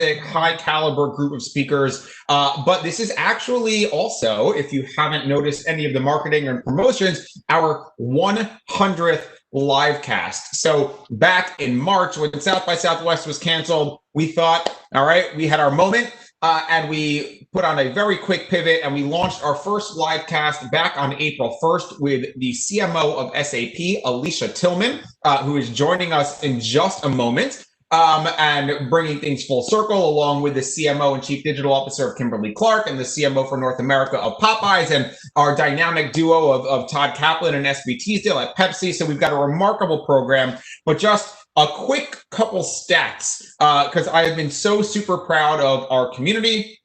high caliber group of speakers. But this is actually also, if you haven't noticed any of the marketing and promotions, our 100th live cast. So back in March, when South by Southwest was canceled, we thought, all right, we had our moment. And we put on a very quick pivot and we launched our first live cast back on April 1st with the CMO of SAP, Alicia Tillman, who is joining us in just a moment. And bringing things full circle, along with the CMO and Chief Digital Officer of Kimberly Clark and the CMO for North America of Popeyes, and our dynamic duo of Todd Kaplan and SB Teasdale at Pepsi. So we've got a remarkable program, but just a quick couple stats, because I have been so super proud of our community,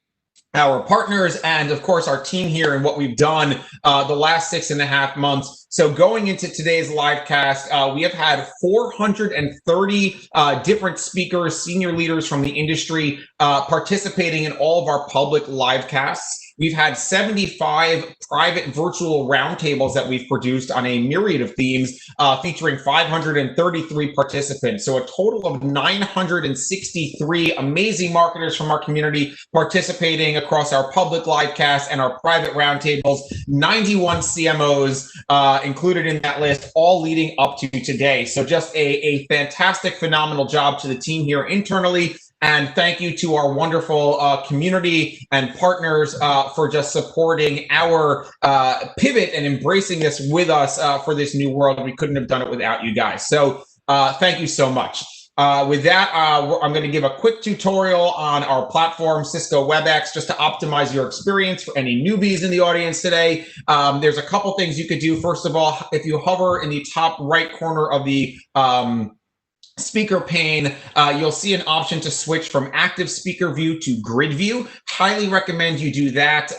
our partners, and of course our team here and what we've done the last 6.5 months. So going into today's live cast, we have had 430 different speakers, senior leaders from the industry participating in all of our public live casts. We've had 75 private virtual roundtables that we've produced on a myriad of themes, featuring 533 participants. So a total of 963 amazing marketers from our community participating across our public live casts and our private roundtables. 91 CMOs included in that list, all leading up to today. So just a fantastic, phenomenal job to the team here internally. And thank you to our wonderful community and partners for just supporting our pivot and embracing this with us for this new world. We couldn't have done it without you guys. So thank you so much. With that, I'm going to give a quick tutorial on our platform, Cisco WebEx, just to optimize your experience for any newbies in the audience today. There's a couple things you could do. First of all, if you hover in the top right corner of the speaker pane, you'll see an option to switch from active speaker view to grid view. Highly recommend you do that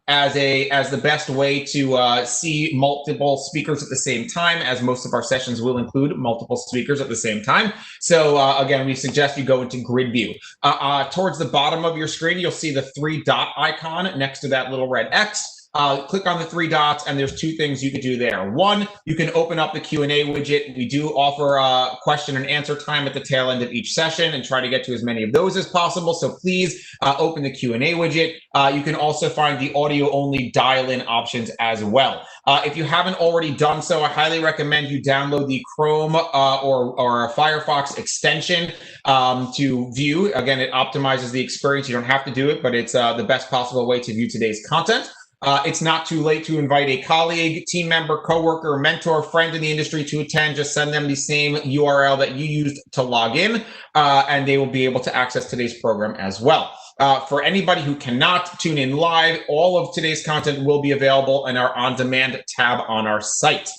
as the best way to see multiple speakers at the same time, as most of our sessions will include multiple speakers at the same time. So again, we suggest you go into grid view. Towards the bottom of your screen, you'll see the 3-dot icon next to that little red X. Click on the 3 dots, and there's 2 things you can do there. One, you can open up the Q&A widget. We do offer question and answer time at the tail end of each session and try to get to as many of those as possible. So please open the Q&A widget. You can also find the audio-only dial-in options as well. If you haven't already done so, I highly recommend you download the Chrome or Firefox extension to view. Again, it optimizes the experience. You don't have to do it, but it's the best possible way to view today's content. It's not too late to invite a colleague, team member, coworker, mentor, friend in the industry to attend. Just send them the same URL that you used to log in, and they will be able to access today's program as well. For anybody who cannot tune in live, all of today's content will be available in our on-demand tab on our site.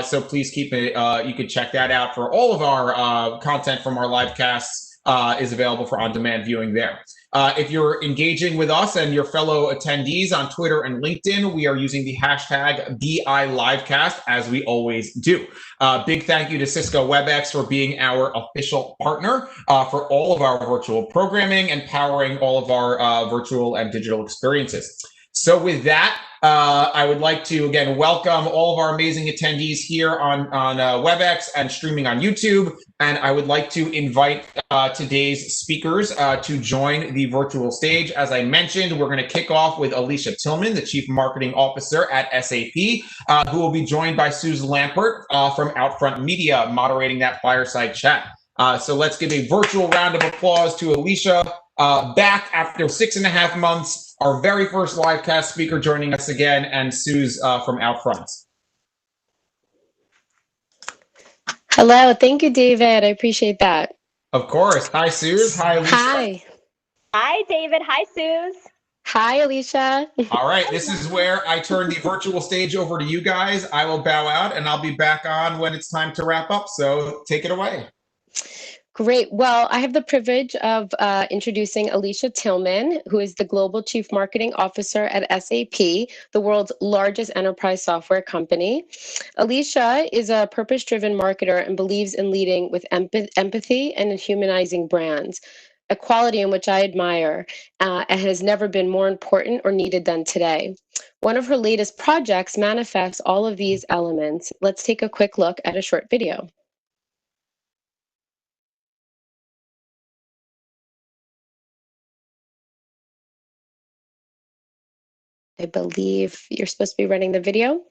So please keep it, you can check that out. For all of our content from our live casts is available for on-demand viewing there. If you're engaging with us and your fellow attendees on Twitter and LinkedIn, we are using the hashtag BILivecast, as we always do. Big thank you to Cisco WebEx for being our official partner for all of our virtual programming and powering all of our virtual and digital experiences. So with that, I would like to, again, welcome all of our amazing attendees here on WebEx and streaming on YouTube. And I would like to invite today's speakers to join the virtual stage. As I mentioned, we're going to kick off with Alicia Tillman, the Chief Marketing Officer at SAP, who will be joined by Suze Lampert from Outfront Media, moderating that fireside chat. So let's give a virtual round of applause to Alicia, back after 6.5 months. Our very first live cast speaker joining us again, and Suze from Outfront. Hello, thank you, David. I appreciate that. Of course. Hi, Suze. Hi, Alicia. Hi. Hi, David. Hi, Suze. Hi, Alicia. All right, this is where I turn the virtual stage over to you guys. I will bow out, and I'll be back on when it's time to wrap up. So take it away. Great. Well, I have the privilege of introducing Alicia Tillman, who is the Global Chief Marketing Officer at SAP, the world's largest enterprise software company. Alicia is a purpose-driven marketer and believes in leading with empathy and in humanizing brands, a quality in which I admire and has never been more important or needed than today. One of her latest projects manifests all of these elements. Let's take a quick look at a short video. I believe you're supposed to be running the video.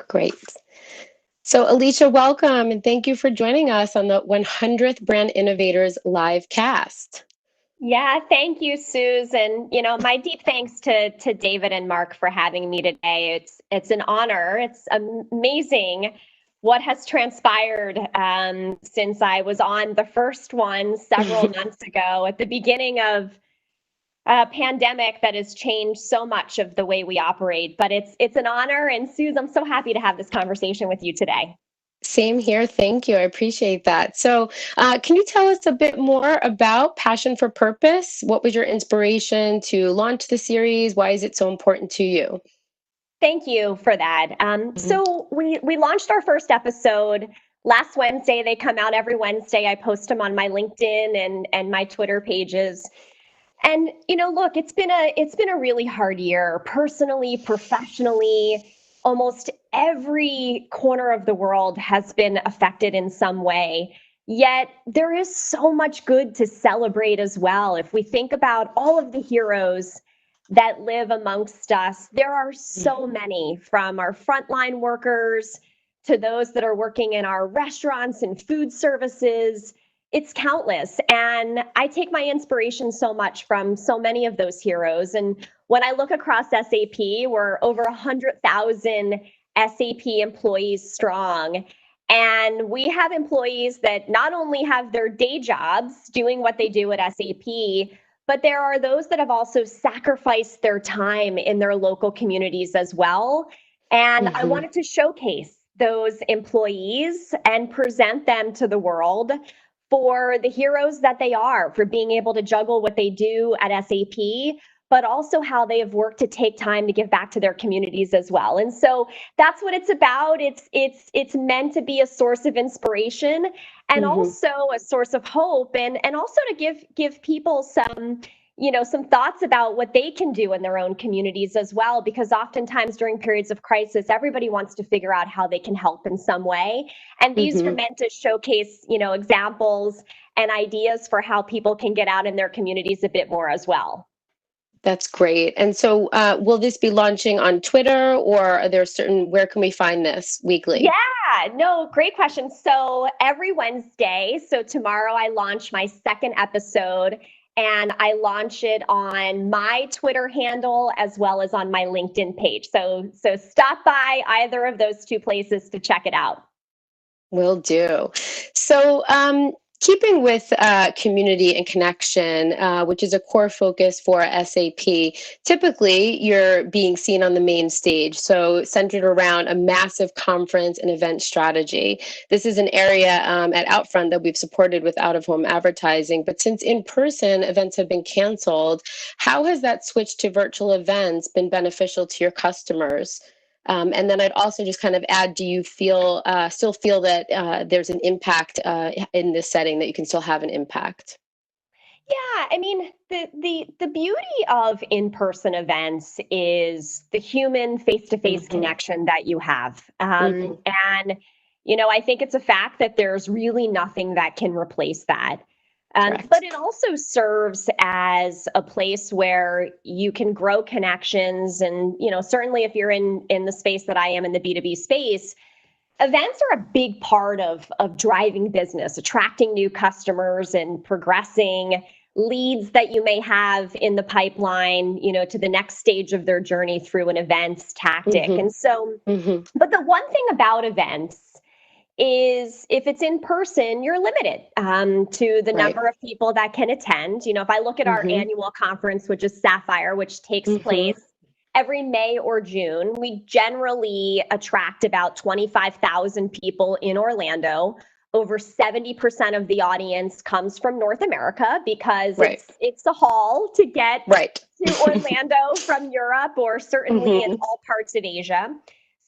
Great. So, Alicia, welcome and thank you for joining us on the 100th Brand Innovators live cast. Yeah, thank you, Susan. My deep thanks to David and Mark for having me today. It's an honor. It's amazing what has transpired since I was on the first one several months ago at the beginning of a pandemic that has changed so much of the way we operate. But it's an honor, and Suze, I'm so happy to have this conversation with you today. Same here. Thank you. I appreciate that. So, can you tell us a bit more about Passion for Purpose? What was your inspiration to launch the series? Why is it so important to you? Thank you for that. So we launched our first episode last Wednesday. They come out every Wednesday. I post them on my LinkedIn and my Twitter pages. And look, it's been a really hard year, personally, professionally. Almost every corner of the world has been affected in some way. Yet there is so much good to celebrate as well. If we think about all of the heroes that live amongst us, there are so many, from our frontline workers to those that are working in our restaurants and food services. It's countless. And I take my inspiration so much from so many of those heroes. And when I look across SAP, we're over 100,000 SAP employees strong. And we have employees that not only have their day jobs doing what they do at SAP, but there are those that have also sacrificed their time in their local communities as well. And I wanted to showcase those employees and present them to the world for the heroes that they are, for being able to juggle what they do at SAP, but also how they have worked to take time to give back to their communities as well. And so that's what it's about. It's meant to be a source of inspiration and also a source of hope, and also to give people some thoughts about what they can do in their own communities as well, because oftentimes during periods of crisis, everybody wants to figure out how they can help in some way. And these are meant to showcase, examples and ideas for how people can get out in their communities a bit more as well. That's great. And so, will this be launching on Twitter, or are there where can we find this weekly? Yeah, no, great question. So every Wednesday, so tomorrow I launch my second episode, and I launch it on my Twitter handle as well as on my LinkedIn page. So stop by either of those two places to check it out. Will do. So, keeping with community and connection, which is a core focus for SAP, typically you're being seen on the main stage, so centered around a massive conference and event strategy. This is an area at Outfront that we've supported with out-of-home advertising, but since in-person events have been canceled, how has that switch to virtual events been beneficial to your customers? And then I'd also just kind of add, do you still feel that there's an impact in this setting, that you can still have an impact? Yeah, I mean, the beauty of in-person events is the human face-to-face connection that you have. And I think it's a fact that there's really nothing that can replace that. Correct. But it also serves as a place where you can grow connections. And, certainly if you're in the space that I am, in the B2B space, events are a big part of driving business, attracting new customers and progressing leads that you may have in the pipeline, to the next stage of their journey through an events tactic. Mhm. And so, Mhm. but the one thing about events is if it's in person, you're limited to the Right. number of people that can attend. If I look at our Mhm. annual conference, which is Sapphire, which takes Mhm. place every May or June, we generally attract about 25,000 people in Orlando. Over 70% of the audience comes from North America because Right. it's a haul to get Right. to Orlando from Europe, or certainly in Mhm. all parts of Asia.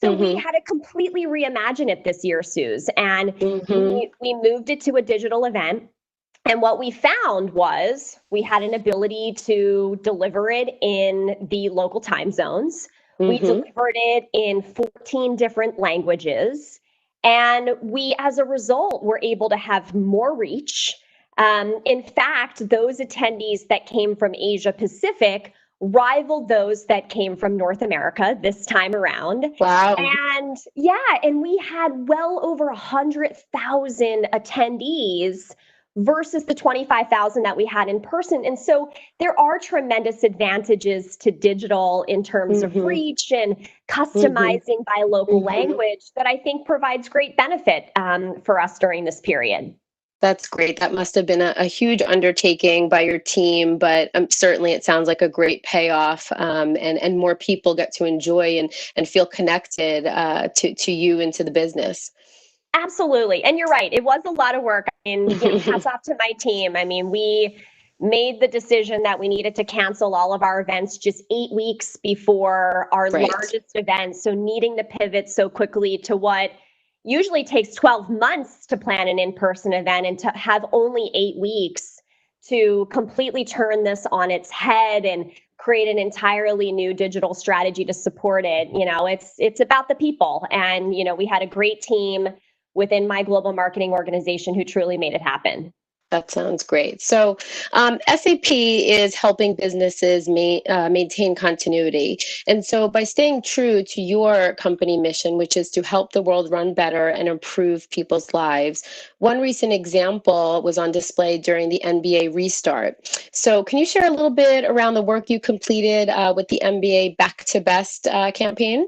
So we Mhm. had to completely reimagine it this year, Suze, and Mhm. we moved it to a digital event. And what we found was we had an ability to deliver it in the local time zones. We Mhm. delivered it in 14 different languages. And we, as a result, were able to have more reach. In fact, those attendees that came from Asia Pacific rivaled those that came from North America this time around. Wow. And yeah, and we had well over 100,000 attendees versus the 25,000 that we had in person. And so there are tremendous advantages to digital in terms of Mhm. reach and Mhm. customizing by local Mhm. language that I think provides great benefit for us during this period. That's great. That must have been a huge undertaking by your team, but certainly it sounds like a great payoff, and more people get to enjoy and feel connected to you and to the business. Absolutely. And you're right. It was a lot of work. And, hats off to my team. I mean, we made the decision that we needed to cancel all of our events just 8 weeks before our Right. largest event. So needing to pivot so quickly to what usually takes 12 months to plan an in-person event, and to have only 8 weeks to completely turn this on its head and create an entirely new digital strategy to support it. It's about the people. And, we had a great team within my global marketing organization who truly made it happen. That sounds great. So, SAP is helping businesses maintain continuity. And so, by staying true to your company mission, which is to help the world run better and improve people's lives, one recent example was on display during the NBA restart. So, can you share a little bit around the work you completed with the NBA Back to Best campaign?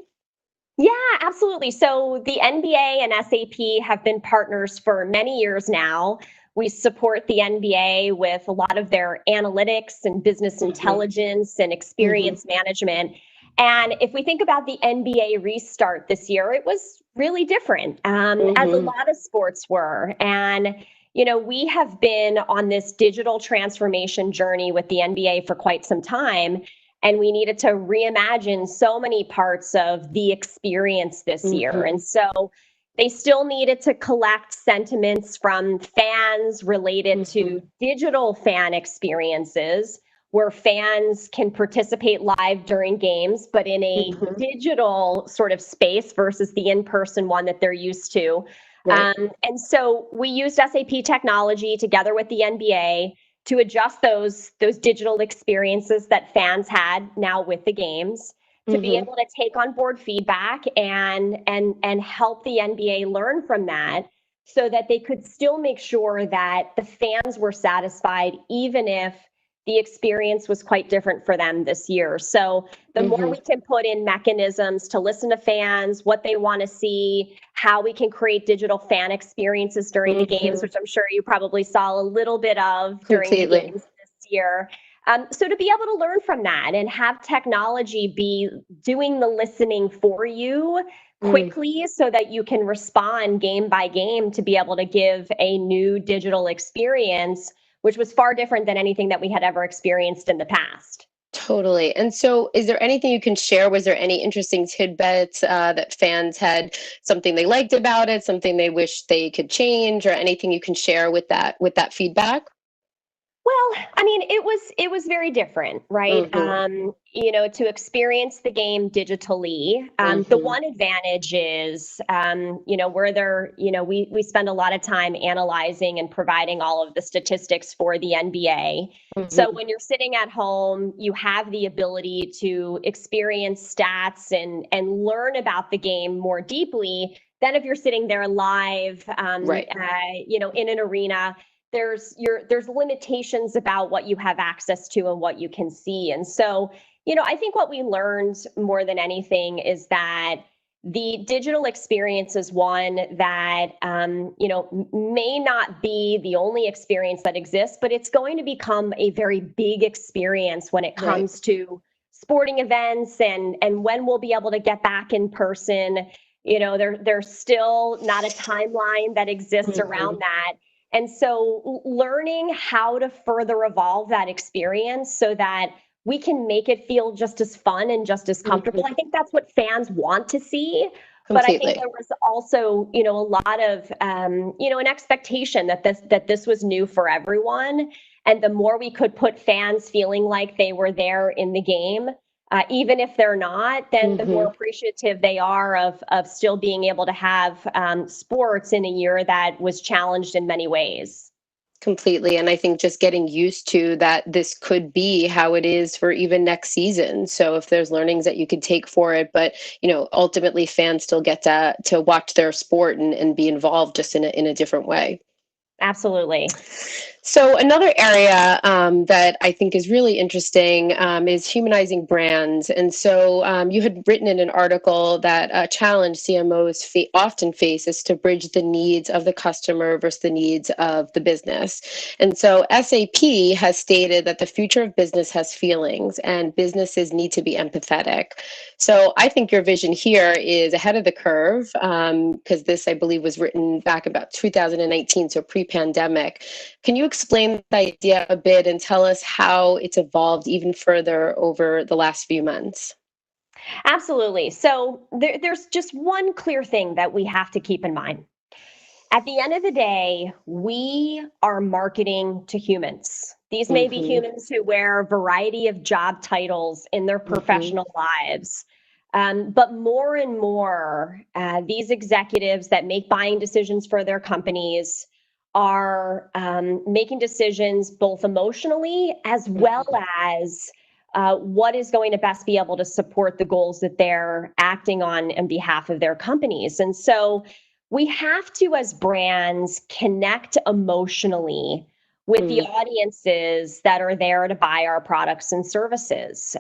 Yeah, absolutely. So the NBA and SAP have been partners for many years now. We support the NBA with a lot of their analytics and business Mhm. intelligence and Mhm. experience management. And if we think about the NBA restart this year, it was really different, as a Mhm. lot of sports were. And, we have been on this digital transformation journey with the NBA for quite some time, and we needed to reimagine so many parts of the experience this year. Mhm. And so they still needed to collect sentiments from fans related Mhm. to digital fan experiences where fans can participate live during games, but in a Mhm. digital sort of space versus the in-person one that they're used to. Right. And so we used SAP technology together with the NBA to adjust those digital experiences that fans had now with the games, to be Mhm. able to take on board feedback and help the NBA learn from that, so that they could still make sure that the fans were satisfied even if the experience was quite different for them this year. So the more Mhm. we can put in mechanisms to listen to fans, what they want to see, how we can create digital fan experiences during the games, Mhm. which I'm sure you probably saw a little bit of during the Completely. games this year. So to be able to learn from that and have technology be doing the listening for you Mm. quickly so that you can respond game by game to be able to give a new digital experience, which was far different than anything that we had ever experienced in the past. Totally. And so, is there anything you can share? Was there any interesting tidbits that fans had, something they liked about it, something they wish they could change, or anything you can share with that feedback? Well, I mean, it was very different, right? Mm-hmm. To experience the game digitally. The Mm-hmm. one advantage is, where there, we spend a lot of time analyzing and providing all of the statistics for the NBA. So Mm-hmm. when you're sitting at home, you have the ability to experience stats and learn about the game more deeply than if you're sitting there live, Right. in an arena. There's limitations about what you have access to and what you can see. And so, I think what we learned more than anything is that the digital experience is one that may not be the only experience that exists, but it's going to become a very big experience when it Right. comes to sporting events and when we'll be able to get back in person. There's still not a timeline that exists Mm-hmm. around that. And so learning how to further evolve that experience so that we can make it feel just as fun and just as comfortable. Mm-hmm. I think that's what fans want to see. But I think Completely. there was also, a lot of, an expectation that this was new for everyone. And the more we could put fans feeling like they were there in the game, even if they're not, then the more Mm-hmm. appreciative they are of still being able to have sports in a year that was challenged in many ways. Completely. And I think just getting used to that this could be how it is for even next season. So if there's learnings that you could take for it, but ultimately fans still get to watch their sport and be involved just in a different way. Absolutely. So another area that I think is really interesting is humanizing brands. And so you had written in an article that a challenge CMOs often face is to bridge the needs of the customer versus the needs of the business. And so SAP has stated that the future of business has feelings and businesses need to be empathetic. So I think your vision here is ahead of the curve because this, I believe, was written back about 2019, so pre-pandemic. Can you explain the idea a bit and tell us how it's evolved even further over the last few months? Absolutely. So there's just one clear thing that we have to keep in mind. At the end of the day, we are marketing to humans. These may be Mm-hmm. humans who wear a variety of job titles in their Mm-hmm. professional lives. But more and more, these executives that make buying decisions for their companies are making decisions both emotionally as well Mm-hmm. as what is going to best be able to support the goals that they're acting on behalf of their companies. And so we have to, as brands, connect emotionally with the audiences that are there to buy our products and services.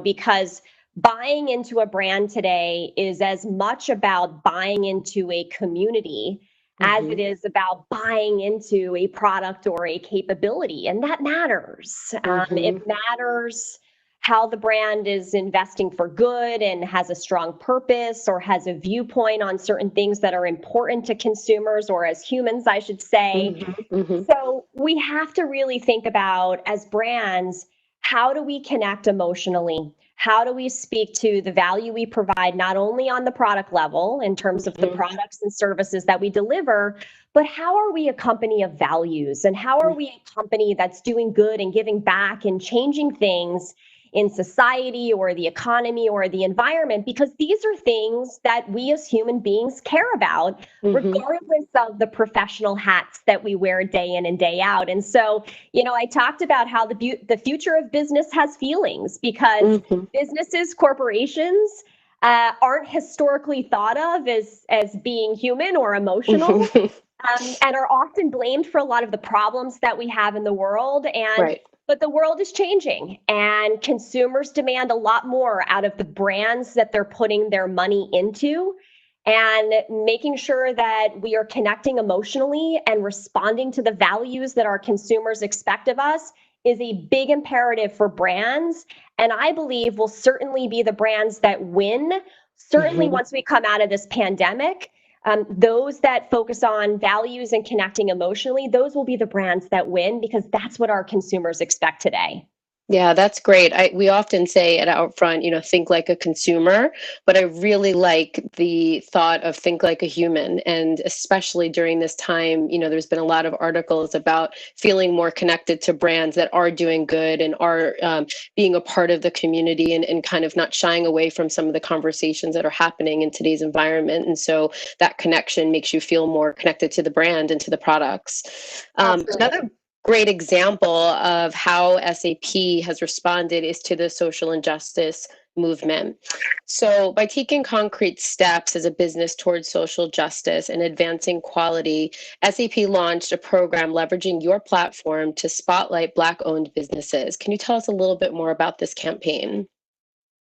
Because buying into a brand today is as much about buying into a community as Mm-hmm. it is about buying into a product or a capability. And that matters. It Mm-hmm. matters how the brand is investing for good and has a strong purpose or has a viewpoint on certain things that are important to consumers or as humans, I should say. Mm-hmm. So we have to really think about, as brands, how do we connect emotionally? How do we speak to the value we provide, not only on the product level in terms of the Mm-hmm. products and services that we deliver, but how are we a company of values? And how are we a company that's doing good and giving back and changing things in society or the economy or the environment? Because these are things that we as human beings care about, Mm-hmm. regardless of the professional hats that we wear day in and day out. And so, I talked about how the future of business has feelings because Mm-hmm. businesses, corporations, aren't historically thought of as being human or emotional, Mm-hmm. and are often blamed for a lot of the problems that we have in the world. Right. But the world is changing, and consumers demand a lot more out of the brands that they're putting their money into. And making sure that we are connecting emotionally and responding to the values that our consumers expect of us is a big imperative for brands. And I believe will certainly be the brands that win, certainly Mm-hmm. once we come out of this pandemic. Those that focus on values and connecting emotionally, those will be the brands that win because that's what our consumers expect today. Yeah, that's great. We often say at Outfront, think like a consumer, but I really like the thought of think like a human. And especially during this time, there's been a lot of articles about feeling more connected to brands that are doing good and are being a part of the community, and kind of not shying away from some of the conversations that are happening in today's environment. And so that connection makes you feel more connected to the brand and to the products. Absolutely. Another great example of how SAP has responded is to the social injustice movement. So, by taking concrete steps as a business towards social justice and advancing quality, SAP launched a program leveraging your platform to spotlight Black owned businesses. Can you tell us a little bit more about this campaign?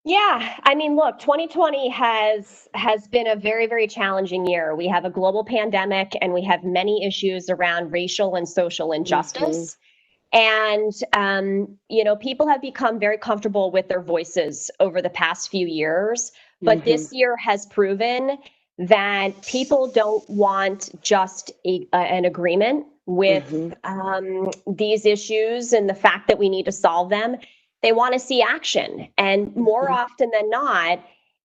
Yeah, I mean, look, 2020 has been a very, very challenging year. We have a global pandemic and we have many issues around racial and social Mhm. injustice. And people have become very comfortable with their voices over the past few years, but Mhm. this year has proven that people don't want just an agreement with Mhm. these issues and the fact that we need to solve them. They want to see action. And more Mhm. often than not,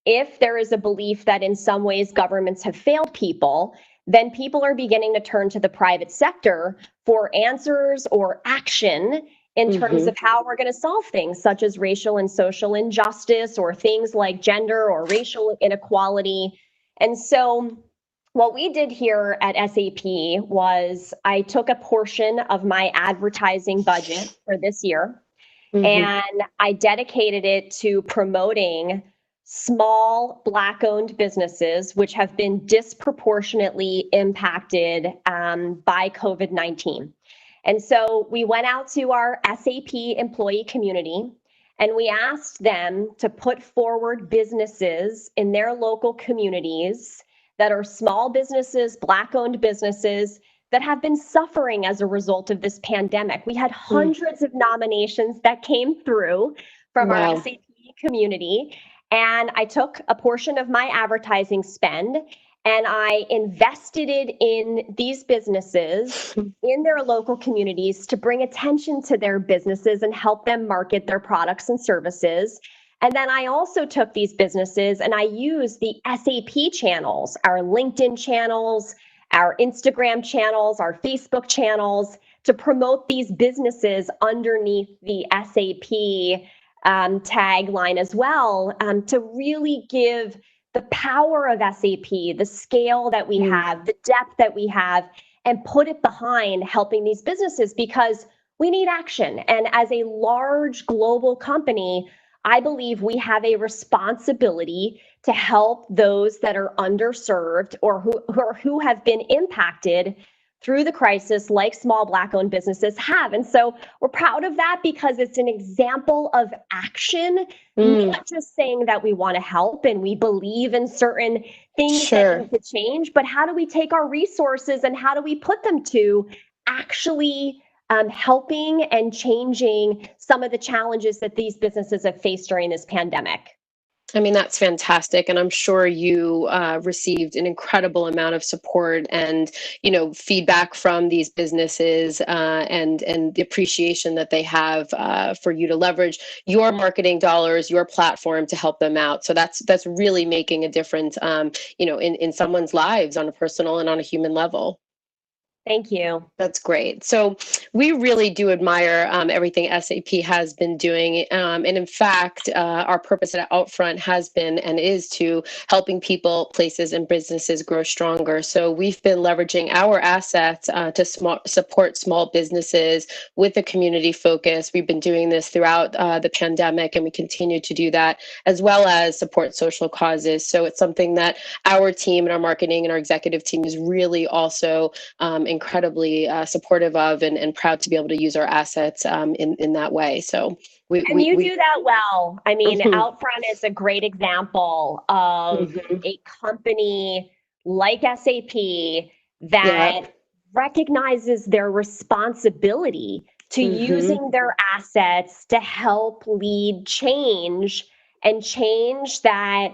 if there is a belief that in some ways governments have failed people, then people are beginning to turn to the private sector for answers or action in terms Mhm. of how we're going to solve things such as racial and social injustice or things like gender or racial inequality. And so what we did here at SAP was I took a portion of my advertising budget for this year Mhm. and I dedicated it to promoting small Black owned businesses, which have been disproportionately impacted by COVID 19. And so we went out to our SAP employee community and we asked them to put forward businesses in their local communities that are small businesses, Black owned businesses that have been suffering as a result of this pandemic. We had Mm. hundreds of nominations that came through from our Wow. SAP community. And I took a portion of my advertising spend and I invested it in these businesses in their local communities to bring attention to their businesses and help them market their products and services. And then I also took these businesses and I used the SAP channels, our LinkedIn channels, our Instagram channels, our Facebook channels to promote these businesses underneath the SAP tagline as well, to really give the power of SAP, the scale that we Mm. have, the depth that we have, and put it behind helping these businesses because we need action. And as a large global company, I believe we have a responsibility to help those that are underserved or who have been impacted through the crisis like small Black owned businesses have. And so we're proud of that because it's an example of action, Mm. not just saying that we want to help and we believe in certain things that Sure. need to change, but how do we take our resources and how do we put them to actually helping and changing some of the challenges that these businesses have faced during this pandemic? I mean, that's fantastic. And I'm sure you received an incredible amount of support and, feedback from these businesses, and the appreciation that they have for you to leverage your marketing dollars, your platform to help them out. So that's really making a difference, in someone's lives on a personal and on a human level. Thank you. That's great. So we really do admire everything SAP has been doing. And in fact, our purpose at Outfront has been and is to helping people, places, and businesses grow stronger. So we've been leveraging our assets to support small businesses with a community focus. We've been doing this throughout the pandemic, and we continue to do that, as well as support social causes. So it's something that our team and our marketing and our executive team is really also incredibly supportive of, and proud to be able to use our assets in that way. So And you we do that well. I mean, Mhm. Outfront is a great example of Mhm. a company like SAP Yep. that recognizes their responsibility to Mhm. using their assets to help lead change and change that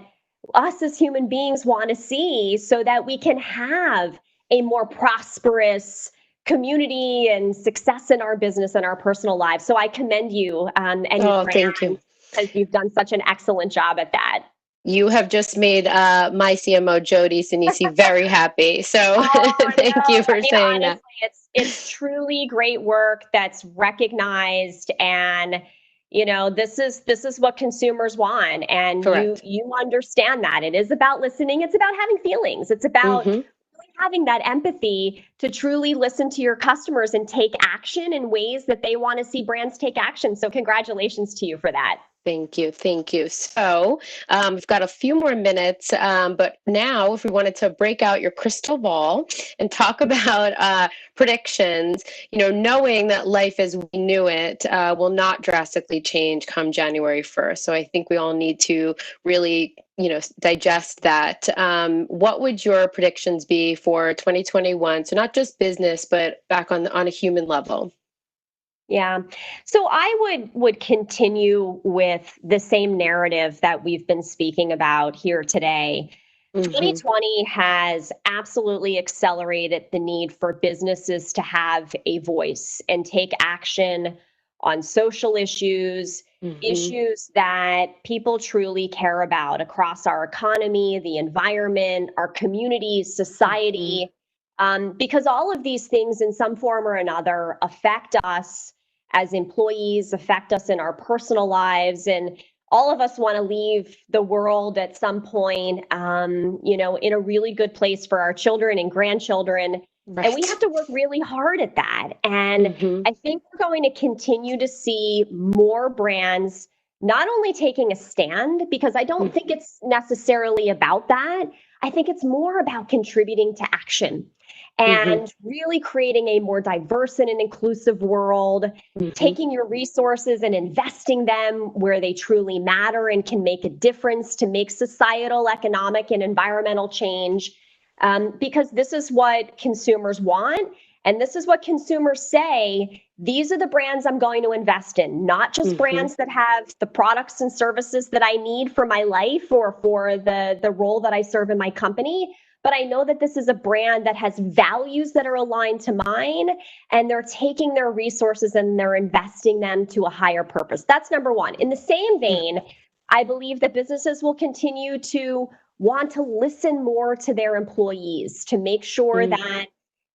us as human beings want to see so that we can have a more prosperous community and success in our business and our personal lives. So I commend you and your brand, thank you. because you've done such an excellent job at that. You have just made my CMO, Jody Sinisi, very happy. So thank you for saying honestly, that. It's truly great work that's recognized, and this is what consumers want, and Correct. you understand that. It is about listening. It's about having feelings. It's about really having that empathy to truly listen to your customers and take action in ways that they want to see brands take action. So congratulations to you for that. Thank you. Thank you. So we've got a few more minutes, but now if we wanted to break out your crystal ball and talk about predictions, knowing that life as we knew it will not drastically change come January 1st. So I think we all need to really, digest that. What would your predictions be for 2021? So not just business, but back on a human level. Yeah. So I would continue with the same narrative that we've been speaking about here today. 2020 has absolutely accelerated the need for businesses to have a voice and take action on social issues, issues that people truly care about across our economy, the environment, our communities, society, because all of these things in some form or another affect us as employees, affect us in our personal lives, and all of us want to leave the world at some point, in a really good place for our children and grandchildren. Right. And we have to work really hard at that. And I think we're going to continue to see more brands not only taking a stand, because I don't think it's necessarily about that. I think it's more about contributing to action and really creating a more diverse and an inclusive world, taking your resources and investing them where they truly matter and can make a difference to make societal, economic, and environmental change. Because this is what consumers want, and this is what consumers say. These are the brands I'm going to invest in, not just brands that have the products and services that I need for my life or for the role that I serve in my company. But I know that this is a brand that has values that are aligned to mine, and they're taking their resources and they're investing them to a higher purpose. That's number one. In the same vein, I believe that businesses will continue to want to listen more to their employees to make sure that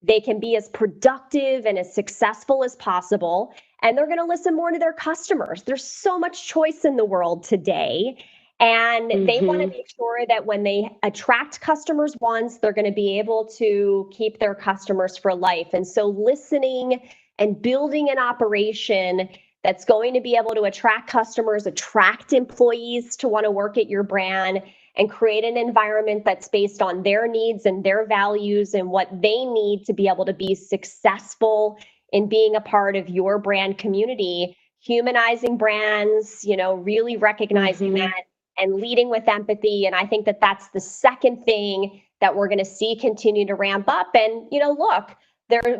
they can be as productive and as successful as possible. And they're going to listen more to their customers. There's so much choice in the world today. And they want to make sure that when they attract customers once, they're going to be able to keep their customers for life. And so listening and building an operation that's going to be able to attract customers, attract employees to want to work at your brand, and create an environment that's based on their needs and their values and what they need to be able to be successful in being a part of your brand community, humanizing brands, really recognizing that and leading with empathy. And I think that that's the second thing that we're going to see continue to ramp up. And, look,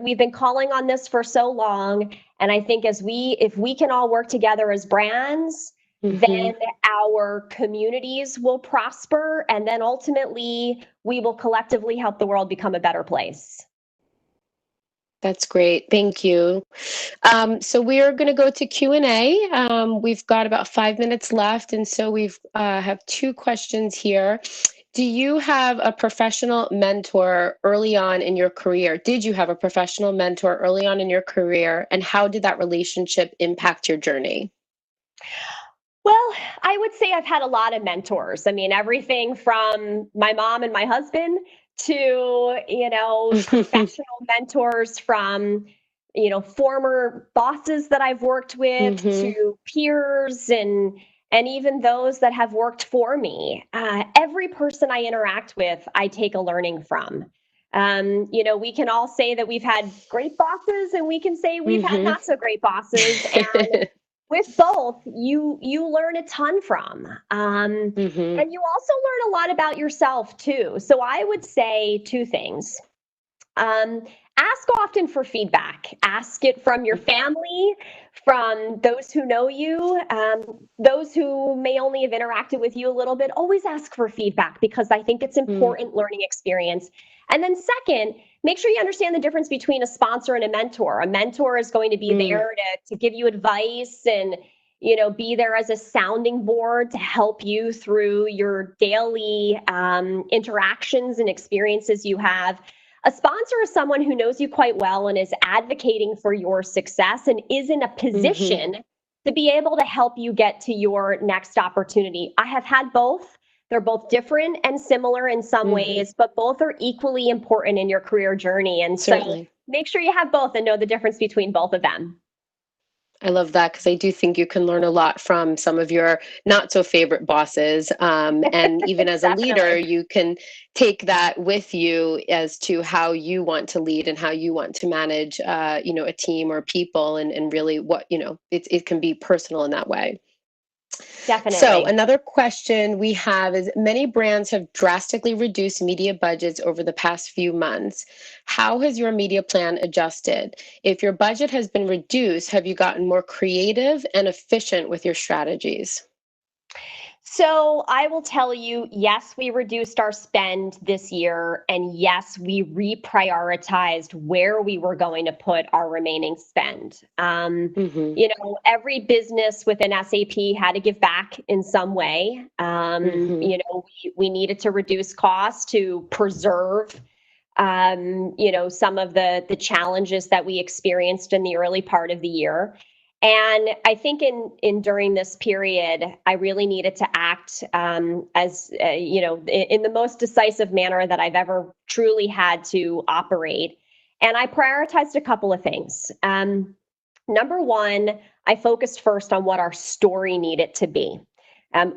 we've been calling on this for so long. And I think if we can all work together as brands, then our communities will prosper. And then ultimately, we will collectively help the world become a better place. That's great. Thank you. So we are going to go to Q&A. We've got about 5 minutes left. And so we have two questions here. Do you have a professional mentor early on in your career? Did you have a professional mentor early on in your career? And how did that relationship impact your journey? Well, I would say I've had a lot of mentors. I mean, everything from my mom and my husband to, professional mentors from, former bosses that I've worked with to peers and even those that have worked for me. Every person I interact with, I take a learning from. We can all say that we've had great bosses and we can say we've had not so great bosses. And with both, you learn a ton from. And you also learn a lot about yourself too. So I would say two things. Ask often for feedback. Ask it from your family, from those who know you, those who may only have interacted with you a little bit. Always ask for feedback because I think it's important learning experience. And then second, make sure you understand the difference between a sponsor and a mentor. A mentor is going to be there to give you advice and, be there as a sounding board to help you through your daily interactions and experiences you have. A sponsor is someone who knows you quite well and is advocating for your success and is in a position to be able to help you get to your next opportunity. I have had both. They're both different and similar in some ways, but both are equally important in your career journey. And so make sure you have both and know the difference between both of them. I love that, because I do think you can learn a lot from some of your not so favorite bosses. And even as a leader, you can take that with you as to how you want to lead and how you want to manage, a team or people, and really what, it can be personal in that way. Definitely. So another question we have is, many brands have drastically reduced media budgets over the past few months. How has your media plan adjusted? If your budget has been reduced, have you gotten more creative and efficient with your strategies? So I will tell you, yes, we reduced our spend this year, and yes, we reprioritized where we were going to put our remaining spend. Every business within SAP had to give back in some way. We needed to reduce costs to preserve some of the challenges that we experienced in the early part of the year. And I think in during this period, I really needed to act in the most decisive manner that I've ever truly had to operate. And I prioritized a couple of things. Number one, I focused first on what our story needed to be.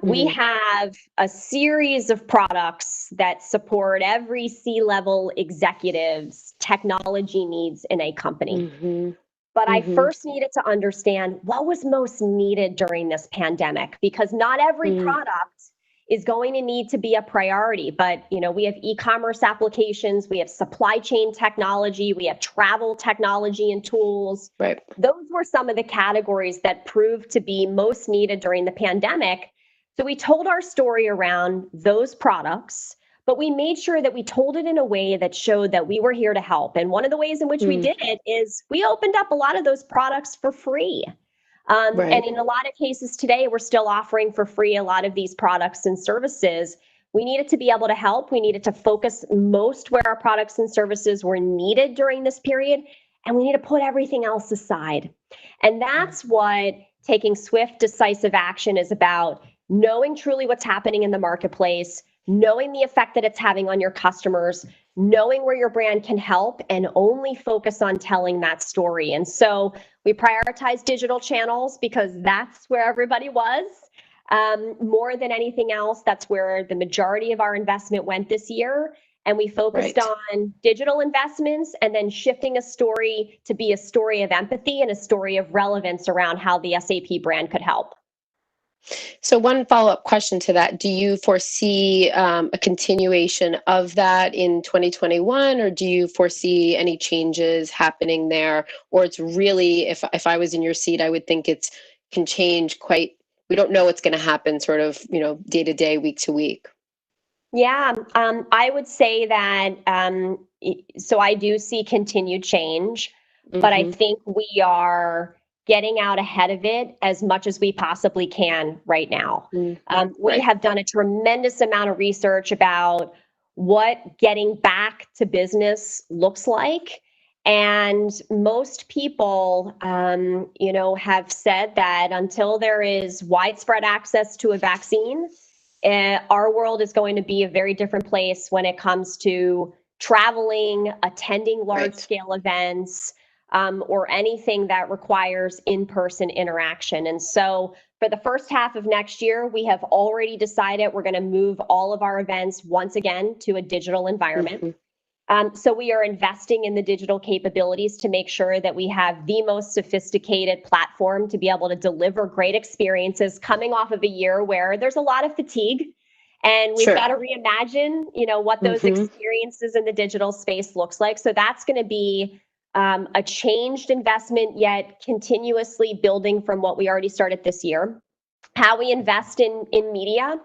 We have a series of products that support every C-level executive's technology needs in a company. But I first needed to understand what was most needed during this pandemic, because not every product is going to need to be a priority. But, we have e-commerce applications, we have supply chain technology, we have travel technology and tools. Right. Those were some of the categories that proved to be most needed during the pandemic. So we told our story around those products, but we made sure that we told it in a way that showed that we were here to help. And one of the ways in which we did it is we opened up a lot of those products for free. And in a lot of cases today, we're still offering for free a lot of these products and services. We needed to be able to help. We needed to focus most where our products and services were needed during this period. And we need to put everything else aside. And that's what taking swift, decisive action is about: knowing truly what's happening in the marketplace, knowing the effect that it's having on your customers, knowing where your brand can help, and only focus on telling that story. And so we prioritized digital channels because that's where everybody was. More than anything else, that's where the majority of our investment went this year. And we focused on digital investments and then shifting a story to be a story of empathy and a story of relevance around how the SAP brand could help. So one follow-up question to that: do you foresee a continuation of that in 2021, or do you foresee any changes happening there? Or it's really, if I was in your seat, I would think it can change we don't know what's going to happen sort of, day to day, week to week. Yeah, I would say that, so I do see continued change, but I think we are getting out ahead of it as much as we possibly can right now. We have done a tremendous amount of research about what getting back to business looks like. And most people, have said that until there is widespread access to a vaccine, our world is going to be a very different place when it comes to traveling, attending large-scale events, or anything that requires in-person interaction. And so for the first half of next year, we have already decided we're going to move all of our events once again to a digital environment. So we are investing in the digital capabilities to make sure that we have the most sophisticated platform to be able to deliver great experiences coming off of a year where there's a lot of fatigue. And we've got to reimagine, what those experiences in the digital space looks like. So that's going to be a changed investment, yet continuously building from what we already started this year. How we invest in media,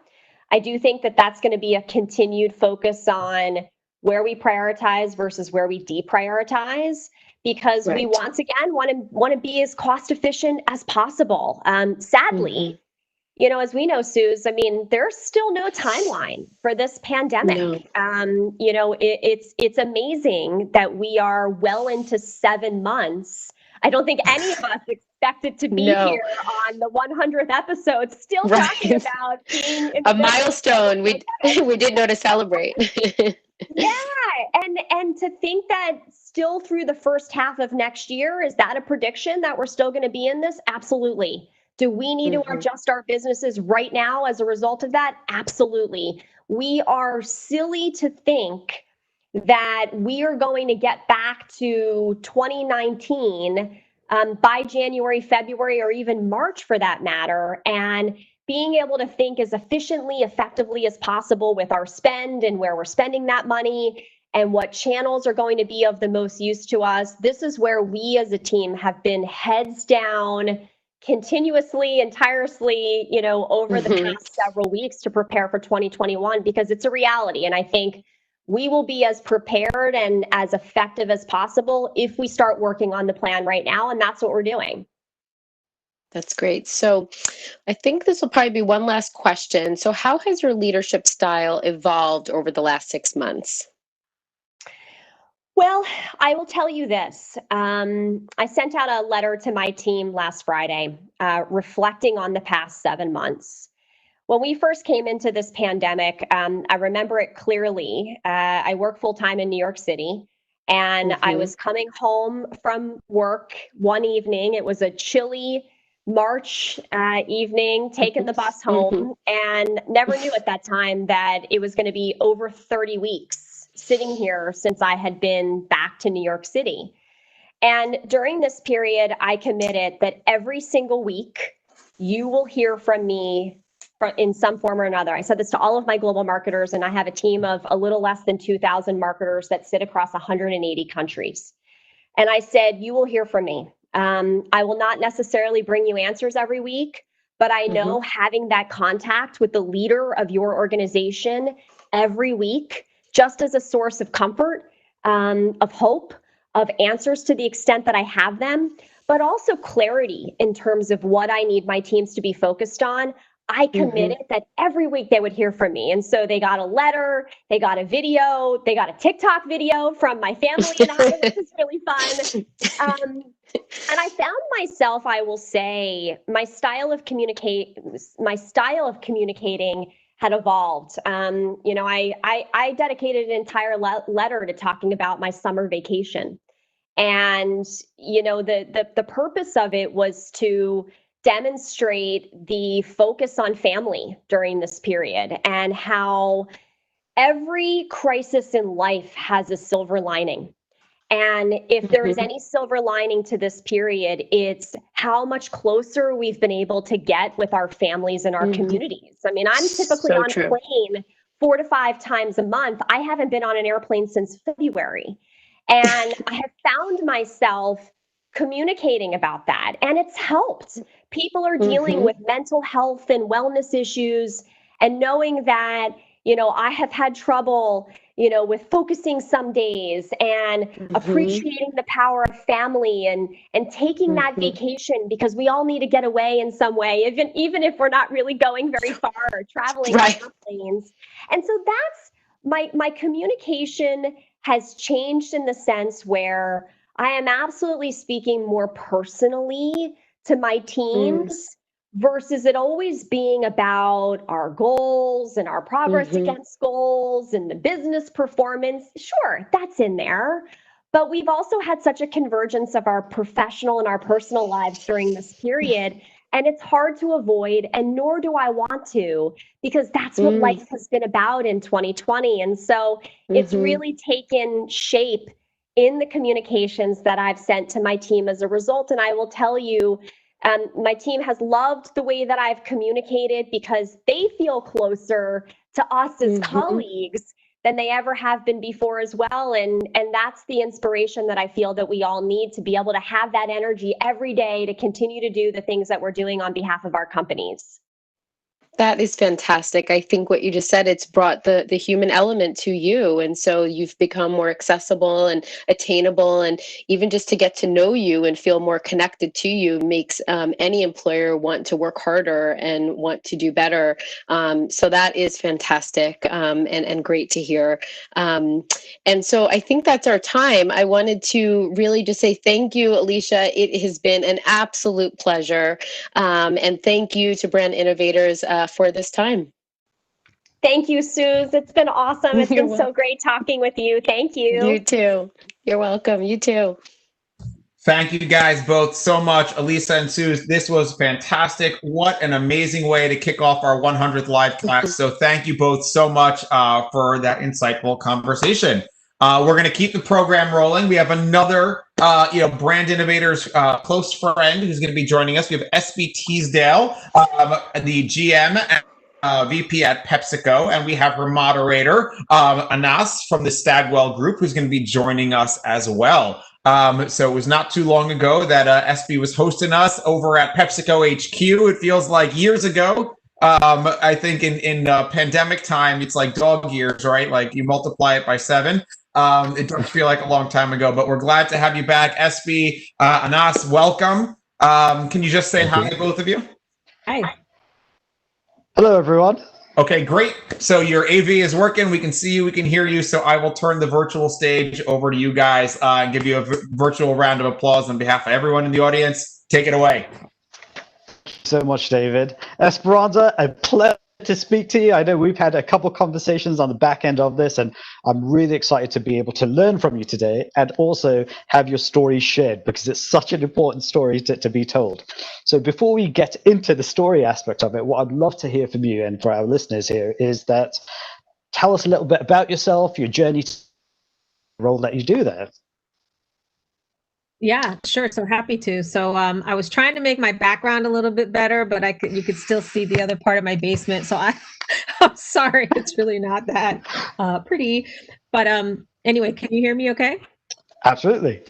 I do think that that's going to be a continued focus on where we prioritize versus where we deprioritize, because we Right. once again want to be as cost efficient as possible. Sadly, as we know, Suze, I mean, there's still no timeline for this pandemic. No. It's amazing that we are well into 7 months. I don't think any of us expected to be No. here on the 100th episode, still Right. talking about being in A the middle of milestone. We did know to celebrate. Yeah, and to think that still through the first half of next year, is that a prediction that we're still going to be in this? Absolutely. Do we need to adjust our businesses right now as a result of that? Absolutely. We are silly to think that we are going to get back to 2019 by January, February, or even March for that matter. And being able to think as efficiently, effectively as possible with our spend and where we're spending that money and what channels are going to be of the most use to us. This is where we as a team have been heads down continuously and tirelessly, over the past several weeks to prepare for 2021, because it's a reality. And I think we will be as prepared and as effective as possible if we start working on the plan right now. And that's what we're doing. That's great. So I think this will probably be one last question. So how has your leadership style evolved over the last 6 months? Well, I will tell you this. I sent out a letter to my team last Friday, reflecting on the past 7 months. When we first came into this pandemic, I remember it clearly. I work full time in New York City, and I was coming home from work one evening. It was a chilly March evening, taking the bus home, and never knew at that time that it was going to be over 30 weeks sitting here since I had been back to New York City. And during this period, I committed that every single week you will hear from me in some form or another. I said this to all of my global marketers, and I have a team of a little less than 2,000 marketers that sit across 180 countries. And I said, you will hear from me. I will not necessarily bring you answers every week, but I know having that contact with the leader of your organization every week, just as a source of comfort, of hope, of answers to the extent that I have them, but also clarity in terms of what I need my teams to be focused on. I committed that every week they would hear from me. And so they got a letter, they got a video, they got a TikTok video from my family and I, which was really fun. And I found myself, I will say, my style of communicating had evolved. I dedicated an entire letter to talking about my summer vacation. And, the purpose of it was to demonstrate the focus on family during this period and how every crisis in life has a silver lining. And if there is any silver lining to this period, it's how much closer we've been able to get with our families and our communities. I mean, I'm typically on a plane 4 to 5 times a month. I haven't been on an airplane since February. And I have found myself communicating about that, and it's helped. People are dealing with mental health and wellness issues, and knowing that, I have had trouble, with focusing some days and appreciating the power of family and taking that vacation, because we all need to get away in some way, even if we're not really going very far or traveling on airplanes. And so that's my communication has changed in the sense where I am absolutely speaking more personally to my teams versus it always being about our goals and our progress against goals and the business performance. Sure, that's in there. But we've also had such a convergence of our professional and our personal lives during this period. And it's hard to avoid, and nor do I want to, because that's what life has been about in 2020. And so it's really taken shape in the communications that I've sent to my team as a result. And I will tell you, my team has loved the way that I've communicated, because they feel closer to us as colleagues than they ever have been before as well. And that's the inspiration that I feel that we all need to be able to have that energy every day to continue to do the things that we're doing on behalf of our companies. That is fantastic. I think what you just said, it's brought the human element to you. And so you've become more accessible and attainable. And even just to get to know you and feel more connected to you makes any employer want to work harder and want to do better. So that is fantastic and great to hear. And so I think that's our time. I wanted to really just say thank you, Alicia. It has been an absolute pleasure. And thank you to Brand Innovators for this time. Thank you, Suze. It's been awesome. It's You're been so great talking with you. Thank you. You too. You're welcome. You too. Thank you guys both so much, Elisa and Suze. This was fantastic. What an amazing way to kick off our 100th live class. So thank you both so much for that insightful conversation. We're going to keep the program rolling. We have another, Brand Innovators close friend who's going to be joining us. We have SB Teasdale, the GM and VP at PepsiCo, and we have her moderator, Anas from the Stagwell Group, who's going to be joining us as well. So it was not too long ago that SB was hosting us over at PepsiCo HQ. It feels like years ago. I think in pandemic time, it's like dog years, right? Like you multiply it by 7. It does feel like a long time ago, but we're glad to have you back. SB, Anas, welcome. Can you just say hi, both of you? Hi. Hello, everyone. Okay, great. So your AV is working. We can see you. We can hear you. So I will turn the virtual stage over to you guys and give you a virtual round of applause on behalf of everyone in the audience. Take it away. So much, David. Esperanza, a pleasure to speak to you. I know we've had a couple conversations on the back end of this, and I'm really excited to be able to learn from you today and also have your story shared because it's such an important story to be told. So before we get into the story aspect of it, what I'd love to hear from you and for our listeners here is that tell us a little bit about yourself, your journey, to the role that you do there. Yeah, sure. So happy to. So I was trying to make my background a little bit better, but you could still see the other part of my basement. So I'm sorry, it's really not that pretty. But anyway, can you hear me okay? Absolutely.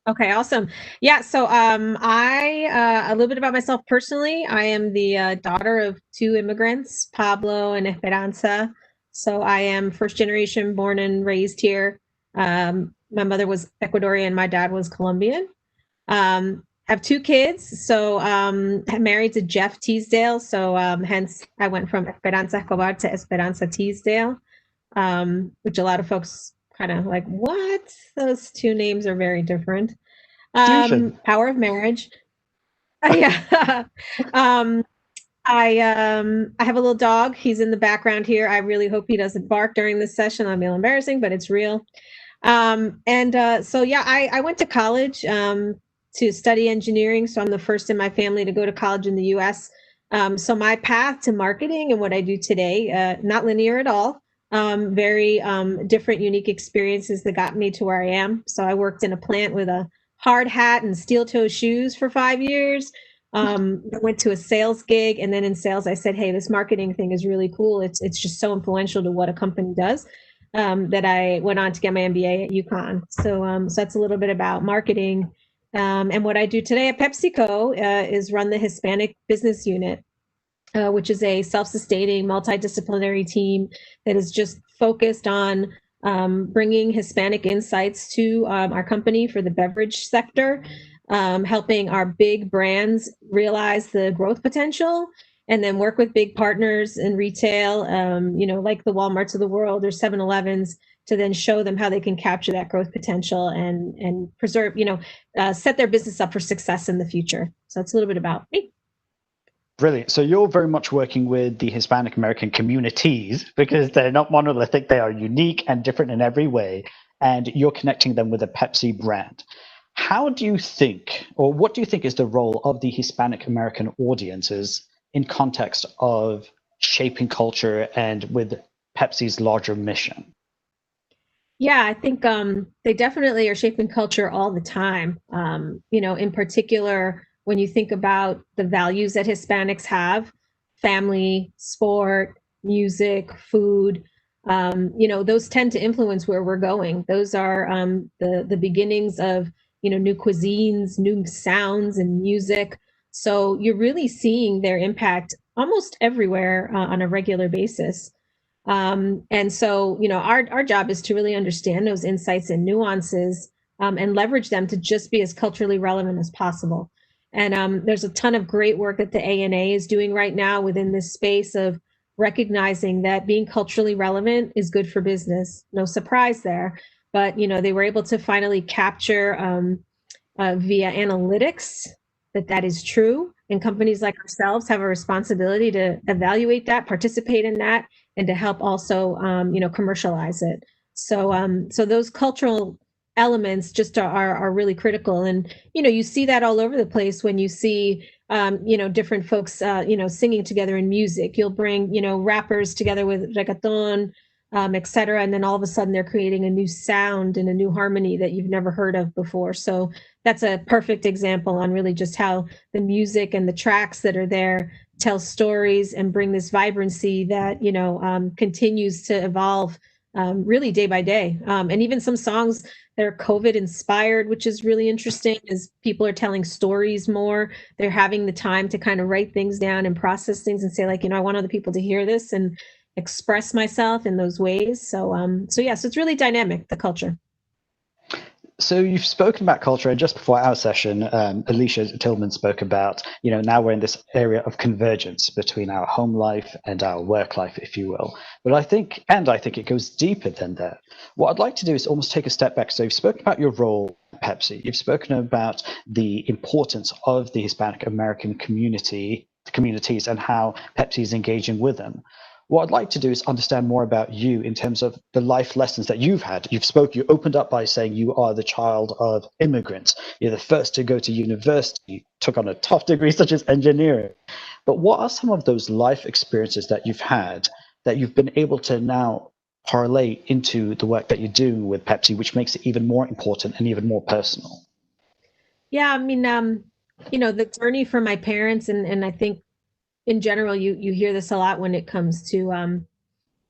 Okay, awesome. Yeah, so a little bit about myself personally. I am the daughter of 2 immigrants, Pablo and Esperanza. So I am first generation born and raised here. My mother was Ecuadorian, my dad was Colombian. I have 2 kids, so I'm married to Jeff Teasdale, so hence I went from Esperanza Escobar to Esperanza Teasdale, which a lot of folks kind of like, what? Those 2 names are very different. Power of marriage. Yeah. I have a little dog. He's in the background here. I really hope he doesn't bark during this session. That'll be embarrassing, but it's real. So yeah, I went to college to study engineering. So I'm the first in my family to go to college in the US. So my path to marketing and what I do today, not linear at all. Very different, unique experiences that got me to where I am. So I worked in a plant with a hard hat and steel toe shoes for 5 years. I went to a sales gig, and then in sales, I said, hey, this marketing thing is really cool. It's just so influential to what a company does. That I went on to get my MBA at UConn. So that's a little bit about marketing. And what I do today at PepsiCo is run the Hispanic business unit, which is a self-sustaining, multidisciplinary team that is just focused on bringing Hispanic insights to our company for the beverage sector, helping our big brands realize the growth potential, and then work with big partners in retail, like the Walmarts of the world or 7-Elevens, to then show them how they can capture that growth potential and preserve, set their business up for success in the future. So that's a little bit about me. Brilliant. So you're very much working with the Hispanic American communities because they're not monolithic. They are unique and different in every way. And you're connecting them with a Pepsi brand. How do you think, or what do you think is the role of the Hispanic American audiences in context of shaping culture and with Pepsi's larger mission? Yeah, I think they definitely are shaping culture all the time. In particular, when you think about the values that Hispanics have, family, sport, music, food, those tend to influence where we're going. Those are the beginnings of, new cuisines, new sounds and music. So you're really seeing their impact almost everywhere on a regular basis. And so, our job is to really understand those insights and nuances, and leverage them to just be as culturally relevant as possible. And there's a ton of great work that the ANA is doing right now within this space of recognizing that being culturally relevant is good for business. No surprise there. But, they were able to finally capture via analytics that is true. And companies like ourselves have a responsibility to evaluate that, participate in that, and to help also, commercialize it. So those cultural elements just are really critical. And, you see that all over the place when you see, different folks, singing together in music. You'll bring, rappers together with reggaeton, et cetera. And then all of a sudden they're creating a new sound and a new harmony that you've never heard of before. So that's a perfect example on really just how the music and the tracks that are there tell stories and bring this vibrancy that, continues to evolve really day by day. And even some songs that are COVID inspired, which is really interesting, as people are telling stories more. They're having the time to kind of write things down and process things and say, like, I want other people to hear this and express myself in those ways. So so it's really dynamic, the culture. So you've spoken about culture, and just before our session, Alicia Tillman spoke about, now we're in this area of convergence between our home life and our work life, if you will. But I think it goes deeper than that. What I'd like to do is almost take a step back. So you've spoken about your role at Pepsi. You've spoken about the importance of the Hispanic American communities and how Pepsi is engaging with them. What I'd like to do is understand more about you in terms of the life lessons that you've had. You opened up by saying you are the child of immigrants. You're the first to go to university, took on a tough degree such as engineering. But what are some of those life experiences that you've had that you've been able to now parlay into the work that you're doing with Pepsi, which makes it even more important and even more personal? Yeah, I mean, the journey for my parents, and I think in general, you hear this a lot when it comes to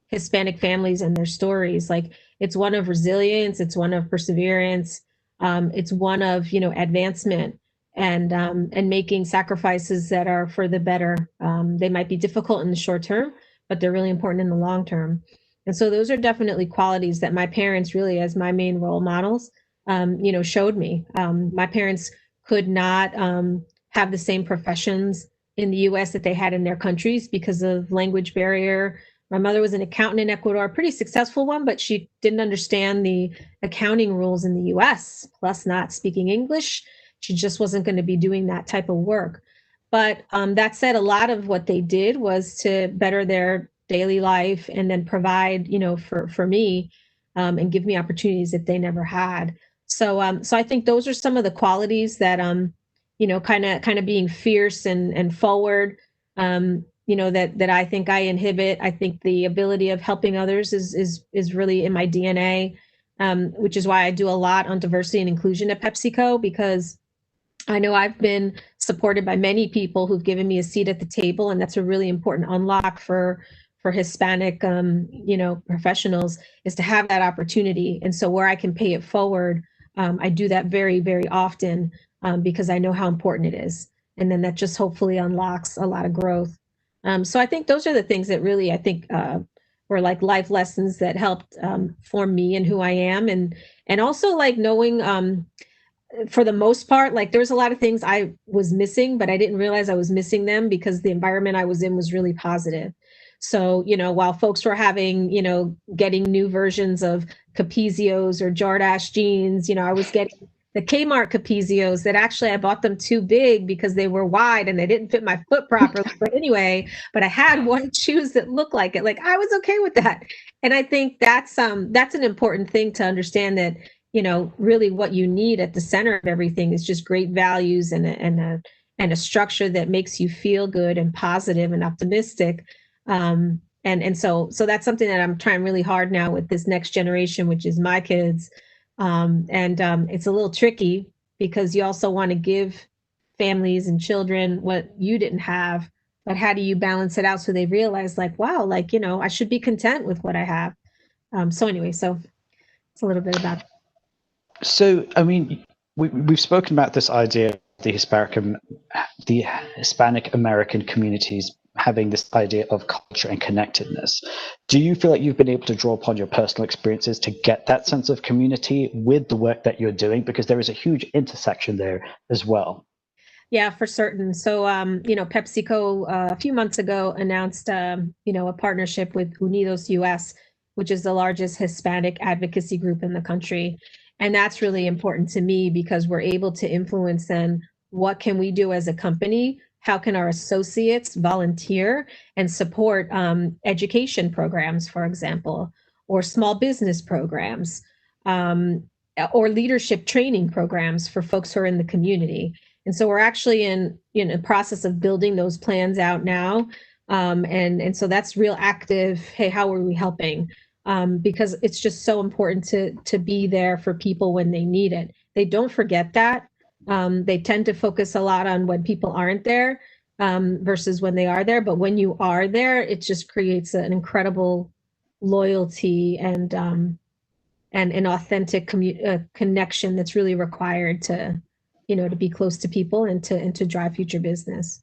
Hispanic families and their stories. Like, it's one of resilience, it's one of perseverance, it's one of advancement, and making sacrifices that are for the better. They might be difficult in the short term, but they're really important in the long term. And so those are definitely qualities that my parents, really as my main role models, showed me. My parents could not have the same professions in the US that they had in their countries because of language barrier. My mother was an accountant in Ecuador, a pretty successful one, but she didn't understand the accounting rules in the US, plus not speaking English. She just wasn't going to be doing that type of work. But that said, a lot of what they did was to better their daily life and then provide, for me, and give me opportunities that they never had. So I think those are some of the qualities that kind of being fierce and forward, that I think I inhibit. I think the ability of helping others is really in my DNA, which is why I do a lot on diversity and inclusion at PepsiCo, because I know I've been supported by many people who've given me a seat at the table, and that's a really important unlock for Hispanic, professionals, is to have that opportunity. And so where I can pay it forward, I do that very, very often. Because I know how important it is. And then that just hopefully unlocks a lot of growth. So I think those are the things that really, I think, were like life lessons that helped form me and who I am. And also like knowing, for the most part, like there was a lot of things I was missing, but I didn't realize I was missing them because the environment I was in was really positive. So, while folks were having, getting new versions of Capizios or Jordache jeans, I was getting the Kmart Capizios that actually I bought them too big because they were wide and they didn't fit my foot properly. But anyway, but I had white shoes that looked like it. Like, I was okay with that. And I think that's an important thing to understand, that, really what you need at the center of everything is just great values and a structure that makes you feel good and positive and optimistic. And so that's something that I'm trying really hard now with this next generation, which is my kids. It's a little tricky because you also want to give families and children what you didn't have, but how do you balance it out so they realize, like, wow, like, I should be content with what I have. So anyway, so it's a little bit about that. So, I mean, we've spoken about this idea of the Hispanic American communities having this idea of culture and connectedness. Do you feel like you've been able to draw upon your personal experiences to get that sense of community with the work that you're doing? Because there is a huge intersection there as well. Yeah, for certain. So, PepsiCo a few months ago announced, a partnership with Unidos US, which is the largest Hispanic advocacy group in the country. And that's really important to me because we're able to influence then what can we do as a company? How can our associates volunteer and support education programs, for example, or small business programs, or leadership training programs for folks who are in the community? And so we're actually in a process of building those plans out now. And so that's real active. Hey, how are we helping? Because it's just so important to be there for people when they need it. They don't forget that. They tend to focus a lot on when people aren't there versus when they are there. But when you are there, it just creates an incredible loyalty and an authentic connection that's really required to be close to people and to drive future business.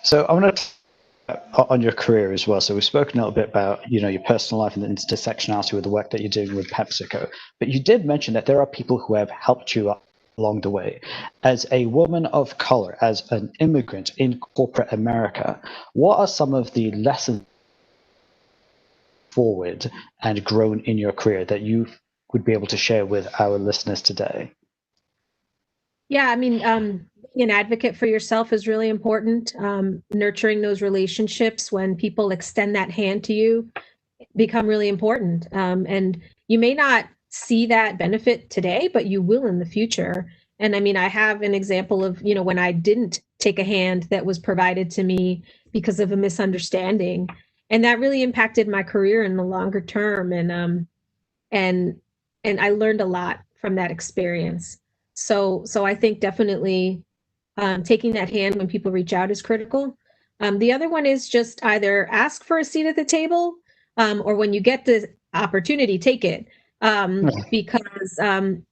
So I want to on your career as well. So we've spoken a little bit about, your personal life and the intersectionality with the work that you're doing with PepsiCo, but you did mention that there are people who have helped you along the way. As a woman of color, as an immigrant in corporate America, what are some of the lessons forward and grown in your career that you would be able to share with our listeners today? Yeah, I mean, being an advocate for yourself is really important. Nurturing those relationships when people extend that hand to you become really important. And you may not see that benefit today, but you will in the future. And I mean, I have an example of, when I didn't take a hand that was provided to me because of a misunderstanding. And that really impacted my career in the longer term. And I learned a lot from that experience. So I think definitely taking that hand when people reach out is critical. The other one is just either ask for a seat at the table, or when you get the opportunity, take it, because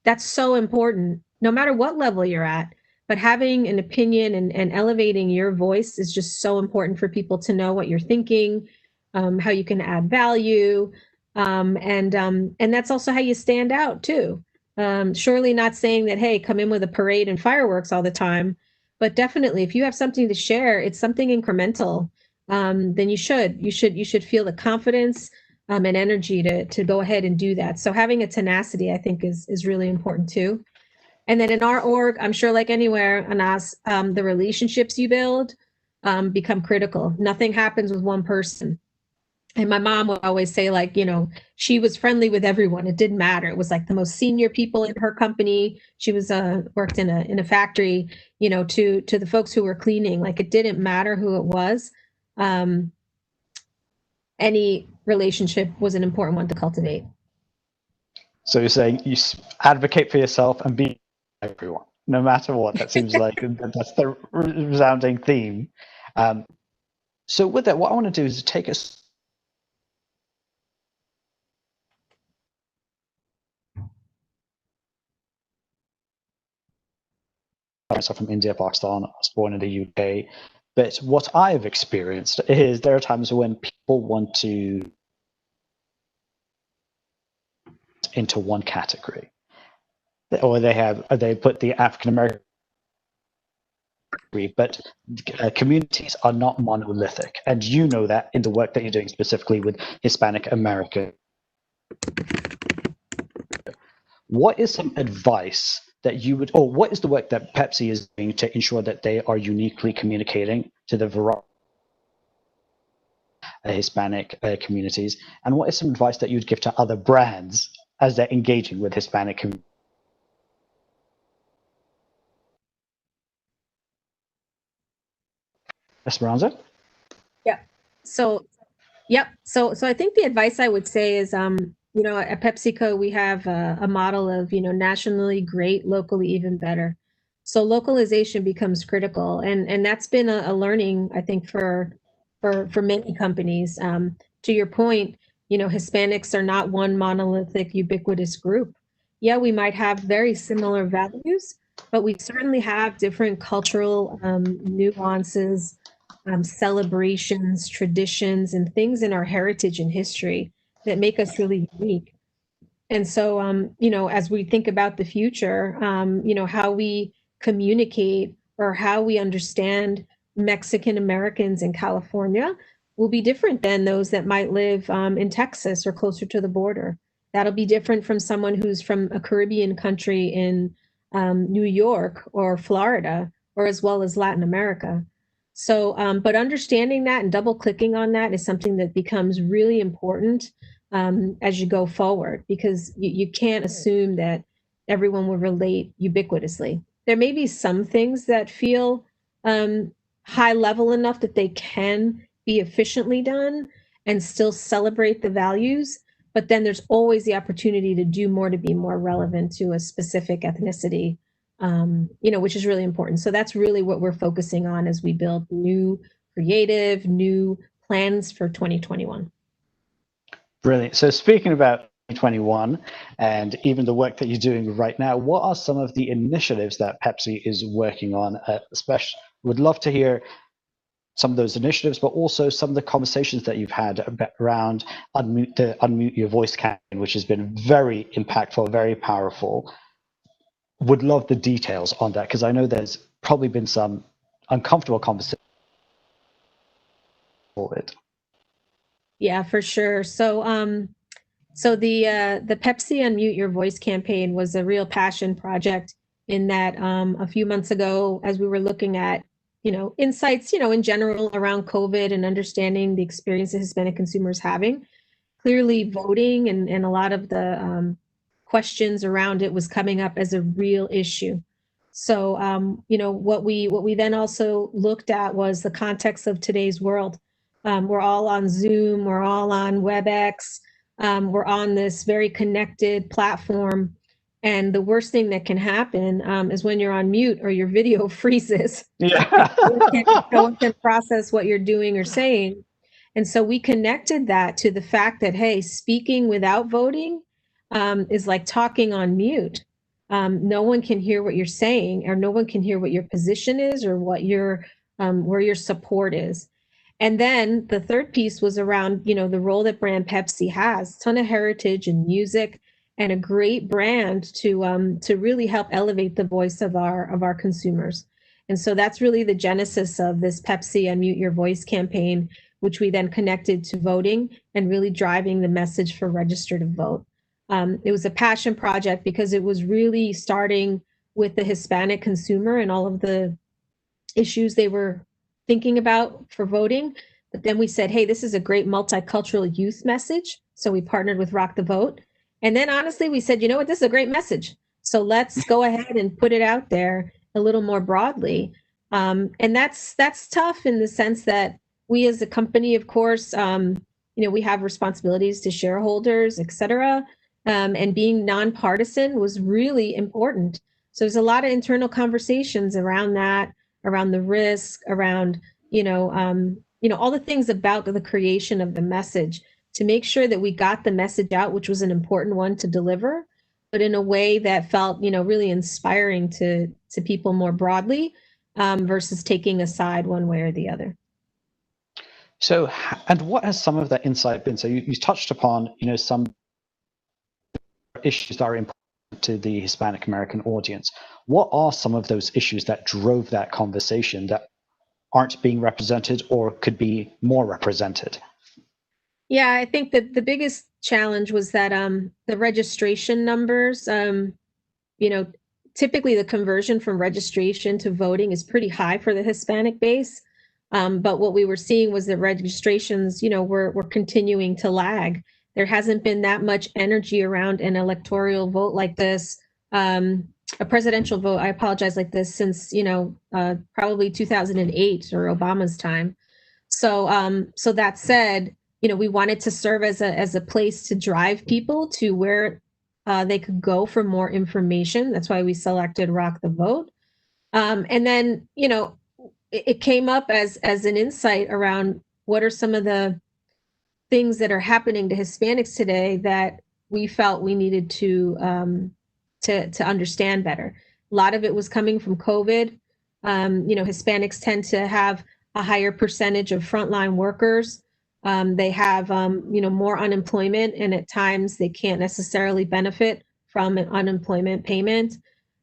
that's so important, no matter what level you're at. But having an opinion and elevating your voice is just so important for people to know what you're thinking, how you can add value, and that's also how you stand out too. Surely not saying that, hey, come in with a parade and fireworks all the time, but definitely if you have something to share, it's something incremental, then you should feel the confidence and energy to go ahead and do that. So having a tenacity, I think, is really important too. And then in our org, I'm sure like anywhere, Anas, the relationships you build become critical. Nothing happens with one person. And my mom would always say, like, she was friendly with everyone. It didn't matter. It was like the most senior people in her company. She was worked in a factory, to the folks who were cleaning. Like, it didn't matter who it was. Any relationship was an important one to cultivate. So you're saying you advocate for yourself and be everyone, no matter what. That seems like that's the resounding theme. So with that, what I want to do is take us myself from India, Pakistan. I was born in the UK. But what I've experienced is there are times when people want to into one category, or they put the African American, but communities are not monolithic, and you know that in the work that you're doing specifically with Hispanic America. What is some advice that you would, or what is the work that Pepsi is doing to ensure that they are uniquely communicating to the variety of Hispanic communities? And what is some advice that you'd give to other brands as they're engaging with Hispanic communities? Esperanza? Yeah. So I think the advice I would say is, at PepsiCo, we have a model of, nationally great, locally even better. So localization becomes critical. And that's been a learning, I think, for many companies. To your point, Hispanics are not one monolithic, ubiquitous group. Yeah, we might have very similar values, but we certainly have different cultural nuances, celebrations, traditions, and things in our heritage and history that make us really unique. And so, as we think about the future, how we communicate or how we understand Mexican Americans in California will be different than those that might live in Texas or closer to the border. That'll be different from someone who's from a Caribbean country in New York or Florida, or as well as Latin America. So, but understanding that and double clicking on that is something that becomes really important as you go forward, because you can't assume that everyone will relate ubiquitously. There may be some things that feel high level enough that they can be efficiently done and still celebrate the values, but then there's always the opportunity to do more to be more relevant to a specific ethnicity, which is really important. So that's really what we're focusing on as we build new plans for 2021. Brilliant. So speaking about 2021 and even the work that you're doing right now, what are some of the initiatives that Pepsi is working on? Especially, would love to hear some of those initiatives, but also some of the conversations that you've had around Unmute Your Voice campaign, which has been very impactful, very powerful. Would love the details on that, because I know there's probably been some uncomfortable conversations for it. Yeah, for sure. So, the Pepsi Unmute Your Voice campaign was a real passion project in that a few months ago, as we were looking at, insights, in general around COVID and understanding the experience that Hispanic consumers having, clearly voting and a lot of the questions around it was coming up as a real issue. So, what we then also looked at was the context of today's world. We're all on Zoom, we're all on WebEx, we're on this very connected platform. And the worst thing that can happen is when you're on mute or your video freezes. Yeah. No one can process what you're doing or saying. And so we connected that to the fact that, hey, speaking without voting is like talking on mute. No one can hear what you're saying, or no one can hear what your position is, or what your where your support is. And then the third piece was around, the role that brand Pepsi has, a ton of heritage and music, and a great brand to really help elevate the voice of our consumers. And so that's really the genesis of this Pepsi Unmute Your Voice campaign, which we then connected to voting and really driving the message for register to vote. It was a passion project because it was really starting with the Hispanic consumer and all of the issues they were thinking about for voting. But then we said, hey, this is a great multicultural youth message. So we partnered with Rock the Vote. And then honestly, we said, you know what, this is a great message. So let's go ahead and put it out there a little more broadly. And that's tough in the sense that we as a company, of course, we have responsibilities to shareholders, et cetera. And being nonpartisan was really important. So there's a lot of internal conversations around that, around the risk, around, all the things about the creation of the message to make sure that we got the message out, which was an important one to deliver, but in a way that felt, really inspiring to people more broadly, versus taking a side one way or the other. So, and what has some of that insight been? So you touched upon, some issues that are important to the Hispanic American audience. What are some of those issues that drove that conversation that aren't being represented or could be more represented? Yeah, I think that the biggest challenge was that the registration numbers, typically the conversion from registration to voting is pretty high for the Hispanic base. But what we were seeing was that registrations, were continuing to lag. There hasn't been that much energy around an electoral vote like this, a presidential vote, I apologize, like this since, probably 2008 or Obama's time. So, so that said, we wanted to serve as a place to drive people to where they could go for more information. That's why we selected Rock the Vote. And then, it came up as an insight around what are some of the things that are happening to Hispanics today that we felt we needed to understand better. A lot of it was coming from COVID. Hispanics tend to have a higher percentage of frontline workers. They have, more unemployment, and at times they can't necessarily benefit from an unemployment payment.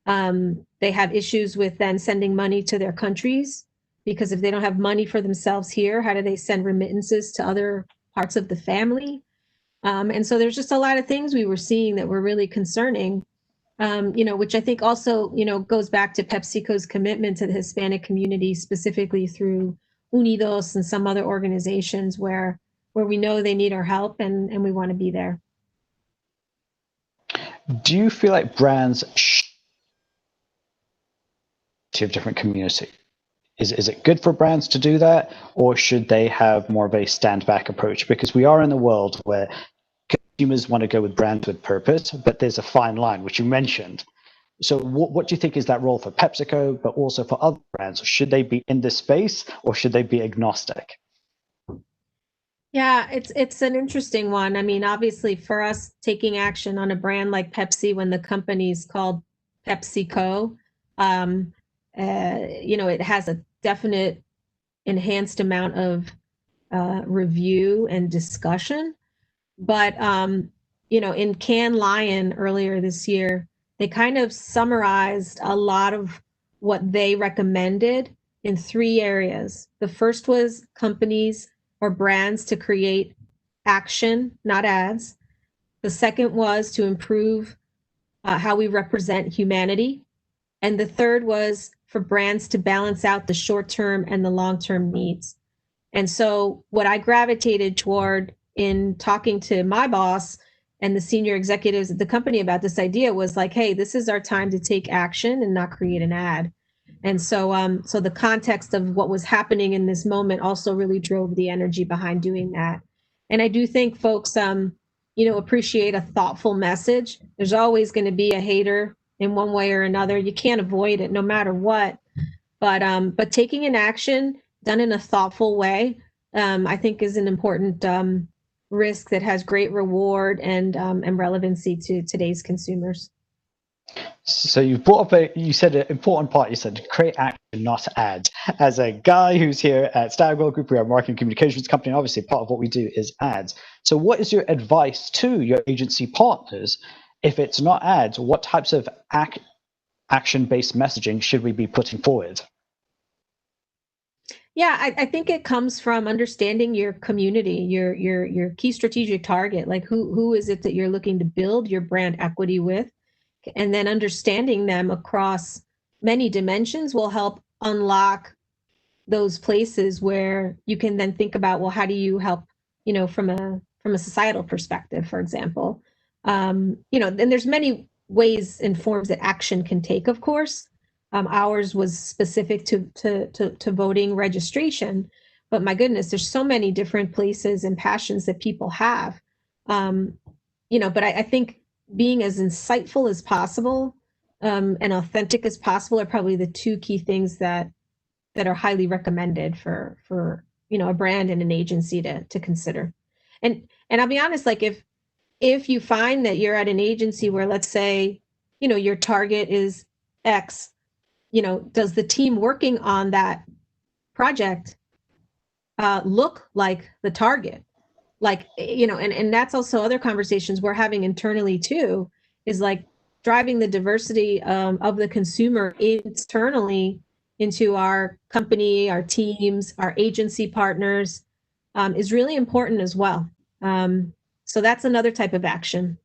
They have issues with then sending money to their countries, because if they don't have money for themselves here, how do they send remittances to other parts of the family? And so there's just a lot of things we were seeing that were really concerning, which I think also, goes back to PepsiCo's commitment to the Hispanic community, specifically through Unidos and some other organizations where we know they need our help, and we want to be there. Do you feel like brands to different community? Is it good for brands to do that, or should they have more of a stand back approach? Because we are in a world where consumers want to go with brands with purpose, but there's a fine line, which you mentioned. So what do you think is that role for PepsiCo, but also for other brands? Should they be in this space, or should they be agnostic? Yeah, it's an interesting one. I mean, obviously, for us taking action on a brand like Pepsi when the company's called PepsiCo, it has a definite enhanced amount of review and discussion. But in Cannes Lion earlier this year, they kind of summarized a lot of what they recommended in 3 areas. The first was companies or brands to create action, not ads. The second was to improve how we represent humanity. And the third was for brands to balance out the short-term and the long-term needs. And so what I gravitated toward in talking to my boss and the senior executives at the company about this idea was like, hey, this is our time to take action and not create an ad. And so the context of what was happening in this moment also really drove the energy behind doing that. And I do think folks, appreciate a thoughtful message. There's always going to be a hater in one way or another. You can't avoid it no matter what. But taking an action done in a thoughtful way, I think is an important risk that has great reward and relevancy to today's consumers. So you said an important part. You said create action, not ads. As a guy who's here at Stagwell Group, we are a marketing communications company. Obviously, part of what we do is ads. So what is your advice to your agency partners? If it's not ads, what types of action-based messaging should we be putting forward? Yeah, I think it comes from understanding your community, your key strategic target. Like who is it that you're looking to build your brand equity with? And then understanding them across many dimensions will help unlock those places where you can then think about, well, how do you help, from a societal perspective, for example. And there's many ways and forms that action can take, of course. Ours was specific to voting registration, but my goodness, there's so many different places and passions that people have. But I think being as insightful as possible and authentic as possible are probably the 2 key things that are highly recommended for a brand and an agency to consider. And I'll be honest, like if you find that you're at an agency where, let's say, your target is X, does the team working on that project look like the target? Like, and that's also other conversations we're having internally too, is like driving the diversity of the consumer internally into our company, our teams, our agency partners is really important as well. So that's another type of action.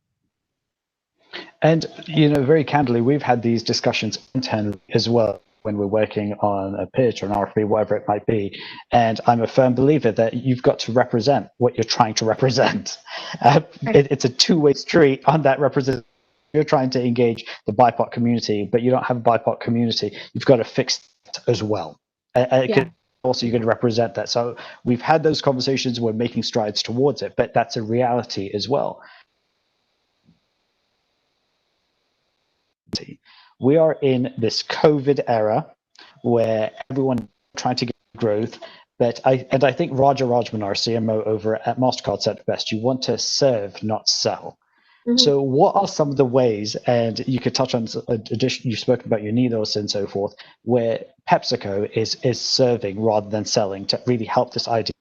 And, very candidly, we've had these discussions internally as well when we're working on a pitch or an RFP, whatever it might be. And I'm a firm believer that you've got to represent what you're trying to represent. It's a 2-way street on that representation. You're trying to engage the BIPOC community, but you don't have a BIPOC community. You've got to fix that as well. Also, you're going to represent that. So we've had those conversations. We're making strides towards it, but that's a reality as well. We are in this COVID era where everyone is trying to get growth, but I think Raja Rajman, our CMO over at MasterCard, said it best: you want to serve, not sell. So what are some of the ways, and you could touch on addition, you've spoken about Unidos and so forth, where PepsiCo is serving rather than selling to really help this idea,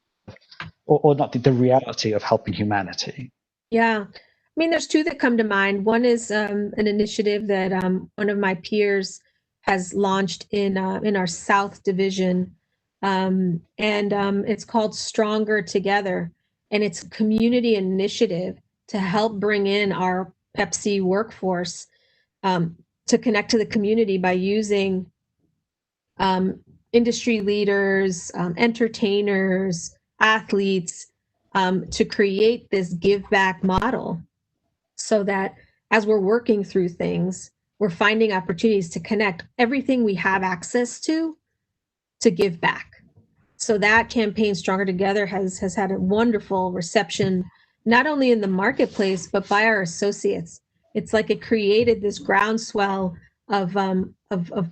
or not the reality of helping humanity? Yeah. I mean, there's two that come to mind. One is an initiative that one of my peers has launched in our South Division, and it's called Stronger Together, and it's a community initiative to help bring in our Pepsi workforce to connect to the community by using industry leaders, entertainers, athletes to create this give back model so that as we're working through things, we're finding opportunities to connect everything we have access to give back. So that campaign, Stronger Together, has had a wonderful reception, not only in the marketplace, but by our associates. It's like it created this groundswell of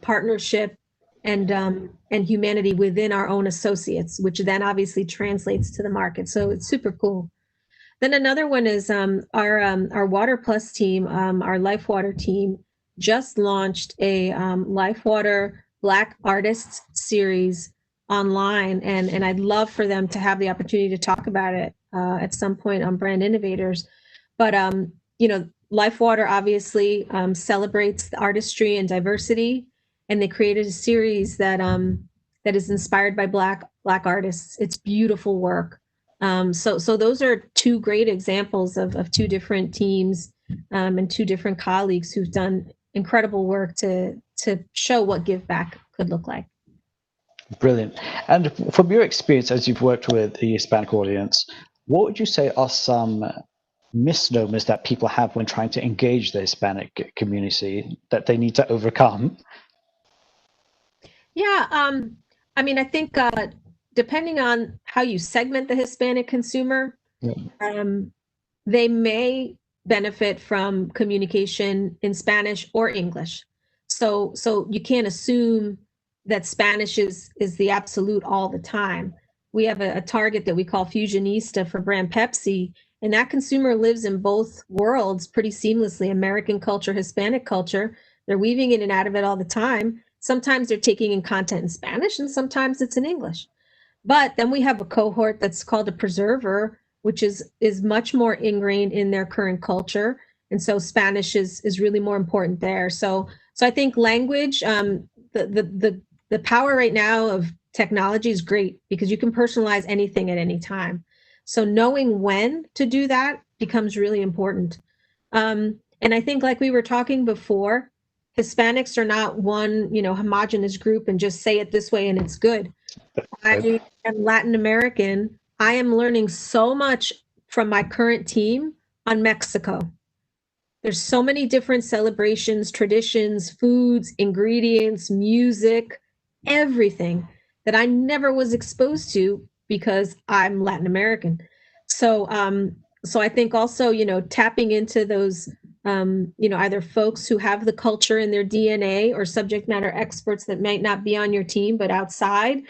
partnership and humanity within our own associates, which then obviously translates to the market. So it's super cool. Then another one is our Water Plus team, our Life Water team, just launched a Life Water Black Artists series online, and I'd love for them to have the opportunity to talk about it at some point on Brand Innovators. But Life Water obviously celebrates the artistry and diversity, and they created a series that is inspired by Black artists. It's beautiful work. So those are two great examples of two different teams and two different colleagues who've done incredible work to show what give back could look like. Brilliant. And from your experience as you've worked with the Hispanic audience, what would you say are some misnomers that people have when trying to engage the Hispanic community that they need to overcome? Yeah, I mean, I think depending on how you segment the Hispanic consumer, they may benefit from communication in Spanish or English. So you can't assume that Spanish is the absolute all the time. We have a target that we call Fusionista for brand Pepsi, and that consumer lives in both worlds pretty seamlessly, American culture, Hispanic culture. They're weaving in and out of it all the time. Sometimes they're taking in content in Spanish, and sometimes it's in English. But then we have a cohort that's called a preserver, which is much more ingrained in their current culture. And so Spanish is really more important there. So I think language, the power right now of technology is great because you can personalize anything at any time. So knowing when to do that becomes really important. And I think, like we were talking before, Hispanics are not one, homogenous group and just say it this way and it's good. I am Latin American. I am learning so much from my current team on Mexico. There's so many different celebrations, traditions, foods, ingredients, music, everything that I never was exposed to because I'm Latin American. So I think also, tapping into those either folks who have the culture in their DNA or subject matter experts that might not be on your team but outside,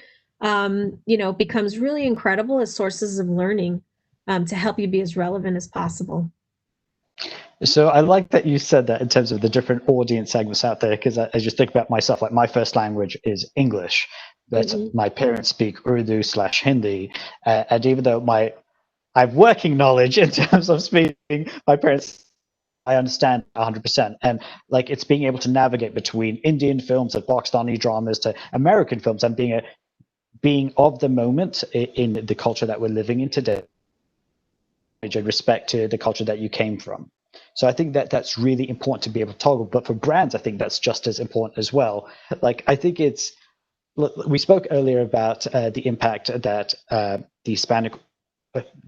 becomes really incredible as sources of learning to help you be as relevant as possible. So I like that you said that in terms of the different audience segments out there, because I just think about myself, like my first language is English, but my parents speak Urdu/Hindi, and even though I have working knowledge in terms of speaking, my parents, I understand 100%. And like it's being able to navigate between Indian films and Pakistani dramas to American films and being of the moment in the culture that we're living in today, in respect to the culture that you came from. So I think that that's really important to be able to toggle. But for brands, I think that's just as important as well. Like I think we spoke earlier about the impact that the Hispanic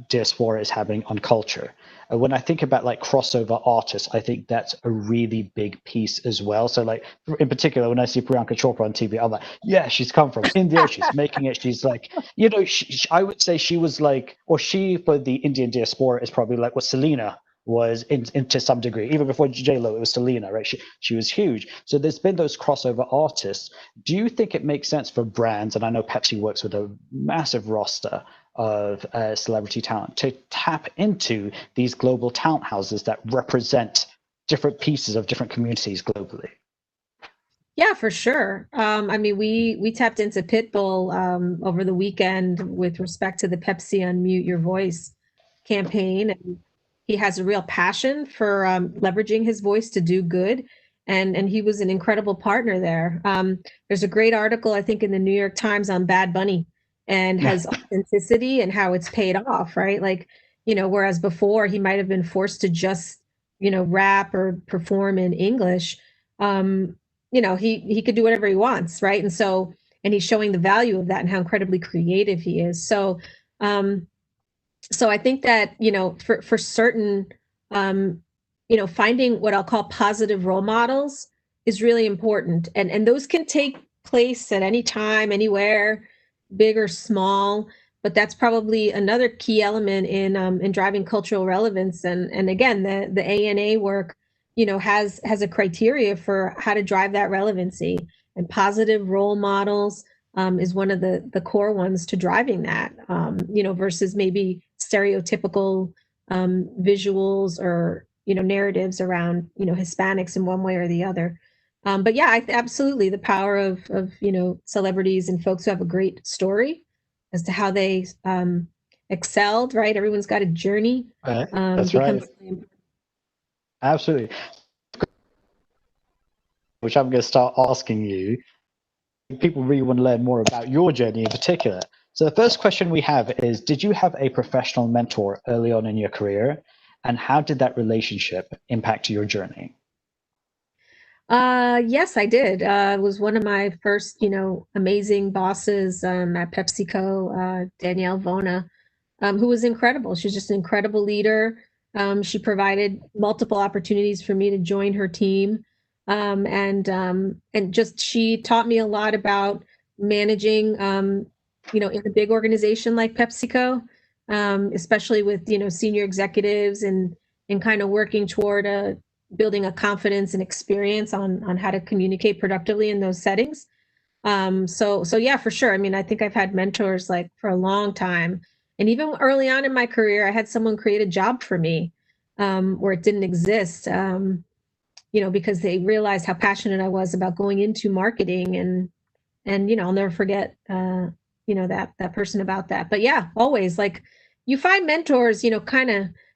diaspora is having on culture. When I think about like crossover artists, I think that's a really big piece as well. So like in particular, when I see Priyanka Chopra on TV, I'm like, yeah, she's come from India. She's making it. She's like, I would say she was like, or she for the Indian diaspora is probably like what Selena was in to some degree. Even before J-Lo, it was Selena, right? She was huge. So there's been those crossover artists. Do you think it makes sense for brands, and I know Pepsi works with a massive roster, of celebrity talent to tap into these global talent houses that represent different pieces of different communities globally? Yeah, for sure. I mean, we tapped into Pitbull over the weekend with respect to the Pepsi Unmute Your Voice campaign, and he has a real passion for leveraging his voice to do good, and he was an incredible partner there. There's a great article, I think, in the New York Times on Bad Bunny and his authenticity and how it's paid off, right? Like, whereas before he might have been forced to just, rap or perform in English. He could do whatever he wants, right? And he's showing the value of that and how incredibly creative he is. So I think that, for certain, finding what I'll call positive role models is really important. And those can take place at any time, anywhere, big or small. But that's probably another key element in driving cultural relevance. And again, the ANA work, has a criteria for how to drive that relevancy, and positive role models is one of the core ones to driving that, versus maybe stereotypical visuals or, narratives around, Hispanics in one way or the other. But yeah, absolutely the power of, celebrities and folks who have a great story as to how they excelled, right? Everyone's got a journey. That's right. Absolutely. Which I'm going to start asking you. People really want to learn more about your journey in particular. So the first question we have is, did you have a professional mentor early on in your career? And how did that relationship impact your journey? Yes, I did. It was one of my first, amazing bosses at PepsiCo, Danielle Vona, who was incredible. She was just an incredible leader. She provided multiple opportunities for me to join her team. And just she taught me a lot about managing, in a big organization like PepsiCo, especially with, senior executives and kind of working toward building a confidence and experience on how to communicate productively in those settings. So yeah, for sure. I mean, I think I've had mentors like for a long time. And even early on in my career, I had someone create a job for me where it didn't exist, because they realized how passionate I was about going into marketing and I'll never forget, that person about that. But yeah, always like you find mentors,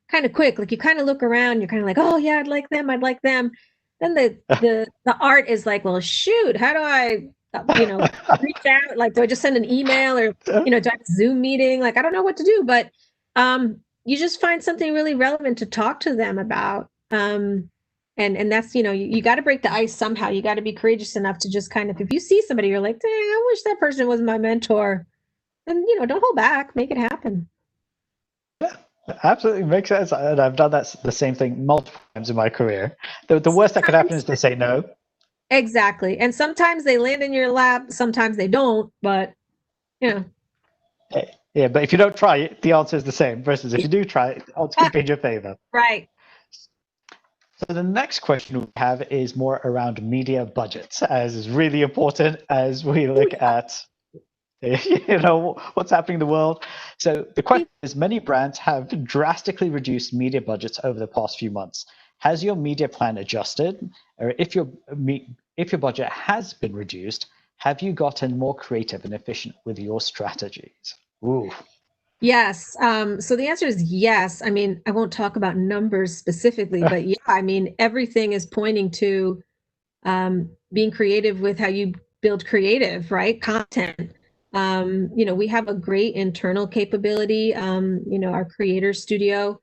kind of quick, like you kind of look around, you're kind of like, oh yeah, I'd like them. Then the art is like, well, shoot, how do I reach out? Like, do I just send an email or, do I have a Zoom meeting? Like, I don't know what to do, but you just find something really relevant to talk to them about. And that's, you got to break the ice somehow. You got to be courageous enough to just kind of, if you see somebody, you're like, dang, I wish that person was my mentor. And, don't hold back, make it happen. Absolutely makes sense. And I've done the same thing multiple times in my career. The worst that could happen is they say no. Exactly. And sometimes they land in your lap, sometimes they don't, but yeah, but if you don't try it, the answer is the same, versus if you do try it, the answer could be in your favor. Right. So the next question we have is more around media budgets, as is really important as we look at what's happening in the world. So the question is, many brands have drastically reduced media budgets over the past few months. Has your media plan adjusted? Or if your budget has been reduced, have you gotten more creative and efficient with your strategies? Ooh. Yes. So the answer is yes. I mean, I won't talk about numbers specifically, but yeah, I mean, everything is pointing to being creative with how you build creative, right? Content. We have a great internal capability, our creator studio,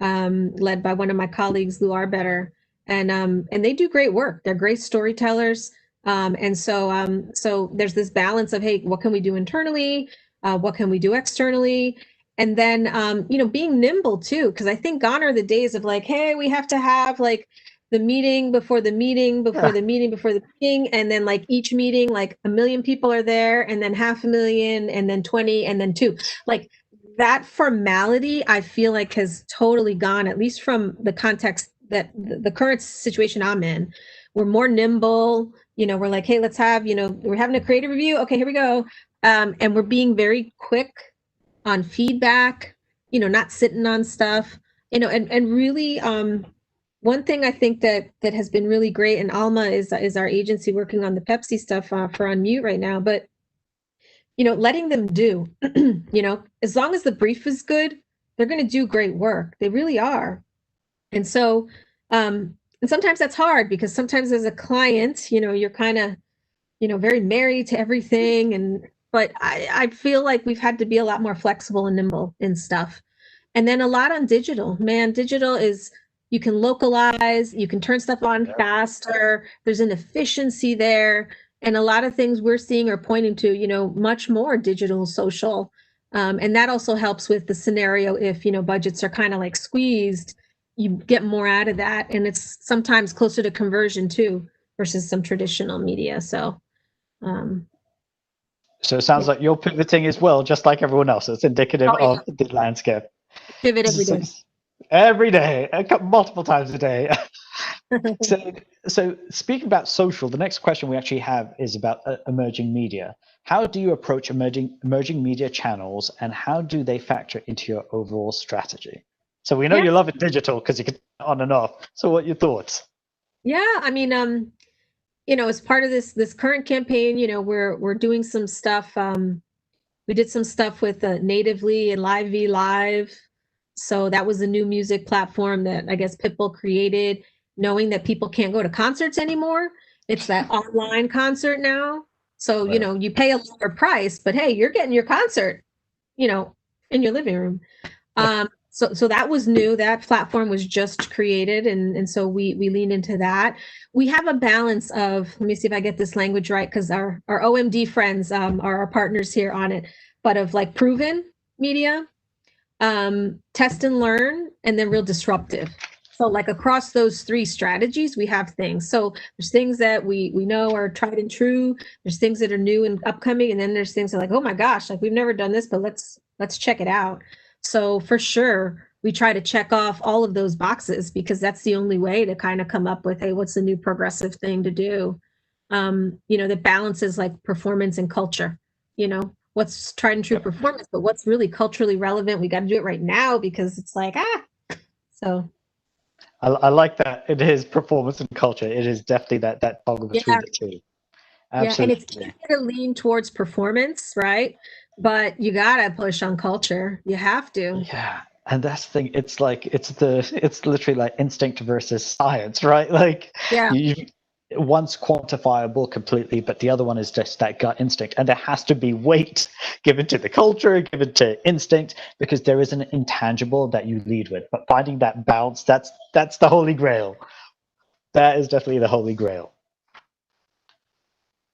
led by one of my colleagues, Lou Arbetter, and they do great work. They're great storytellers. So there's this balance of, hey, what can we do internally? What can we do externally? And then, being nimble too, because I think gone are the days of like, hey, we have to have like the meeting before the meeting before the meeting before the meeting, and then like each meeting, like 1 million people are there, and then 500,000, and then 20, and then 2. Like that formality, I feel like has totally gone, at least from the context that the current situation I'm in. We're more nimble. We're like, hey, let's have, we're having a creative review. Okay, here we go. And we're being very quick on feedback, not sitting on stuff, and really, one thing I think that has been really great, and Alma is our agency working on the Pepsi stuff for Unmute right now, but letting them do, as long as the brief is good, they're going to do great work. They really are. And so, and sometimes that's hard because sometimes as a client, you're kind of, very married to everything. But I feel like we've had to be a lot more flexible and nimble in stuff. And then a lot on digital. Man, digital is, you can localize, you can turn stuff on faster. There's an efficiency there. And a lot of things we're seeing are pointing to, much more digital social. And that also helps with the scenario if, budgets are kind of like squeezed, you get more out of that. And it's sometimes closer to conversion too, versus some traditional media. So, so it sounds like you're pivoting as well, just like everyone else. It's indicative of the landscape. Pivot every day. Every day, multiple times a day. So speaking about social, the next question we actually have is about emerging media. How do you approach emerging media channels, and how do they factor into your overall strategy? So we know you love it digital because you can on and off. So what are your thoughts? Yeah, I mean, as part of this current campaign, we're doing some stuff. We did some stuff with Natively and Live V Live. So that was a new music platform that I guess Pitbull created, knowing that people can't go to concerts anymore. It's that online concert now. So, Right. You pay a lower price, but hey, you're getting your concert, in your living room. So that was new. That platform was just created. And so we leaned into that. We have a balance of, let me see if I get this language right, because our OMD friends are our partners here on it, but of like proven media, test and learn, and then real disruptive. So like across those three strategies, we have things. So there's things that we know are tried and true. There's things that are new and upcoming. And then there's things that are like, oh my gosh, like we've never done this, but let's check it out. So for sure, we try to check off all of those boxes because that's the only way to kind of come up with, hey, what's the new progressive thing to do? That balances like performance and culture, what's tried and true performance, but what's really culturally relevant. We got to do it right now because it's like, so. I like that. It is performance and culture. It is definitely that toggle between the two. Absolutely. Yeah, and it's easy to lean towards performance, right? But you gotta push on culture. You have to. Yeah, and that's the thing. It's like it's literally like instinct versus science, right? Like one's quantifiable completely, but the other one is just that gut instinct, and there has to be weight given to the culture, given to instinct, because there is an intangible that you lead with. But finding that balance, that's the holy grail. That is definitely the holy grail.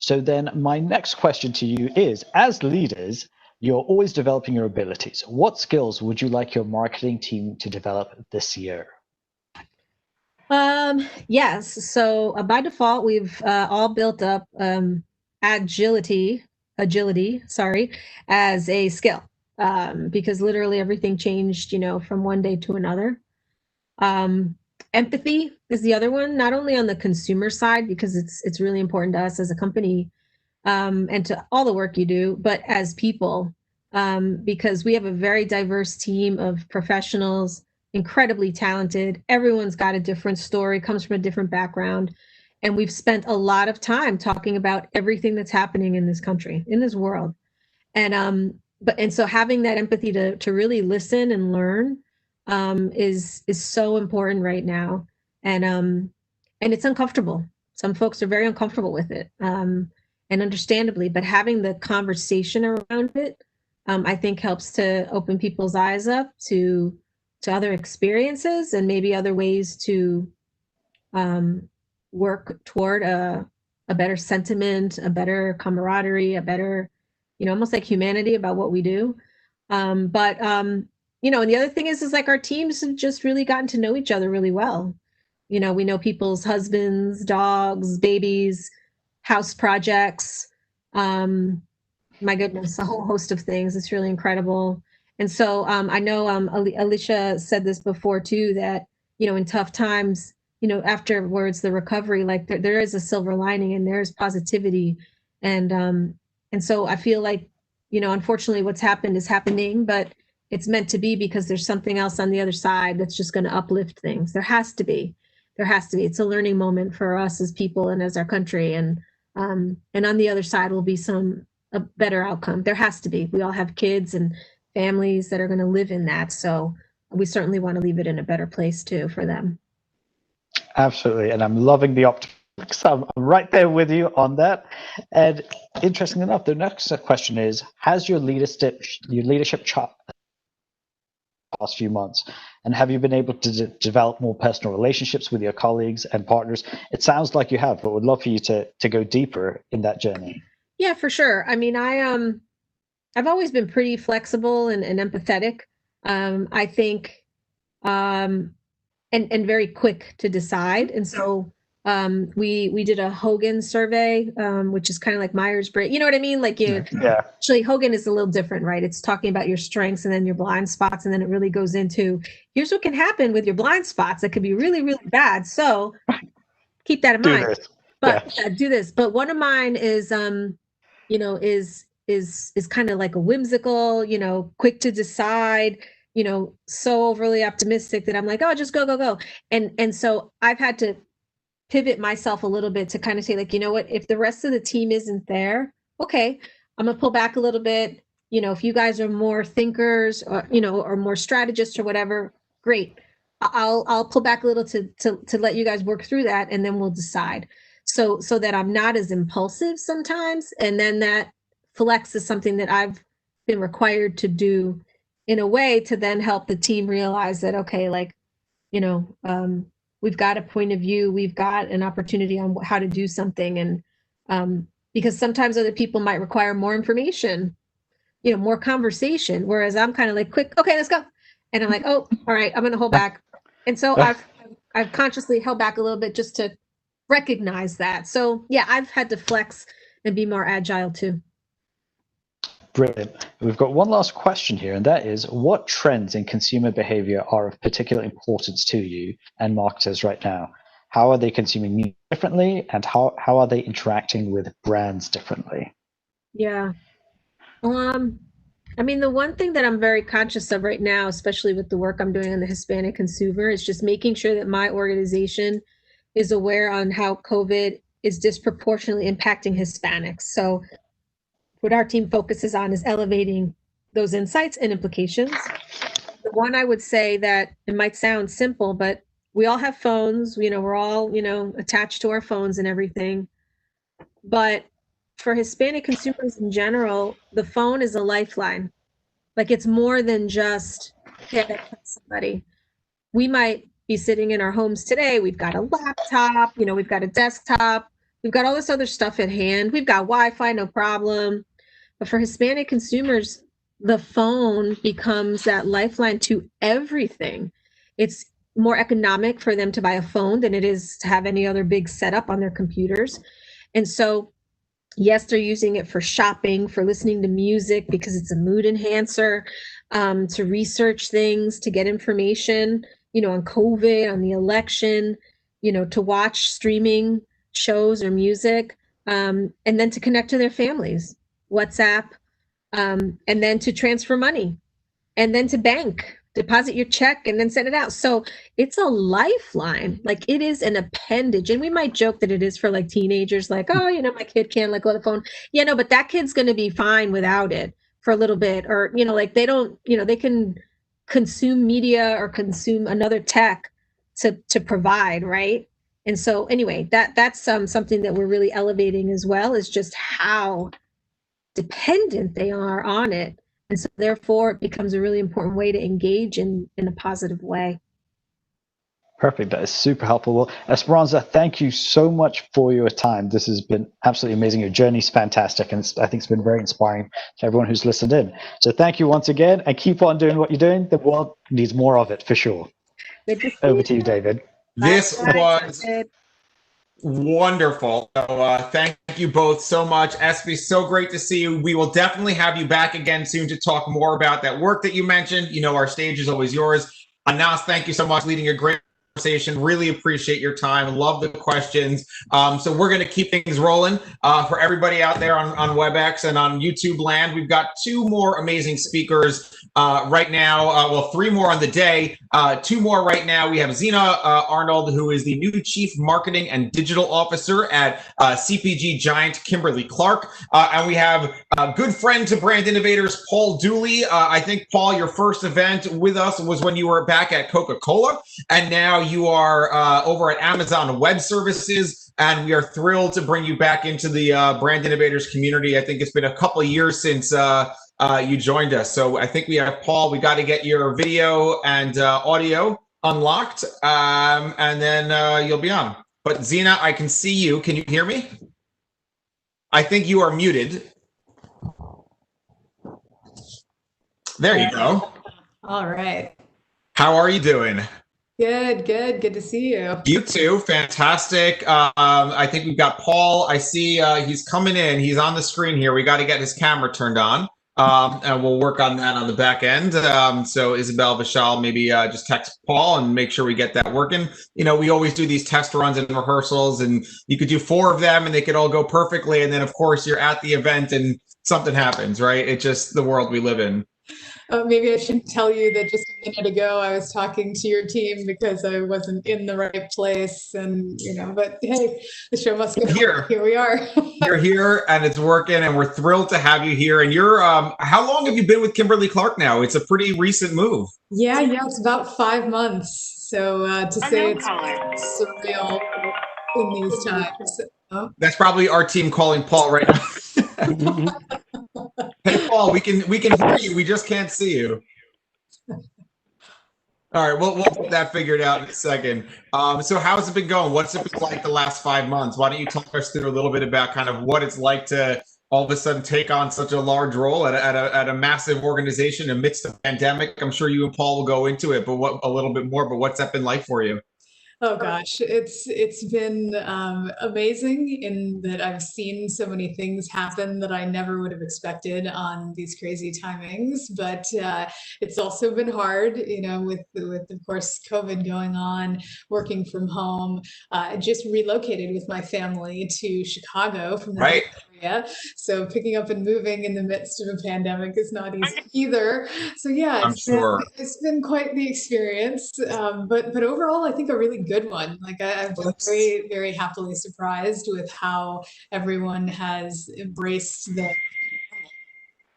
So then my next question to you is, as leaders, you're always developing your abilities. What skills would you like your marketing team to develop this year? Yes. So by default, we've all built up agility, as a skill, because literally everything changed, from one day to another. Empathy is the other one, not only on the consumer side, because it's really important to us as a company, and to all the work you do, but as people, because we have a very diverse team of professionals, incredibly talented. Everyone's got a different story, comes from a different background. And we've spent a lot of time talking about everything that's happening in this country, in this world. And so having that empathy to really listen and learn, is so important right now. And it's uncomfortable. Some folks are very uncomfortable with it. And understandably, but having the conversation around it, I think helps to open people's eyes up to other experiences and maybe other ways to work toward a better sentiment, a better camaraderie, a better, almost like humanity about what we do. And the other thing is like our teams have just really gotten to know each other really well. We know people's husbands, dogs, babies, house projects. My goodness, a whole host of things. It's really incredible. And so I know Alicia said this before too, that, in tough times, afterwards, the recovery, like there is a silver lining and there's positivity. And so I feel like unfortunately what's happened is happening, but it's meant to be because there's something else on the other side that's just going to uplift things. There has to be. It's a learning moment for us as people and as our country. And on the other side will be a better outcome. There has to be. We all have kids and families that are going to live in that. So we certainly want to leave it in a better place too for them. Absolutely. And I'm loving the optimism. I'm right there with you on that. And interesting enough, the next question is, has your leadership past few months, and have you been able to develop more personal relationships with your colleagues and partners? It sounds like you have, but would love for you to go deeper in that journey. Yeah, for sure. I mean, I've always been pretty flexible and empathetic. I think, and very quick to decide. And so we did a Hogan survey, which is kind of like Myers-Briggs. You know what I mean? Like actually Hogan is a little different, right? It's talking about your strengths and then your blind spots, and then it really goes into here's what can happen with your blind spots that could be really, really bad. So keep that in mind. Do this. But one of mine is is kind of like a whimsical, quick to decide, so overly optimistic that I'm like, oh, just go. And so I've had to pivot myself a little bit to kind of say, like, you know what, if the rest of the team isn't there, okay, I'm gonna pull back a little bit. If you guys are more thinkers or, or more strategists or whatever, great. I'll pull back a little to let you guys work through that, and then we'll decide. So that I'm not as impulsive sometimes. And then that flex is something that I've been required to do in a way to then help the team realize that, okay, like, we've got a point of view, we've got an opportunity on how to do something. And because sometimes other people might require more information, more conversation, whereas I'm kind of like, quick, okay, let's go. And I'm like, oh, all right, I'm going to hold back. And so I've consciously held back a little bit just to recognize that. So yeah, I've had to flex and be more agile too. Brilliant. We've got one last question here, and that is, what trends in consumer behavior are of particular importance to you and marketers right now? How are they consuming media differently, and how are they interacting with brands differently? Yeah. I mean, the one thing that I'm very conscious of right now, especially with the work I'm doing on the Hispanic consumer, is just making sure that my organization is aware on how COVID is disproportionately impacting Hispanics. So what our team focuses on is elevating those insights and implications. The one I would say that it might sound simple, but we all have phones, we're all, attached to our phones and everything. But for Hispanic consumers in general, the phone is a lifeline. Like, it's more than just somebody. We might be sitting in our homes today. We've got a laptop, we've got a desktop, we've got all this other stuff at hand. We've got Wi-Fi, no problem. But for Hispanic consumers, the phone becomes that lifeline to everything. It's more economic for them to buy a phone than it is to have any other big setup on their computers. And so, yes, they're using it for shopping, for listening to music because it's a mood enhancer, to research things, to get information, on COVID, on the election, to watch streaming shows or music, and then to connect to their families, WhatsApp, and then to transfer money, and then to bank, deposit your check, and then send it out. So it's a lifeline. Like, it is an appendage. And we might joke that it is for like teenagers, like, oh, my kid can't let go of the phone. But that kid's going to be fine without it for a little bit. Or, like, they don't, they can consume media or consume another tech to provide, right? And so anyway, that's something that we're really elevating as well, is just how dependent they are on it. And so therefore it becomes a really important way to engage in a positive way. Perfect. That is super helpful. Well, Esperanza, thank you so much for your time. This has been absolutely amazing. Your journey's fantastic, and I think it's been very inspiring to everyone who's listened in. So thank you once again, and keep on doing what you're doing. The world needs more of it, for sure. Over to you, David. This was wonderful. So thank you both so much. Espy, so great to see you. We will definitely have you back again soon to talk more about that work that you mentioned. Our stage is always yours. Anas, thank you so much, leading a great conversation. Really appreciate your time. Love the questions. So we're going to keep things rolling for everybody out there on WebEx and on YouTube land. We've got two more amazing speakers right now. Well, three more on the day. Two more right now. We have Zena Arnold, who is the new Chief Marketing and Digital Officer at CPG giant Kimberly-Clark. And we have a good friend to Brand Innovators, Paul Dooley. I think, Paul, your first event with us was when you were back at Coca-Cola. And now you are over at Amazon Web Services, and we are thrilled to bring you back into the Brand Innovators community. I think it's been a couple of years since you joined us. So I think we have Paul. We got to get your video and audio unlocked, and then you'll be on. But Zena, I can see you. Can you hear me? I think you are muted. There you go. All right. How are you doing? Good, good. Good to see you. You too. Fantastic. I think we've got Paul. I see he's coming in. He's on the screen here. We got to get his camera turned on. And we'll work on that on the back end. So Isabel Vishal, maybe just text Paul and make sure we get that working. You know, we always do these test runs and rehearsals, and you could do 4 of them and they could all go perfectly. And then, of course, you're at the event and something happens, right? It's just the world we live in. Maybe I should tell you that just a minute ago I was talking to your team because I wasn't in the right place, and but hey, the show must go. Here we are. You're here and it's working, and we're thrilled to have you here. And you're how long have you been with Kimberly-Clark now? It's a pretty recent move. Yeah, it's about 5 months. So to say it's surreal in these times. Oh. That's probably our team calling Paul right now. Hey, Paul, we can hear you. We just can't see you. All right, we'll get that figured out in a second. So how's it been going? What's it been like the last 5 months? Why don't you talk us through a little bit about kind of what it's like to all of a sudden take on such a large role at a massive organization amidst the pandemic? I'm sure you and Paul will go into it, but a little bit more. But what's that been like for you? Oh gosh, it's been amazing in that I've seen so many things happen that I never would have expected on these crazy timings. But it's also been hard, with of course COVID going on, working from home. I just relocated with my family to Chicago from the right. area. So picking up and moving in the midst of a pandemic is not easy either. So yeah, it's been quite the experience. But overall, I think a really good one. Like I've been very, very happily surprised with how everyone has embraced the.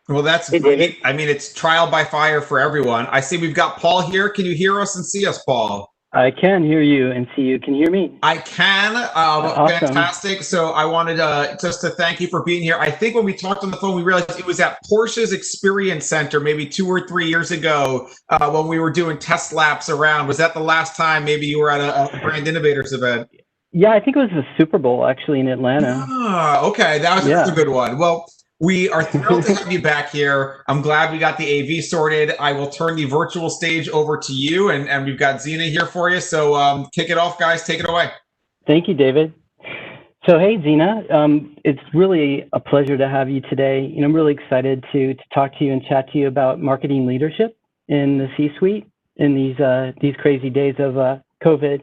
Well, that's great. I mean, it's trial by fire for everyone. I see we've got Paul here. Can you hear us and see us, Paul? I can hear you and see you. Can you hear me? I can. Awesome. Fantastic. So I wanted just to thank you for being here. I think when we talked on the phone, we realized it was at Porsche's Experience Center maybe 2 or 3 years ago when we were doing test laps around. Was that the last time maybe you were at a Brand Innovators event? Yeah, I think it was the Super Bowl actually in Atlanta. Okay. That's a good one. Well, we are thrilled to have you back here. I'm glad we got the AV sorted. I will turn the virtual stage over to you, and we've got Zena here for you. So kick it off, guys. Take it away. Thank you, David. So, hey, Zena, it's really a pleasure to have you today. I'm really excited to talk to you and chat to you about marketing leadership in the C-suite in these crazy days of COVID.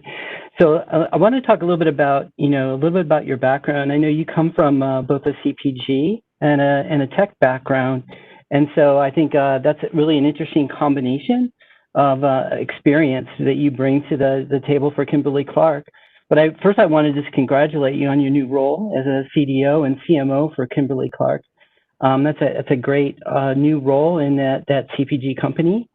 So I want to talk a little bit about, your background. I know you come from both a CPG and a tech background. And so I think that's really an interesting combination of experience that you bring to the table for Kimberly-Clark. But first I want to just congratulate you on your new role as a CDO and CMO for Kimberly-Clark. That's a great new role in that CPG company.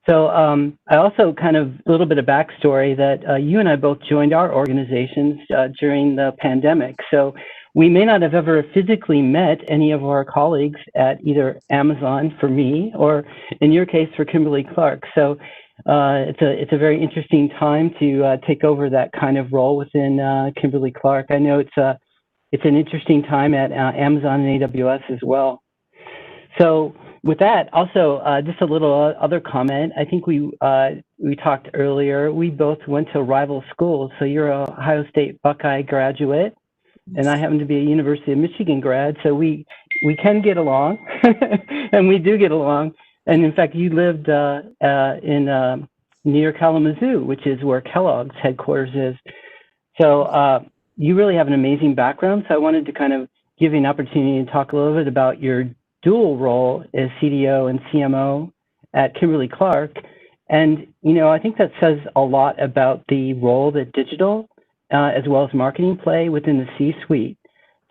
So I also kind of a little bit of backstory that you and I both joined our organizations during the pandemic. So we may not have ever physically met any of our colleagues at either Amazon for me, or in your case for Kimberly-Clark. So it's a very interesting time to take over that kind of role within Kimberly-Clark. I know it's an interesting time at Amazon and AWS as well. So with that, also just a little other comment. I think we talked earlier. We both went to rival schools. So you're a Ohio State Buckeye graduate, and I happen to be a University of Michigan grad. So we can get along, and we do get along. And in fact, you lived in near Kalamazoo, which is where Kellogg's headquarters is. So you really have an amazing background. So I wanted to kind of give you an opportunity to talk a little bit about your dual role as CDO and CMO at Kimberly-Clark. And, I think that says a lot about the role that digital as well as marketing play within the C-suite.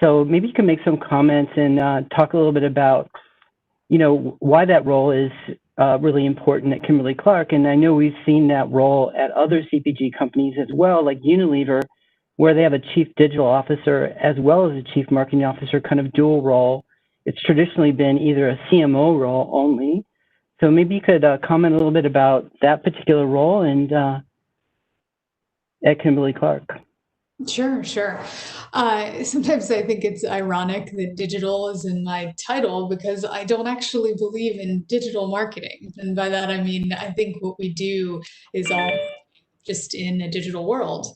So maybe you can make some comments and talk a little bit about, why that role is really important at Kimberly-Clark. And I know we've seen that role at other CPG companies as well, like Unilever, where they have a chief digital officer as well as a chief marketing officer, kind of dual role. It's traditionally been either a CMO role only. So maybe you could comment a little bit about that particular role and at Kimberly-Clark. Sure. Sometimes I think it's ironic that digital is in my title because I don't actually believe in digital marketing. And by that, I mean, I think what we do is all just in a digital world.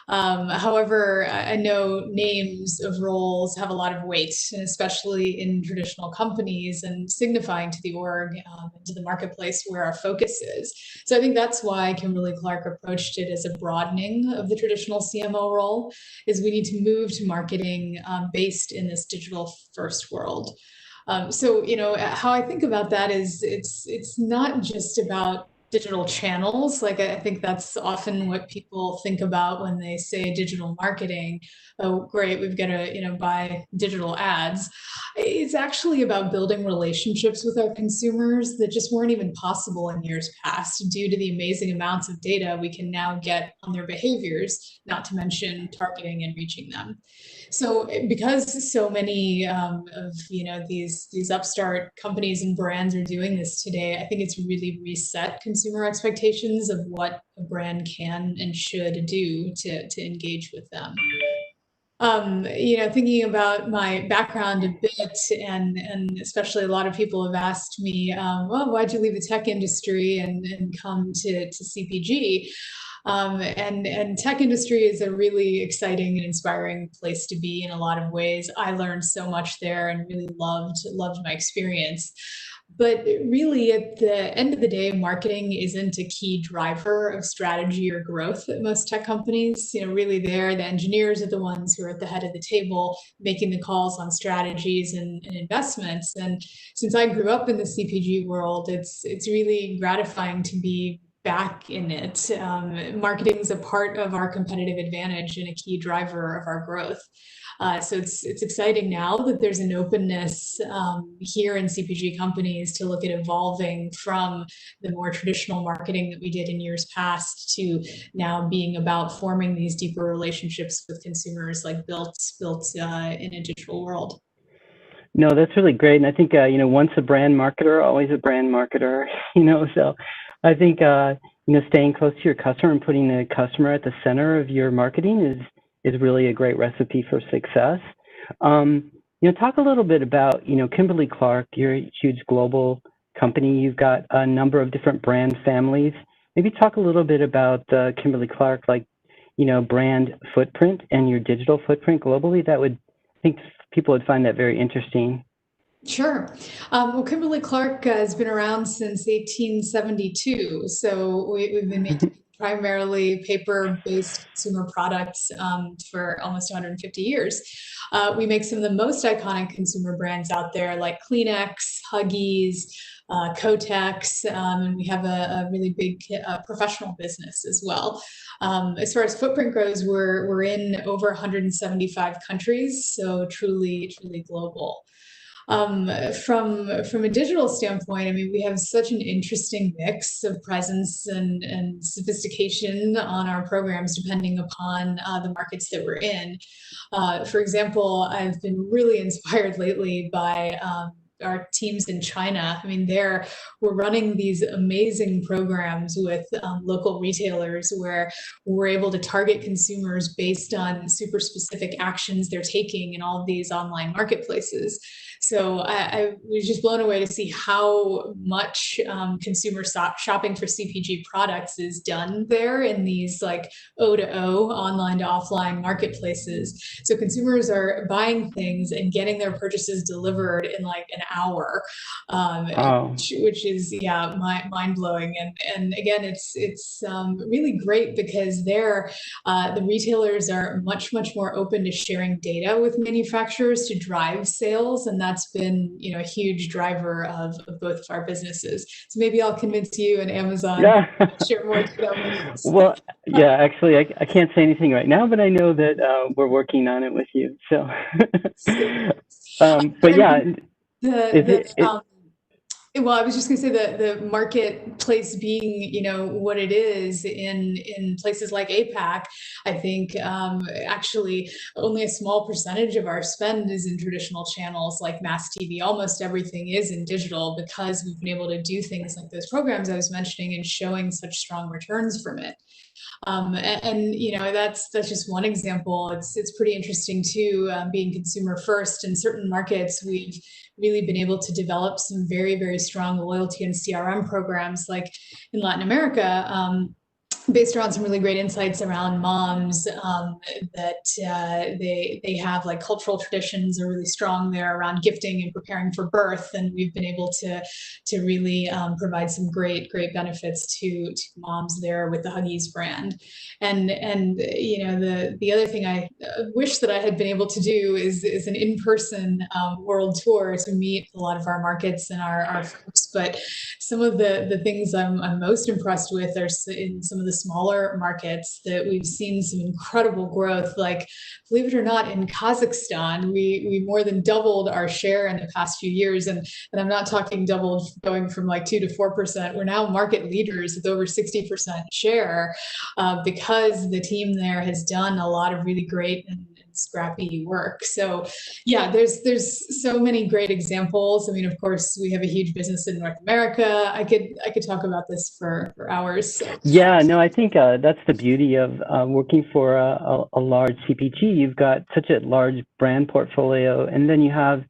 However, I know names of roles have a lot of weight, and especially in traditional companies and signifying to the org and to the marketplace where our focus is. So I think that's why Kimberly-Clark approached it as a broadening of the traditional CMO role, is we need to move to marketing based in this digital first world. So, how I think about that is it's not just about digital channels. Like I think that's often what people think about when they say digital marketing. Oh, great, we've got to, buy digital ads. It's actually about building relationships with our consumers that just weren't even possible in years past due to the amazing amounts of data we can now get on their behaviors, not to mention targeting and reaching them. So because so many of these upstart companies and brands are doing this today, I think it's really reset consumer expectations of what a brand can and should do to engage with them. Thinking about my background a bit, and especially a lot of people have asked me, well, why'd you leave the tech industry and come to CPG? And tech industry is a really exciting and inspiring place to be in a lot of ways. I learned so much there and really loved my experience. But really, at the end of the day, marketing isn't a key driver of strategy or growth at most tech companies. Really the engineers are the ones who are at the head of the table, making the calls on strategies and investments. And since I grew up in the CPG world, it's really gratifying to be back in it. Marketing is a part of our competitive advantage and a key driver of our growth. So it's exciting now that there's an openness here in CPG companies to look at evolving from the more traditional marketing that we did in years past to now being about forming these deeper relationships with consumers, like built in a digital world. No, that's really great. And I think, once a brand marketer, always a brand marketer, so I think, staying close to your customer and putting the customer at the center of your marketing is really a great recipe for success. Talk a little bit about, Kimberly-Clark. You're a huge global company. You've got a number of different brand families. Maybe talk a little bit about Kimberly-Clark, brand footprint and your digital footprint globally. I think people would find that very interesting. Sure. Well, Kimberly-Clark has been around since 1872. So we've been making primarily paper-based consumer products for almost 150 years. We make some of the most iconic consumer brands out there, like Kleenex, Huggies, Kotex, and we have a really big professional business as well. As far as footprint goes, we're in over 175 countries, so truly global. From a digital standpoint, I mean, we have such an interesting mix of presence and sophistication on our programs, depending upon the markets that we're in. For example, I've been really inspired lately by our teams in China. I mean, we're running these amazing programs with local retailers where we're able to target consumers based on super specific actions they're taking in all of these online marketplaces. So I was just blown away to see how much consumer shopping for CPG products is done there in these like O2O, online to offline marketplaces. So consumers are buying things and getting their purchases delivered in like an hour, Wow. which is mind blowing. And again, it's really great because the retailers are much more open to sharing data with manufacturers to drive sales, and that's been a huge driver of both of our businesses. So maybe I'll convince you and Amazon Yeah. to share more data with us. Well, yeah, actually, I can't say anything right now, but I know that we're working on it with you. So, but yeah, Well, I was just going to say the marketplace being, what it is in places like APAC, I think actually only a small percentage of our spend is in traditional channels like mass TV. Almost everything is in digital because we've been able to do things like those programs I was mentioning and showing such strong returns from it. That's just one example. It's pretty interesting too, being consumer first in certain markets. We've really been able to develop some very strong loyalty and CRM programs, like in Latin America. Based around some really great insights around moms, that they have like cultural traditions are really strong there around gifting and preparing for birth, and we've been able to really provide some great benefits to moms there with the Huggies brand. And the other thing I wish that I had been able to do is an in-person world tour to meet a lot of our markets and our folks. But some of the things I'm most impressed with are in some of the smaller markets that we've seen some incredible growth. Like, believe it or not, in Kazakhstan, we more than doubled our share in the past few years. And I'm not talking doubled going from like 2 to 4%. We're now market leaders with over 60% share because the team there has done a lot of really great and scrappy work. So yeah, there's so many great examples. I mean, of course, we have a huge business in North America. I could talk about this for hours. So. Yeah, no, I think that's the beauty of working for a large CPG. You've got such a large brand portfolio, and then you have,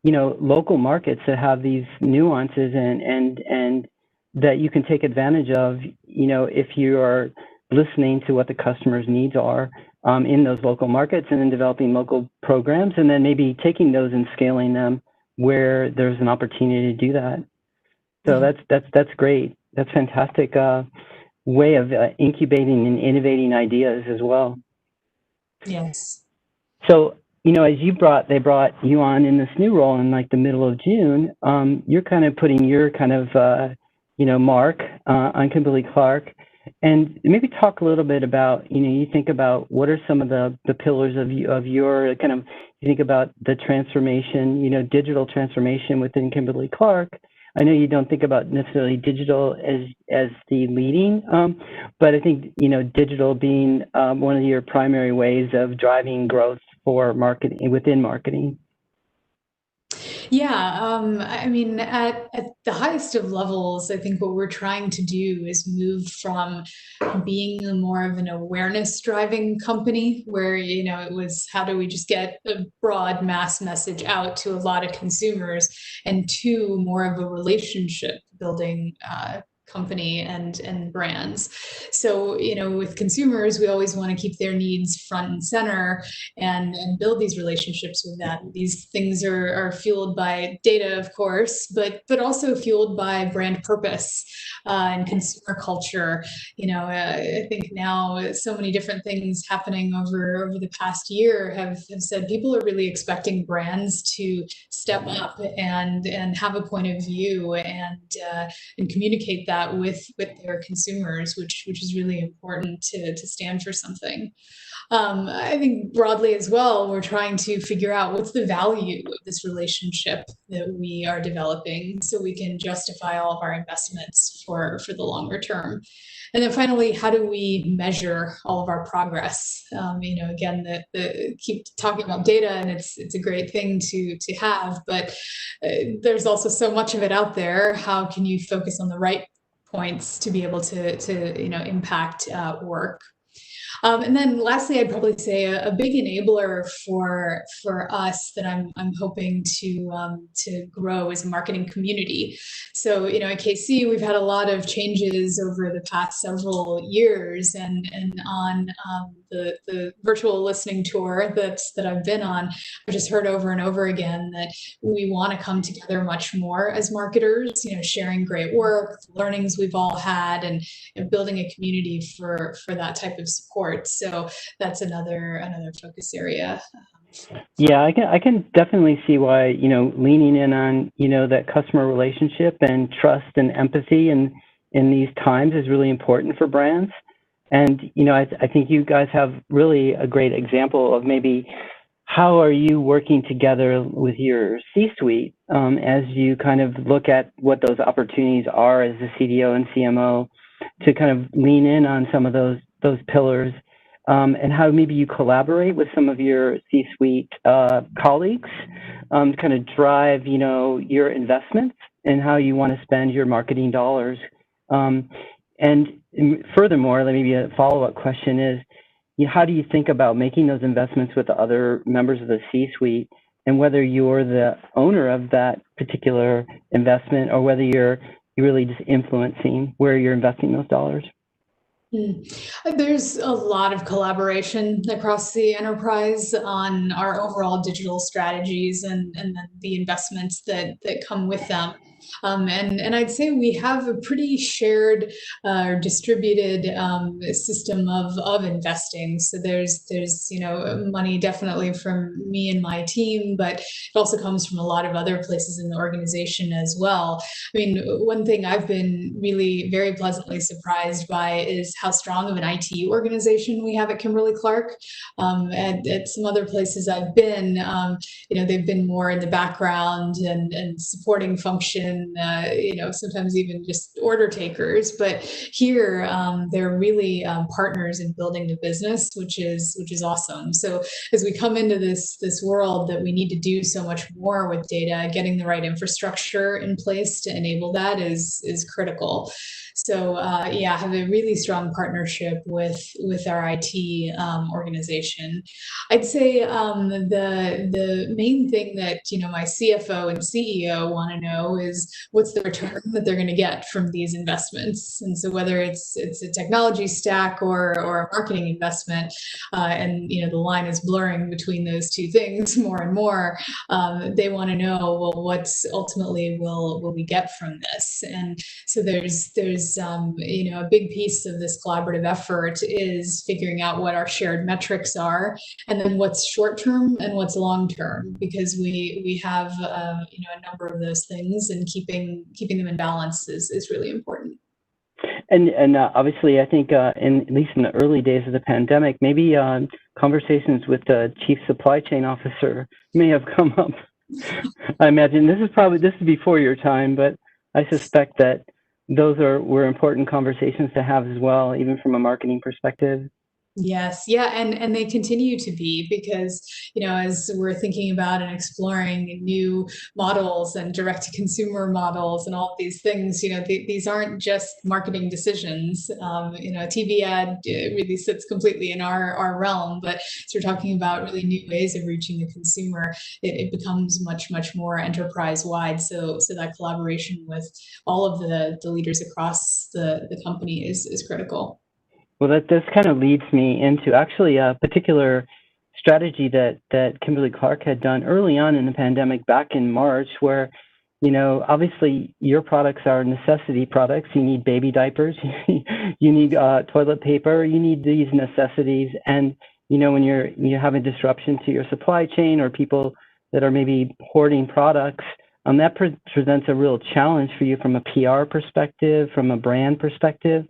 local markets that have these nuances and that you can take advantage of, if you are listening to what the customer's needs are in those local markets, and then developing local programs, and then maybe taking those and scaling them where there's an opportunity to do that. So that's great. That's fantastic way of incubating and innovating ideas as well. Yes. So, as they brought you on in this new role in like the middle of June, you're kind of putting your kind of, mark on Kimberly-Clark. And maybe talk a little bit about, you think about what are some of the pillars of your kind of, you think about the transformation, digital transformation within Kimberly-Clark. I know you don't think about necessarily digital as the leading, but I think, digital being one of your primary ways of driving growth for marketing within marketing. Yeah, I mean, at the highest of levels, I think what we're trying to do is move from being more of an awareness driving company where, it was how do we just get a broad mass message out to a lot of consumers, and to more of a relationship building company and brands. So, with consumers, we always want to keep their needs front and center and build these relationships with that. These things are fueled by data, of course, but also fueled by brand purpose and consumer culture. I think now so many different things happening over the past year have said people are really expecting brands to step up and have a point of view and communicate that with their consumers, which is really important to stand for something. I think broadly as well, we're trying to figure out what's the value of this relationship that we are developing so we can justify all of our investments for the longer term. And then finally, how do we measure all of our progress? Again, the keep talking about data, and it's a great thing to have, but there's also so much of it out there. How can you focus on the right points to be able to impact work? And then lastly, I'd probably say a big enabler for us that I'm hoping to grow is a marketing community. So, at KC, we've had a lot of changes over the past several years, and on the virtual listening tour that I've been on, I've just heard over and over again that we want to come together much more as marketers, sharing great work, learnings we've all had, and building a community for that type of support. So that's another focus area. Yeah, I can definitely see why, leaning in on, that customer relationship and trust and empathy in these times is really important for brands. And, I think you guys have really a great example of maybe how are you working together with your C-suite as you kind of look at what those opportunities are as the CDO and CMO to kind of lean in on some of those pillars, and how maybe you collaborate with some of your C-suite colleagues to kind of drive, your investments and how you want to spend your marketing dollars. And furthermore, maybe a follow-up question is, how do you think about making those investments with the other members of the C-suite, and whether you're the owner of that particular investment or whether you're really just influencing where you're investing those dollars? There's a lot of collaboration across the enterprise on our overall digital strategies and then the investments that come with them. And I'd say we have a pretty shared or distributed system of investing. So there's money definitely from me and my team, but it also comes from a lot of other places in the organization as well. I mean, one thing I've been really very pleasantly surprised by is how strong of an IT organization we have at Kimberly-Clark. At some other places I've been, they've been more in the background and supporting function, sometimes even just order takers. But here, they're really partners in building the business, which is awesome. So as we come into this world that we need to do so much more with data, getting the right infrastructure in place to enable that is critical. So I have a really strong partnership with our IT organization. I'd say the main thing that my CFO and CEO want to know is what's the return that they're going to get from these investments. And so whether it's a technology stack or a marketing investment, and the line is blurring between those two things more and more, they want to know, well, what's ultimately will we get from this? And so there's a big piece of this collaborative effort is figuring out what our shared metrics are, and then what's short term and what's long term, because we have a number of those things, and keeping them in balance is really important. And obviously, I think at least in the early days of the pandemic, maybe conversations with the chief supply chain officer may have come up. I imagine this is before your time, but I suspect that those were important conversations to have as well, even from a marketing perspective. Yes, yeah, and they continue to be, because as we're thinking about and exploring new models and direct to consumer models and all of these things, these aren't just marketing decisions. A TV ad really sits completely in our realm, but as we're talking about really new ways of reaching the consumer, it becomes much more enterprise wide. So that collaboration with all of the leaders across the company is critical. Well, this kind of leads me into actually a particular strategy that Kimberly-Clark had done early on in the pandemic back in March, where, obviously your products are necessity products. You need baby diapers, you need toilet paper, you need these necessities. And, when you have a disruption to your supply chain or people that are maybe hoarding products, that presents a real challenge for you from a PR perspective, from a brand perspective.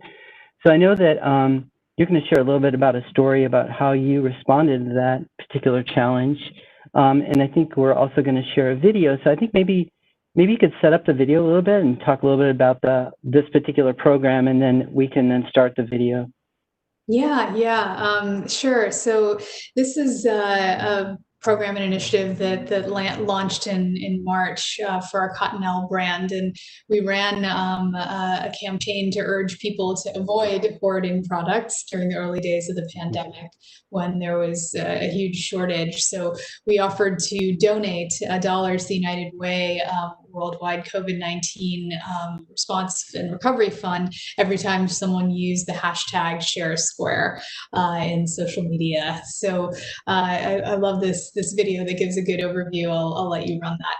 So I know that you're going to share a little bit about a story about how you responded to that particular challenge. And I think we're also going to share a video. So I think maybe you could set up the video a little bit and talk a little bit about this particular program, and then we can then start the video. Yeah, sure. So this is a program and initiative that launched in March for our Cottonelle brand, and we ran a campaign to urge people to avoid hoarding products during the early days of the pandemic when there was a huge shortage. So we offered to donate $1 to the United Way worldwide COVID-19 response and recovery fund every time someone used the hashtag #ShareSquare in social media. So I love this video that gives a good overview. I'll let you run that.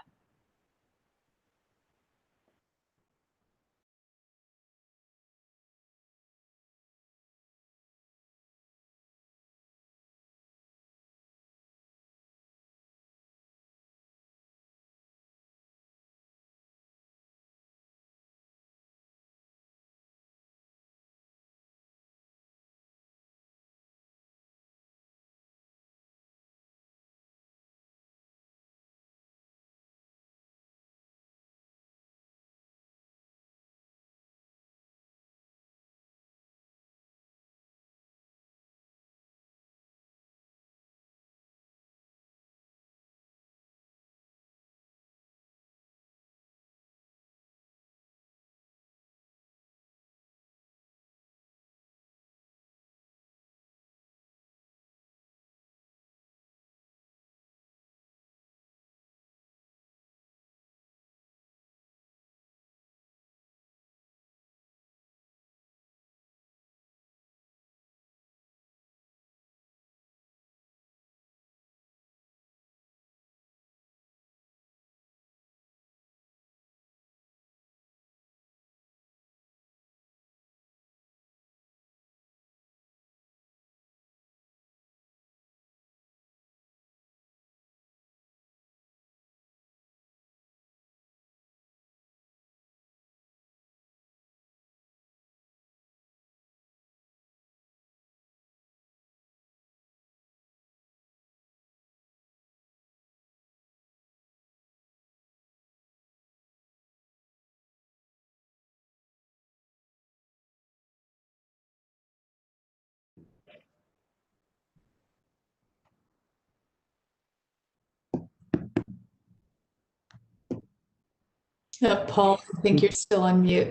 Paul, I think you're still on mute.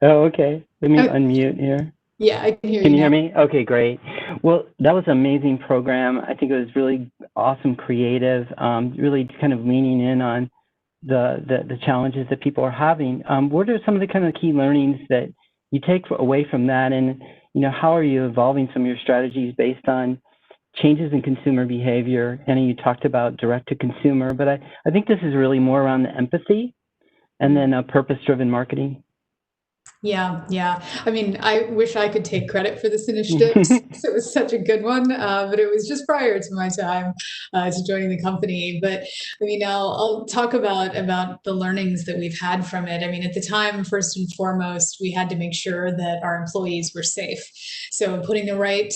Oh, okay. Let me unmute here. Yeah, I can hear you. Can you hear me? Okay, great. Well, that was an amazing program. I think it was really awesome, creative, really kind of leaning in on the challenges that people are having. What are some of the kind of key learnings that you take away from that? And, how are you evolving some of your strategies based on changes in consumer behavior? I know you talked about direct to consumer, but I think this is really more around the empathy and then purpose-driven marketing. Yeah. I mean, I wish I could take credit for this initiative. It was such a good one, but it was just prior to my time to joining the company. But I mean, I'll talk about the learnings that we've had from it. I mean, at the time, first and foremost, we had to make sure that our employees were safe. So putting the right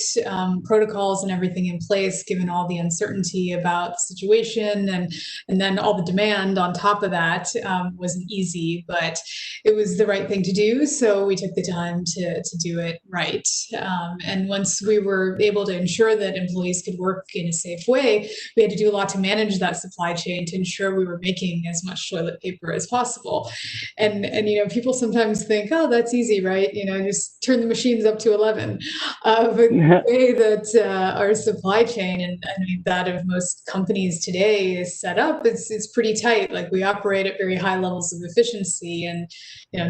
protocols and everything in place, given all the uncertainty about the situation and then all the demand on top of that wasn't easy, but it was the right thing to do. So we took the time to do it right. And once we were able to ensure that employees could work in a safe way, we had to do a lot to manage that supply chain to ensure we were making as much toilet paper as possible. And people sometimes think, oh, that's easy, right? Just turn the machines up to 11. But the way that our supply chain and I mean that of most companies today is set up, it's pretty tight. Like we operate at very high levels of efficiency, and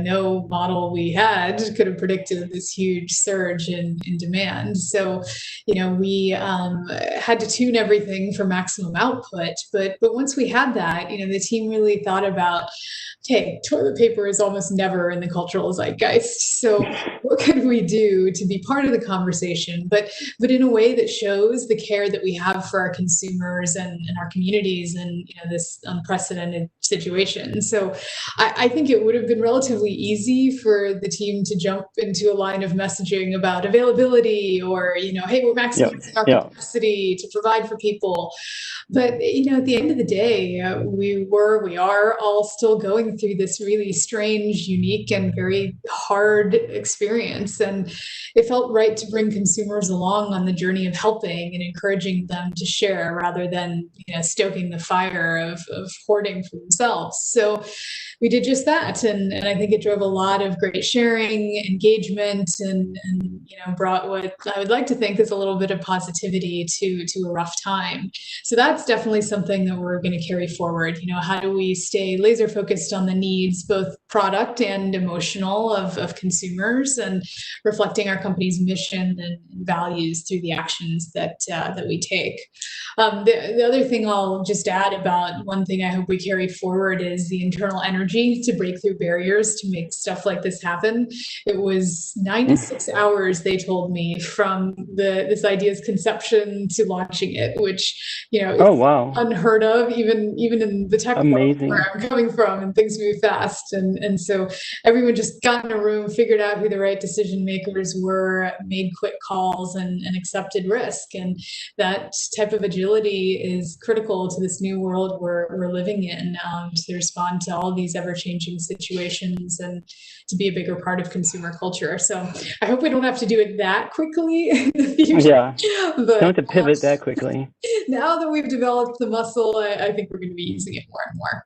no model we had could have predicted this huge surge in demand. So, we had to tune everything for maximum output. But once we had that, the team really thought about, okay, toilet paper is almost never in the cultural zeitgeist. So what could we do to be part of the conversation, but in a way that shows the care that we have for our consumers and our communities in this unprecedented situation. So I think it would have been relatively easy for the team to jump into a line of messaging about availability or, hey, we're maximizing our capacity to provide for people. But, at the end of the day, we are all still going through this really strange, unique, and very hard experience. And it felt right to bring consumers along on the journey of helping and encouraging them to share rather than, stoking the fire of hoarding for themselves. So we did just that. And I think it drove a lot of great sharing, engagement, and brought what I would like to think is a little bit of positivity to a rough time. So that's definitely something that we're going to carry forward. How do we stay laser focused on the needs, both product and emotional, of consumers, and reflecting our company's mission and values through the actions that we take. The other thing I'll just add about one thing I hope we carry forward is the internal energy to break through barriers to make stuff like this happen. It was 96 hours, they told me, from this idea's conception to launching it, which is unheard of, even in the tech world where I'm coming from, and things move fast. And so everyone just got in a room, figured out who the right decision makers were, made quick calls, and accepted risk. And that type of agility is critical to this new world we're living in, to respond to all these ever-changing situations and to be a bigger part of consumer culture. So I hope we don't have to do it that quickly in the future. Yeah, but don't have to pivot that quickly. Now that we've developed the muscle, I think we're going to be using it more and more.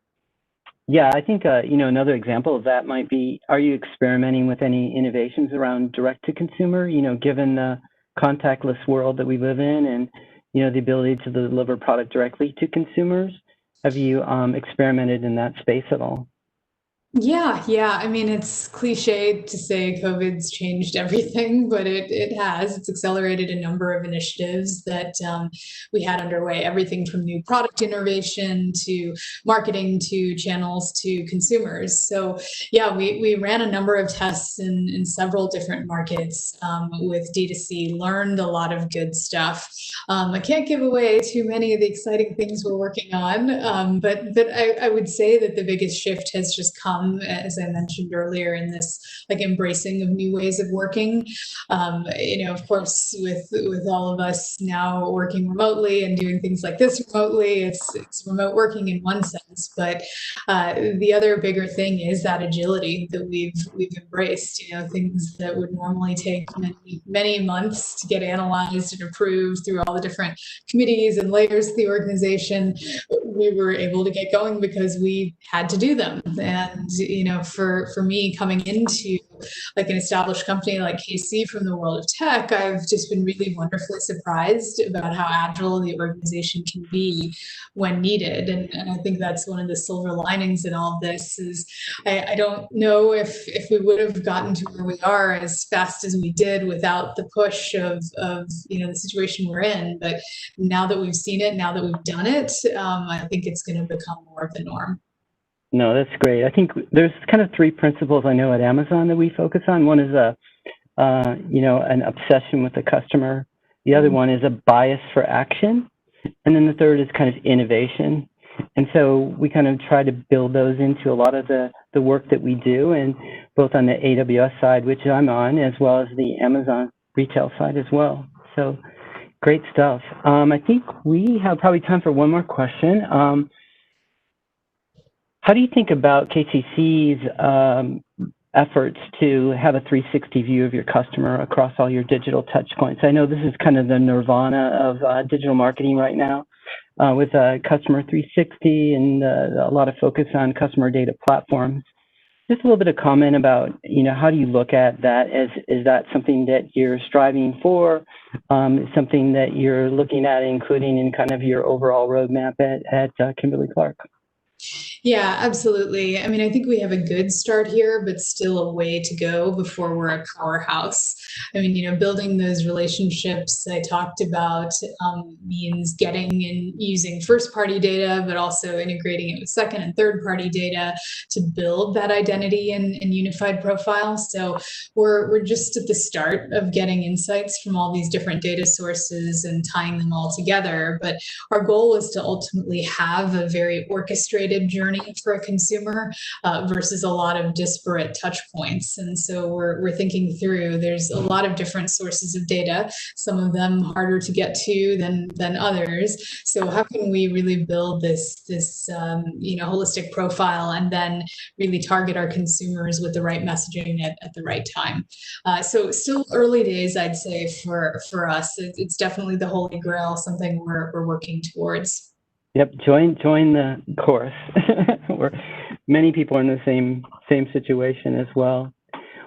Yeah, I think another example of that might be, are you experimenting with any innovations around direct to consumer, given the contactless world that we live in, and the ability to deliver product directly to consumers? Have you experimented in that space at all? Yeah. I mean, it's cliche to say COVID's changed everything, but it has. It's accelerated a number of initiatives that we had underway, everything from new product innovation to marketing to channels to consumers. So yeah, we ran a number of tests in several different markets with D2C, learned a lot of good stuff. I can't give away too many of the exciting things we're working on, but I would say that the biggest shift has just come, as I mentioned earlier, in this embracing of new ways of working. Of course, with all of us now working remotely and doing things like this remotely, it's remote working in one sense, but the other bigger thing is that agility that we've embraced. Things that would normally take many months to get analyzed and approved through all the different committees and layers of the organization, we were able to get going because we had to do them. And for me, coming into an established company like KC from the world of tech, I've just been really wonderfully surprised about how agile the organization can be when needed. And I think that's one of the silver linings in all of this is I don't know if we would have gotten to where we are as fast as we did without the push of the situation we're in. But now that we've seen it, now that we've done it, I think it's going to become more of the norm. No, that's great. I think there's kind of three principles I know at Amazon that we focus on. One is an obsession with the customer. The other one is a bias for action. And then the third is kind of innovation. And so we kind of try to build those into a lot of the work that we do, and both on the AWS side, which I'm on, as well as the Amazon retail side as well. So great stuff. I think we have probably time for one more question. How do you think about KCC's efforts to have a 360 view of your customer across all your digital touch points? I know this is kind of the nirvana of digital marketing right now, with Customer 360 and a lot of focus on customer data platforms. Just a little bit of comment about, how do you look at that? Is that something that you're striving for? Something that you're looking at including in kind of your overall roadmap at Kimberly-Clark? Yeah, absolutely. I mean, I think we have a good start here, but still a way to go before we're a powerhouse. I mean, building those relationships I talked about means getting and using first-party data, but also integrating it with second and third-party data to build that identity and unified profile. So we're just at the start of getting insights from all these different data sources and tying them all together. But our goal is to ultimately have a very orchestrated journey journey for a consumer versus a lot of disparate touch points. And so we're thinking through, there's a lot of different sources of data, some of them harder to get to than others. So how can we really build this holistic profile and then really target our consumers with the right messaging at the right time? So still early days, I'd say, for us. It's definitely the holy grail, something we're working towards. Yep, join the chorus. Many people are in the same situation as well.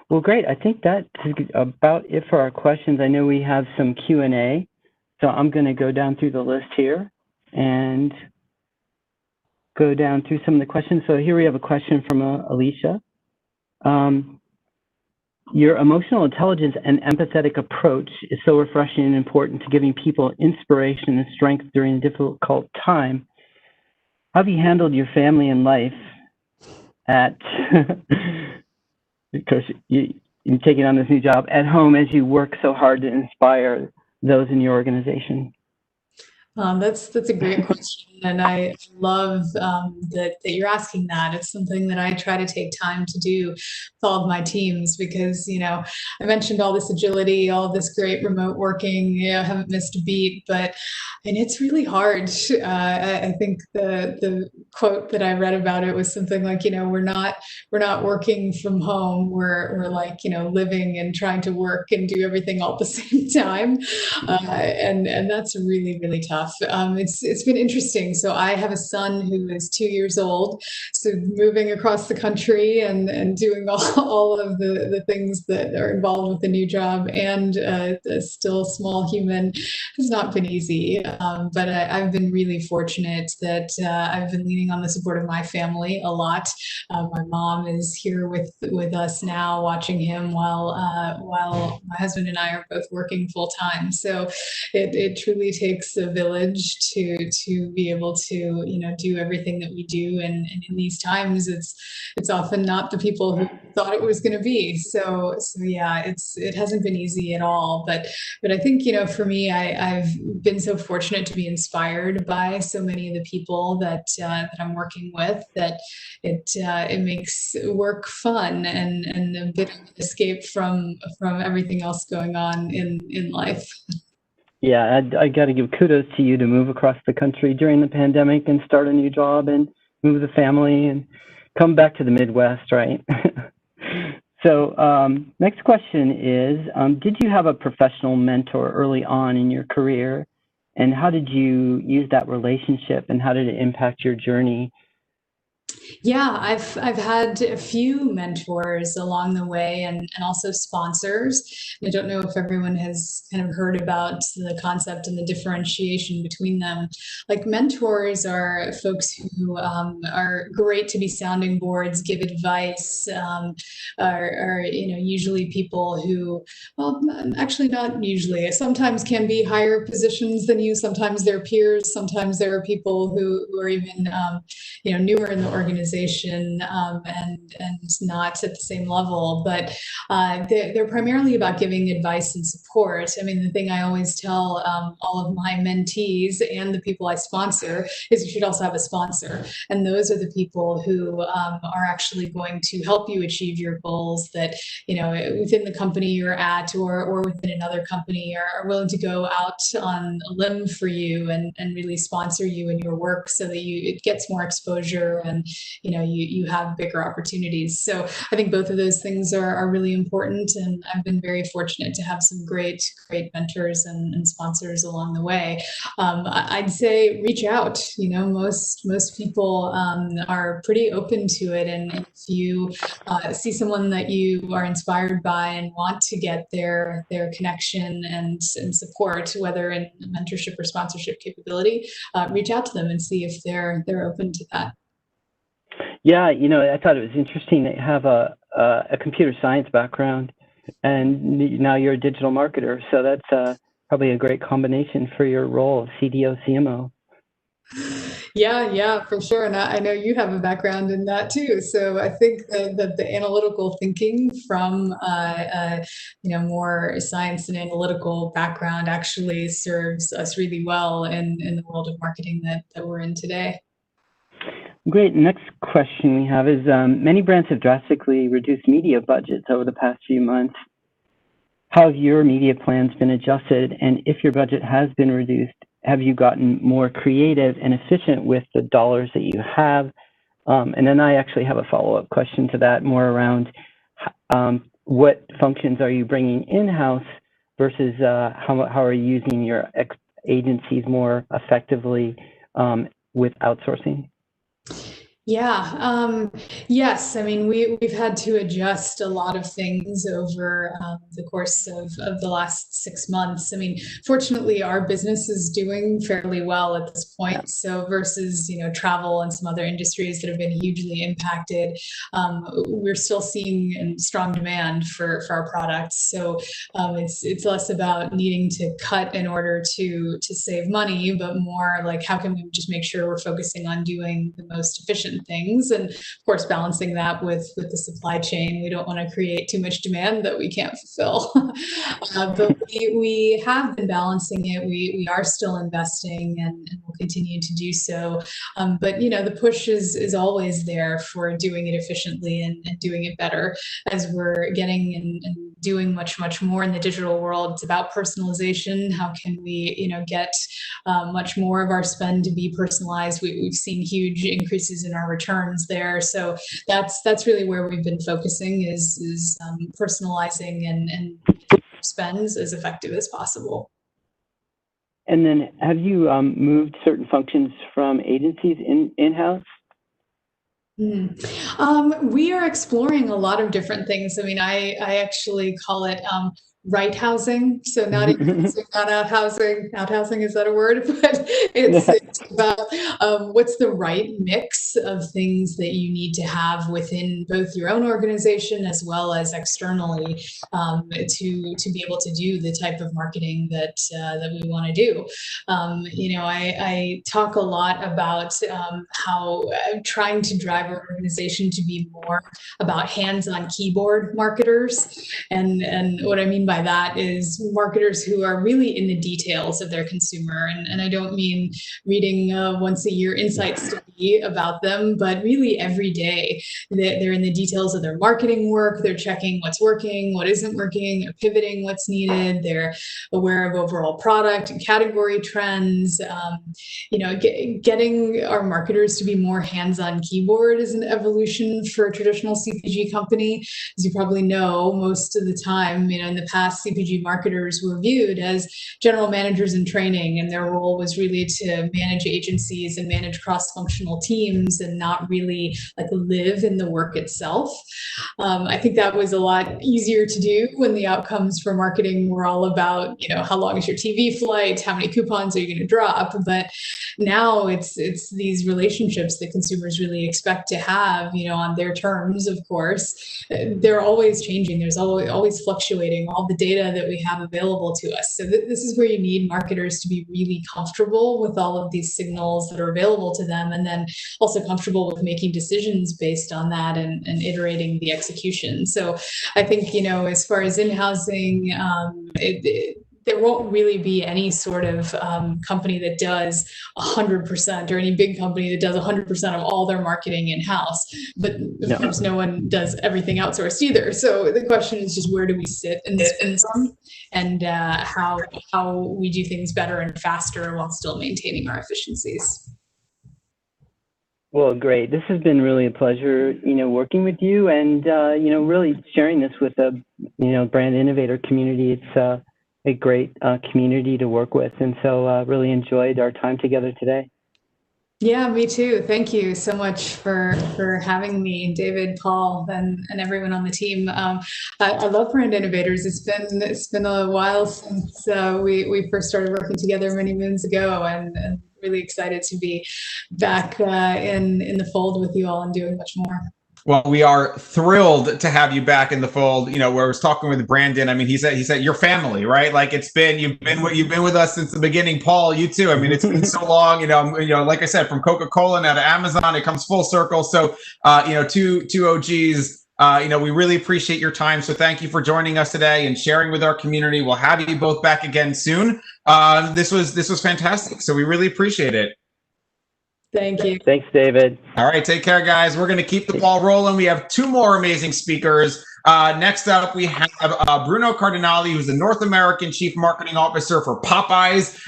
Well, great. I think that's about it for our questions. I know we have some Q&A, so I'm going to go down through the list here and go down through some of the questions. So here we have a question from Alicia. Your emotional intelligence and empathetic approach is so refreshing and important to giving people inspiration and strength during a difficult time. How have you handled your family and life because you're taking on this new job at home as you work so hard to inspire those in your organization? That's a great question, and I love that you're asking that. It's something that I try to take time to do with all of my teams because, I mentioned all this agility, all this great remote working, I haven't missed a beat, and it's really hard. I think the quote that I read about it was something like, we're not working from home. We're like, living and trying to work and do everything all at the same time, and that's really, really tough. It's been interesting. So I have a son who is 2 years old. So moving across the country and doing all of the things that are involved with the new job and a still small human has not been easy. But I've been really fortunate that I've been leaning on the support of my family a lot. My mom is here with us now, watching him while my husband and I are both working full time. So it truly takes a village to be able to do everything that we do, and in these times it's often not the people who thought it was going to be. So yeah, it hasn't been easy at all. But I think for me, I've been so fortunate to be inspired by so many of the people that I'm working with that it makes work fun and a bit of an escape from everything else going on in life. Yeah, I got to give kudos to you to move across the country during the pandemic and start a new job and move the family and come back to the Midwest, right? So next question is, did you have a professional mentor early on in your career? And how did you use that relationship and how did it impact your journey? Yeah, I've had a few mentors along the way and also sponsors. I don't know if everyone has kind of heard about the concept and the differentiation between them. Like mentors are folks who are great to be sounding boards, give advice, are usually people who, well, actually not usually, sometimes can be higher positions than you, sometimes they're peers, sometimes there are people who are even newer in the organization and not at the same level, but they're primarily about giving advice and support. I mean, the thing I always tell all of my mentees and the people I sponsor is you should also have a sponsor, and those are the people who are actually going to help you achieve your goals that within the company you're at or within another company are willing to go out on a limb for you and really sponsor you in your work so that it gets more exposure and you have bigger opportunities. So I think both of those things are really important, and I've been very fortunate to have some great mentors and sponsors along the way. I'd say reach out. Most people are pretty open to it, and if you see someone that you are inspired by and want to get their connection and support, whether in mentorship or sponsorship capability, reach out to them and see if they're open to that. Yeah, I thought it was interesting that you have a computer science background and now you're a digital marketer. So that's probably a great combination for your role of CDO, CMO. Yeah, for sure. And I know you have a background in that too. So I think that the analytical thinking from more science and analytical background actually serves us really well in the world of marketing that we're in today. Great. Next question we have is, many brands have drastically reduced media budgets over the past few months. How have your media plans been adjusted? And if your budget has been reduced, have you gotten more creative and efficient with the dollars that you have? And then I actually have a follow-up question to that, more around what functions are you bringing in-house versus how are you using your agencies more effectively with outsourcing? Yeah, yes. I mean, we've had to adjust a lot of things over the course of the last 6 months. I mean, fortunately, our business is doing fairly well at this point. So versus, travel and some other industries that have been hugely impacted, we're still seeing strong demand for our products. So it's less about needing to cut in order to save money, but more like how can we just make sure we're focusing on doing the most efficient things, and of course balancing that with the supply chain. We don't want to create too much demand that we can't fulfill. But we have been balancing it. We are still investing, and we'll continue to do so. But the push is always there for doing it efficiently and doing it better as we're getting and doing much more in the digital world. It's about personalization. How can we get much more of our spend to be personalized? We've seen huge increases in our returns there. So that's really where we've been focusing is personalizing and spends as effective as possible. And then have you moved certain functions from agencies in-house? We are exploring a lot of different things. I mean, I actually call it right housing. So not out housing. Out housing, is that a word? But it's about what's the right mix of things that you need to have within both your own organization as well as externally to be able to do the type of marketing that we want to do. I talk a lot about how I'm trying to drive our organization to be more about hands-on keyboard marketers, and what I mean by that is marketers who are really in the details of their consumer. And I don't mean reading a once a year insight study about them, but really every day they're in the details of their marketing work. They're checking what's working, what isn't working, they're pivoting what's needed. They're aware of overall product and category trends. Getting our marketers to be more hands-on keyboard is an evolution for a traditional CPG company. As you probably know, most of the time, in the past, CPG marketers were viewed as general managers in training, and their role was really to manage agencies and manage cross-functional teams and not really live in the work itself. I think that was a lot easier to do when the outcomes for marketing were all about, how long is your TV flight? How many coupons are you going to drop? But now it's these relationships that consumers really expect to have, on their terms, of course. They're always changing. There's always fluctuating all the data that we have available to us. So this is where you need marketers to be really comfortable with all of these signals that are available to them, and then also comfortable with making decisions based on that and iterating the execution. So I think, as far as in-housing, there won't really be any sort of company that does 100%, or any big company that does 100% of all their marketing in-house. But of course, no one does everything outsourced either. So the question is just, where do we sit in this spectrum, and how we do things better and faster while still maintaining our efficiencies. Well, great. This has been really a pleasure, working with you, and really sharing this with the brand innovator community. It's a great community to work with, and so really enjoyed our time together today. Yeah, me too. Thank you so much for having me, David, Paul, and everyone on the team. I love Brand Innovators. It's been a while since we first started working together many moons ago, and really excited to be back in the fold with you all and doing much more. Well, we are thrilled to have you back in the fold. Where I was talking with Brandon, I mean, he said your family, right? Like you've been with us since the beginning. Paul, you too. I mean, it's been so long. Like I said, from Coca-Cola now to Amazon, it comes full circle. So, two OGs. We really appreciate your time. So thank you for joining us today and sharing with our community. We'll have you both back again soon. This was fantastic. So we really appreciate it. Thank you. Thanks, David. All right, take care, guys. We're going to keep the ball rolling. We have two more amazing speakers. Next up, we have Bruno Cardinali, who's the North American Chief Marketing Officer for Popeyes,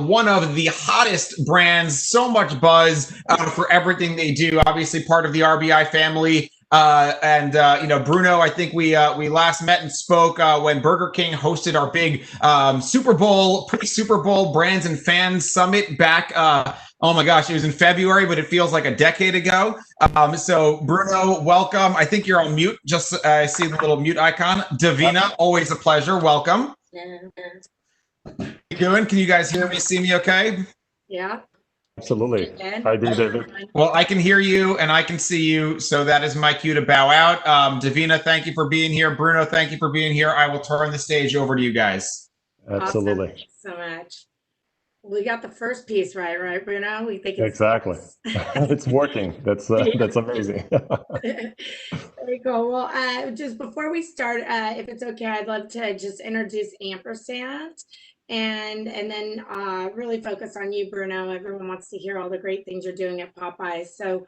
one of the hottest brands, so much buzz for everything they do. Obviously, part of the RBI family. Bruno, I think we last met and spoke when Burger King hosted our big pre-Super Bowl Brands and Fans Summit back. Oh my gosh, it was in February, but it feels like a decade ago. So Bruno, welcome. I think you're on mute. Just I see the little mute icon. Davina, always a pleasure. Welcome. Good. Can you guys hear me? See me? Okay. Yeah. Absolutely. Hi, David. Well, I can hear you and I can see you, so that is my cue to bow out. Davina, thank you for being here. Bruno, thank you for being here. I will turn the stage over to you guys. Absolutely. Awesome. Thanks so much. We got the first piece right, Bruno? We think it's exactly. It's working. That's amazing. Very cool. Well, just before we start, if it's okay, I'd love to just introduce Ampersand. And then really focus on you, Bruno. Everyone wants to hear all the great things you're doing at Popeyes. So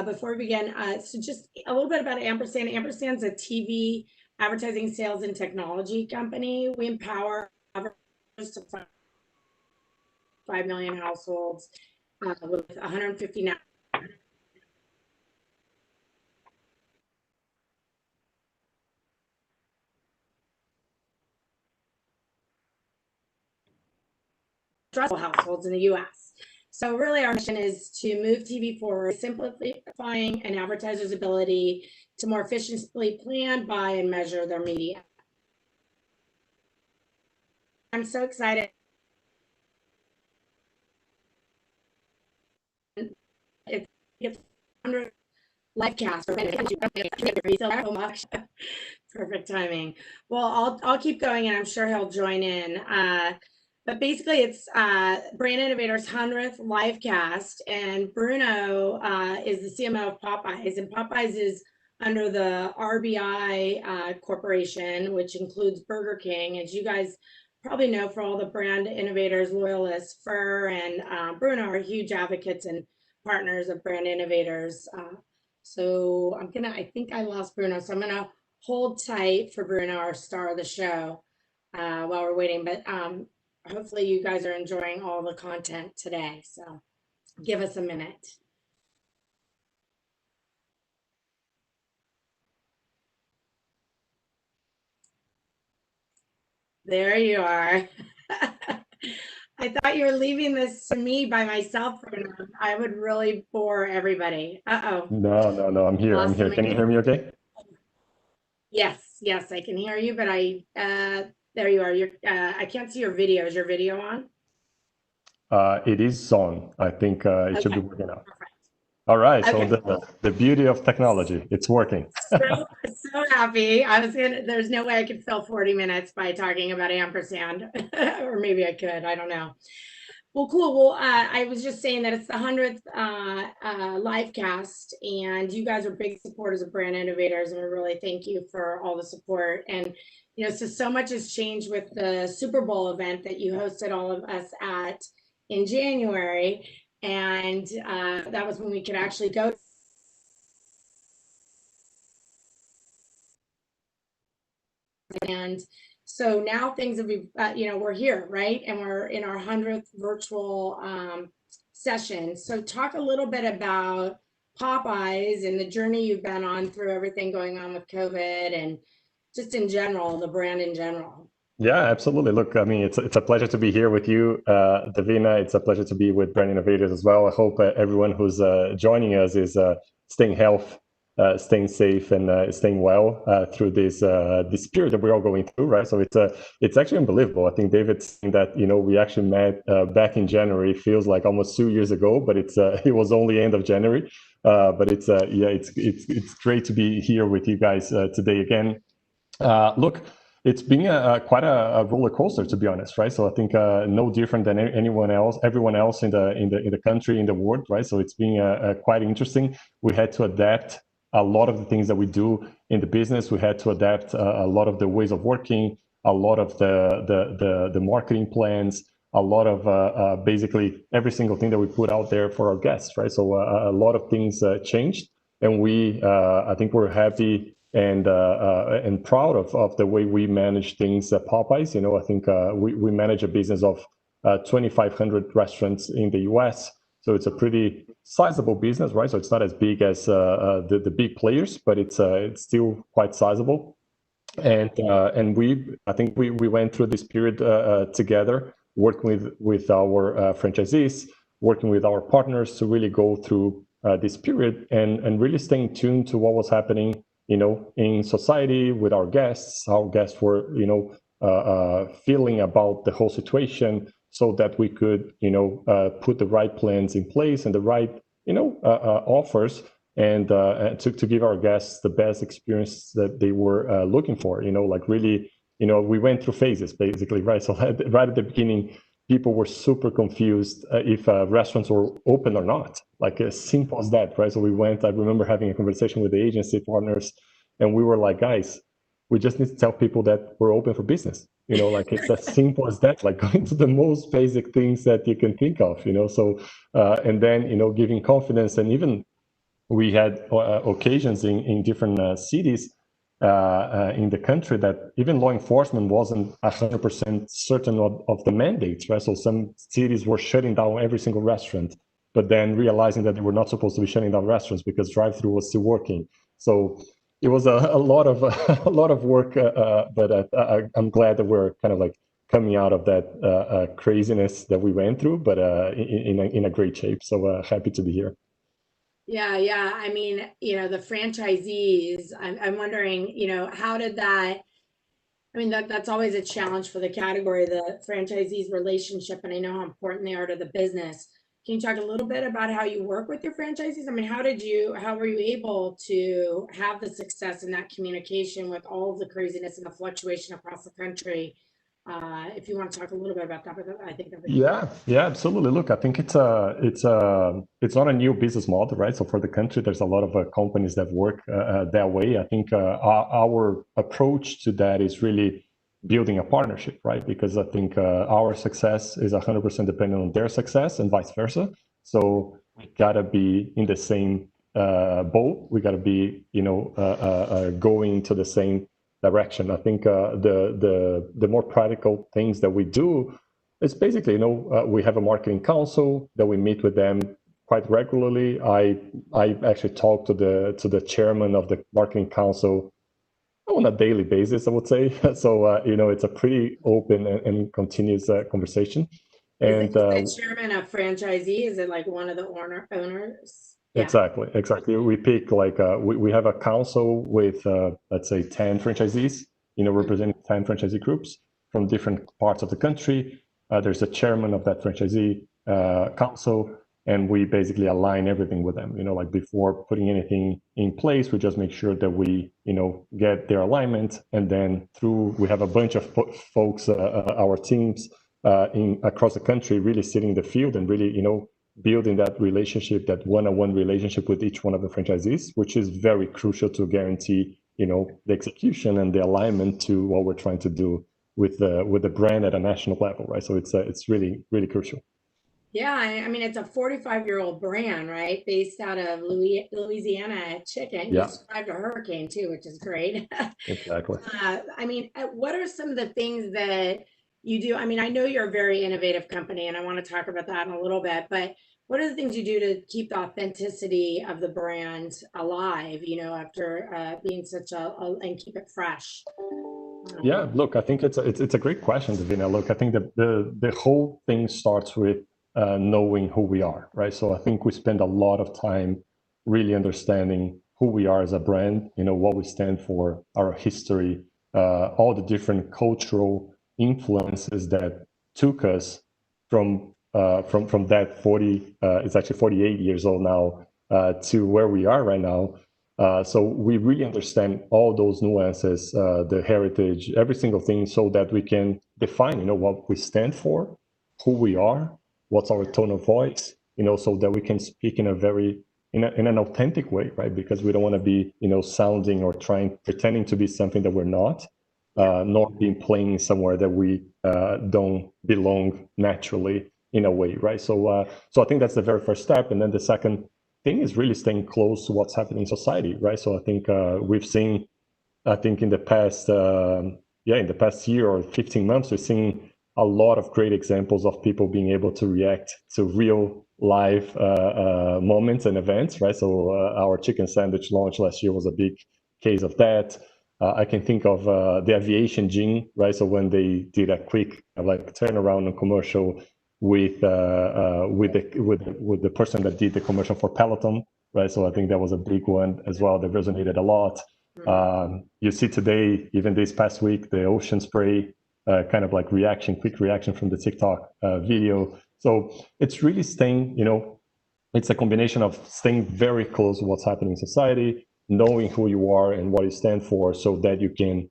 before we begin, so just a little bit about Ampersand. Ampersand's a TV advertising, sales, and technology company. We empower advertisers to 5 million households with 159. Households in the U.S. So really our mission is to move TV forward, simplifying an advertiser's ability to more efficiently plan, buy, and measure their media. I'm so excited. It's 100 live cast. Perfect timing. Well, I'll keep going and I'm sure he'll join in. But basically, it's Brand Innovator's 100th live cast, and Bruno is the CMO of Popeyes, and Popeyes is under the RBI Corporation, which includes Burger King. As you guys probably know, for all the Brand Innovators loyalists, Fur and Bruno are huge advocates and partners of Brand Innovators. So I think I lost Bruno, so I'm gonna hold tight for Bruno, our star of the show, while we're waiting. But hopefully you guys are enjoying all the content today. So give us a minute. There you are. I thought you were leaving this to me by myself. I would really bore everybody. Uh-oh. No, I'm here. I'm here. Can you hear me okay? Yes, I can hear you, but there you are. I can't see your video. Is your video on? It is on. I think it should be working out. Perfect. All right. Okay. So the beauty of technology, it's working. So happy. There's no way I could fill 40 minutes by talking about Ampersand, or maybe I could. I don't know. Well, cool. Well, I was just saying that it's the 100th live cast, and you guys are big supporters of Brand Innovators, and we really thank you for all the support. And so much has changed with the Super Bowl event that you hosted all of us at in January, and that was when we could actually go. And so now things have been, we're here, right? And we're in our 100th virtual session. So talk a little bit about Popeyes and the journey you've been on through everything going on with COVID and just in general, the brand in general. Yeah, absolutely. Look, I mean, it's a pleasure to be here with you, Davina. It's a pleasure to be with Brand Innovators as well. I hope everyone who's joining us is staying healthy, staying safe, and staying well through this period that we're all going through, right? So it's actually unbelievable. I think David's saying that we actually met back in January. It feels like almost 2 years ago, but it was only end of January. But it's great to be here with you guys today again. Look, it's been quite a roller coaster, to be honest, right? So I think no different than everyone else in the country, in the world, right? So it's been quite interesting. We had to adapt a lot of the things that we do in the business. We had to adapt a lot of the ways of working, a lot of the marketing plans, a lot of basically every single thing that we put out there for our guests, right? So a lot of things changed, and I think we're happy and proud of the way we manage things at Popeyes. You know, I think we manage a business of 2,500 restaurants in the U.S. So it's a pretty sizable business, right? So it's not as big as the big players, but it's still quite sizable. And I think we went through this period together, working with our franchisees, working with our partners to really go through this period and really staying tuned to what was happening, you know, in society with our guests, how guests were, you know, feeling about the whole situation, so that we could, you know, put the right plans in place and the right, you know, offers, and to give our guests the best experience that they were looking for. You know, like really, you know, we went through phases basically, right? So right at the beginning, people were super confused if restaurants were open or not, like as simple as that, right? So I remember having a conversation with the agency partners, and we were like, guys, we just need to tell people that we're open for business. You know, like it's as simple as that, like going to the most basic things that you can think of, you know. So, and then, you know, giving confidence. And even we had occasions in different cities in the country that even law enforcement wasn't 100% certain of the mandates, right? So some cities were shutting down every single restaurant, but then realizing that they were not supposed to be shutting down restaurants because drive-through was still working. So it was a lot of work, but I'm glad that we're kind of like coming out of that craziness that we went through, but in a great shape. So happy to be here. Yeah. I mean, you know, the franchisees, I'm wondering, you know, how did that, I mean, that's always a challenge for the category, the franchisees relationship, and I know how important they are to the business. Can you talk a little bit about how you work with your franchisees? I mean, how were you able to have the success in that communication with all of the craziness and the fluctuation across the country? If you want to talk a little bit about that, I think that'd be yeah, absolutely. Look, I think it's not a new business model, right? So for the country, there's a lot of companies that work that way. I think our approach to that is really building a partnership, right? Because I think our success is 100% dependent on their success and vice versa. So we gotta be in the same boat. We gotta be, you know, going to the same direction. I think the more practical things that we do is basically, you know, we have a marketing council that we meet with them quite regularly. I actually talk to the chairman of the marketing council on a daily basis, I would say. So, you know, it's a pretty open and continuous conversation. And the chairman of franchisee, is it like one of the owners? Yeah. Exactly. We pick like, we have a council with, let's say 10 franchisees, you know, representing 10 franchisee groups from different parts of the country. There's a chairman of that franchisee council, and we basically align everything with them. You know, like before putting anything in place, we just make sure that we, you know, get their alignment, and then we have a bunch of folks, our teams across the country, really sitting in the field and really, you know, building that relationship, that one-on-one relationship with each one of the franchisees, which is very crucial to guarantee, you know, the execution and the alignment to what we're trying to do with the brand at a national level, right? So it's really, really crucial. Yeah, I mean, it's a 45-year-old brand, right? Based out of Louisiana chicken. Yeah. You survived a hurricane too, which is great. Exactly. I mean, what are some of the things that you do? I mean, I know you're a very innovative company, and I want to talk about that in a little bit, but what are the things you do to keep the authenticity of the brand alive, you know, after being and keep it fresh? Yeah, look, I think it's a great question, Davina. Look, I think the whole thing starts with knowing who we are, right? So I think we spend a lot of time really understanding who we are as a brand, you know, what we stand for, our history, all the different cultural influences that took us from that 40, it's actually 48 years old now, to where we are right now. So we really understand all those nuances, the heritage, every single thing, so that we can define, you know, what we stand for, who we are, what's our tone of voice, you know, so that we can speak in an authentic way, right? Because we don't want to be, you know, sounding or pretending to be something that we're not. not being playing somewhere that we don't belong naturally in a way, right? So I think that's the very first step. And then the second thing is really staying close to what's happening in society, right? So I think we've seen, I think in the past, in the past year or 15 months, we've seen a lot of great examples of people being able to react to real live moments and events, right? So our chicken sandwich launch last year was a big case of that. I can think of the aviation gene, right? So when they did a quick like turnaround on commercial with the person that did the commercial for Peloton, right? So I think that was a big one as well that resonated a lot. You see today, even this past week, the Ocean Spray kind of like quick reaction from the TikTok video. So it's really staying, it's a combination of staying very close to what's happening in society, knowing who you are and what you stand for, so that you can,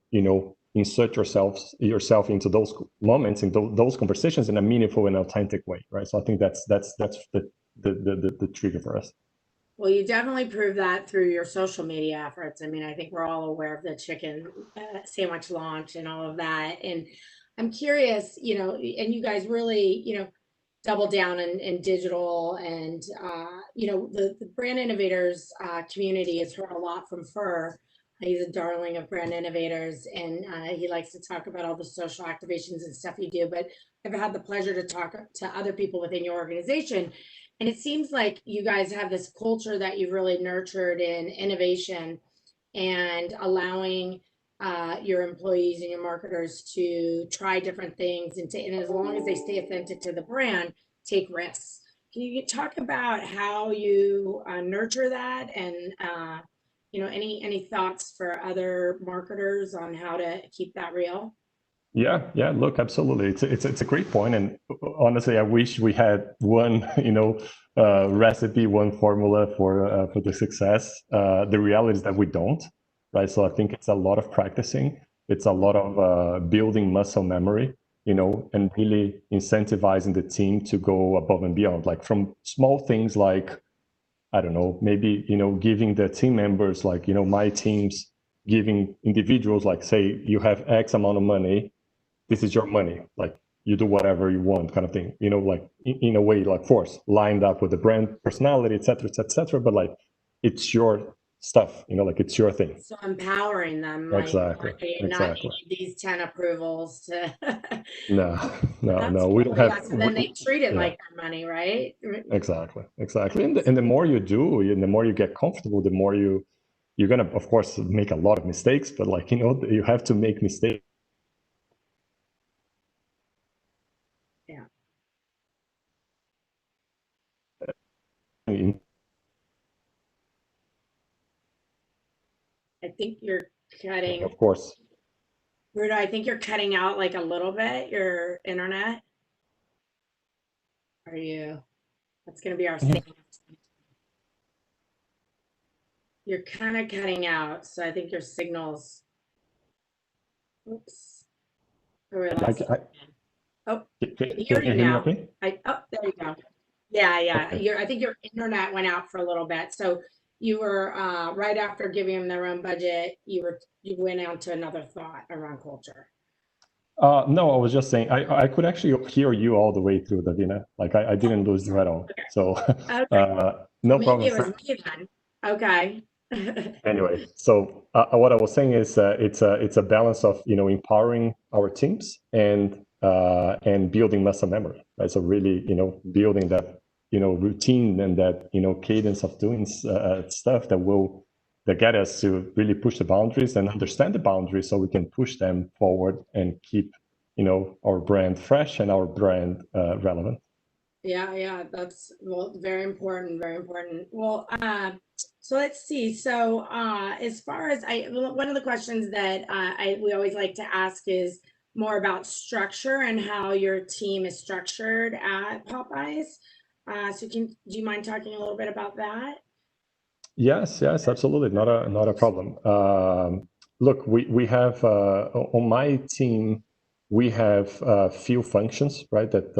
insert yourself into those moments, in those conversations in a meaningful and authentic way, right? So I think that's the trigger for us. Well, you definitely proved that through your social media efforts. I mean, I think we're all aware of the chicken sandwich launch and all of that. And I'm curious, and you guys really, double down in digital, and, the brand innovators community has heard a lot from Fur. He's a darling of brand innovators, and he likes to talk about all the social activations and stuff you do. But I've had the pleasure to talk to other people within your organization. And it seems like you guys have this culture that you've really nurtured in innovation and allowing your employees and your marketers to try different things, and as long as they stay authentic to the brand, take risks. Can you talk about how you nurture that, and any thoughts for other marketers on how to keep that real? Yeah. Look, absolutely. It's a great point, and honestly, I wish we had one, recipe, one formula for the success. The reality is that we don't, right? So I think it's a lot of practicing. It's a lot of building muscle memory, and really incentivizing the team to go above and beyond, like from small things like, I don't know, maybe giving the team members, like my teams giving individuals, like, say you have X amount of money. This is your money, like you do whatever you want, kind of thing, like in a way, like force lined up with the brand personality, et cetera, but like it's your stuff, like it's your thing. So empowering them. Exactly. Not these 10 approvals to. No, we don't have. So then they treat it like their money, right? Exactly. And the more you do, and the more you get comfortable, the more you're gonna, of course, make a lot of mistakes, but like, you have to make mistakes. I think you're cutting. Of course. Bruno, I think you're cutting out like a little bit, your internet. Are you? That's going to be our thing. You're kind of cutting out, so I think your signals. Oops. Oh, can you hear you now? Okay? There you go. Yeah. Okay. I think your internet went out for a little bit. So you were right after giving them their own budget, you went on to another thought around culture. No, I was just saying I could actually hear you all the way through, Davina. Like I didn't lose you at all. Okay. So no problem. Maybe it was me then. Okay. Anyway, so what I was saying is it's a balance of empowering our teams and building muscle memory, right? So really building that routine and that cadence of doing stuff that get us to really push the boundaries and understand the boundaries, so we can push them forward and keep our brand fresh and our brand relevant. Yeah, that's very important. Well, so let's see. So as far as one of the questions that we always like to ask is more about structure and how your team is structured at Popeyes. So do you mind talking a little bit about that? Yes, absolutely. Not a problem. Look, we have on my team, we have a few functions, right, that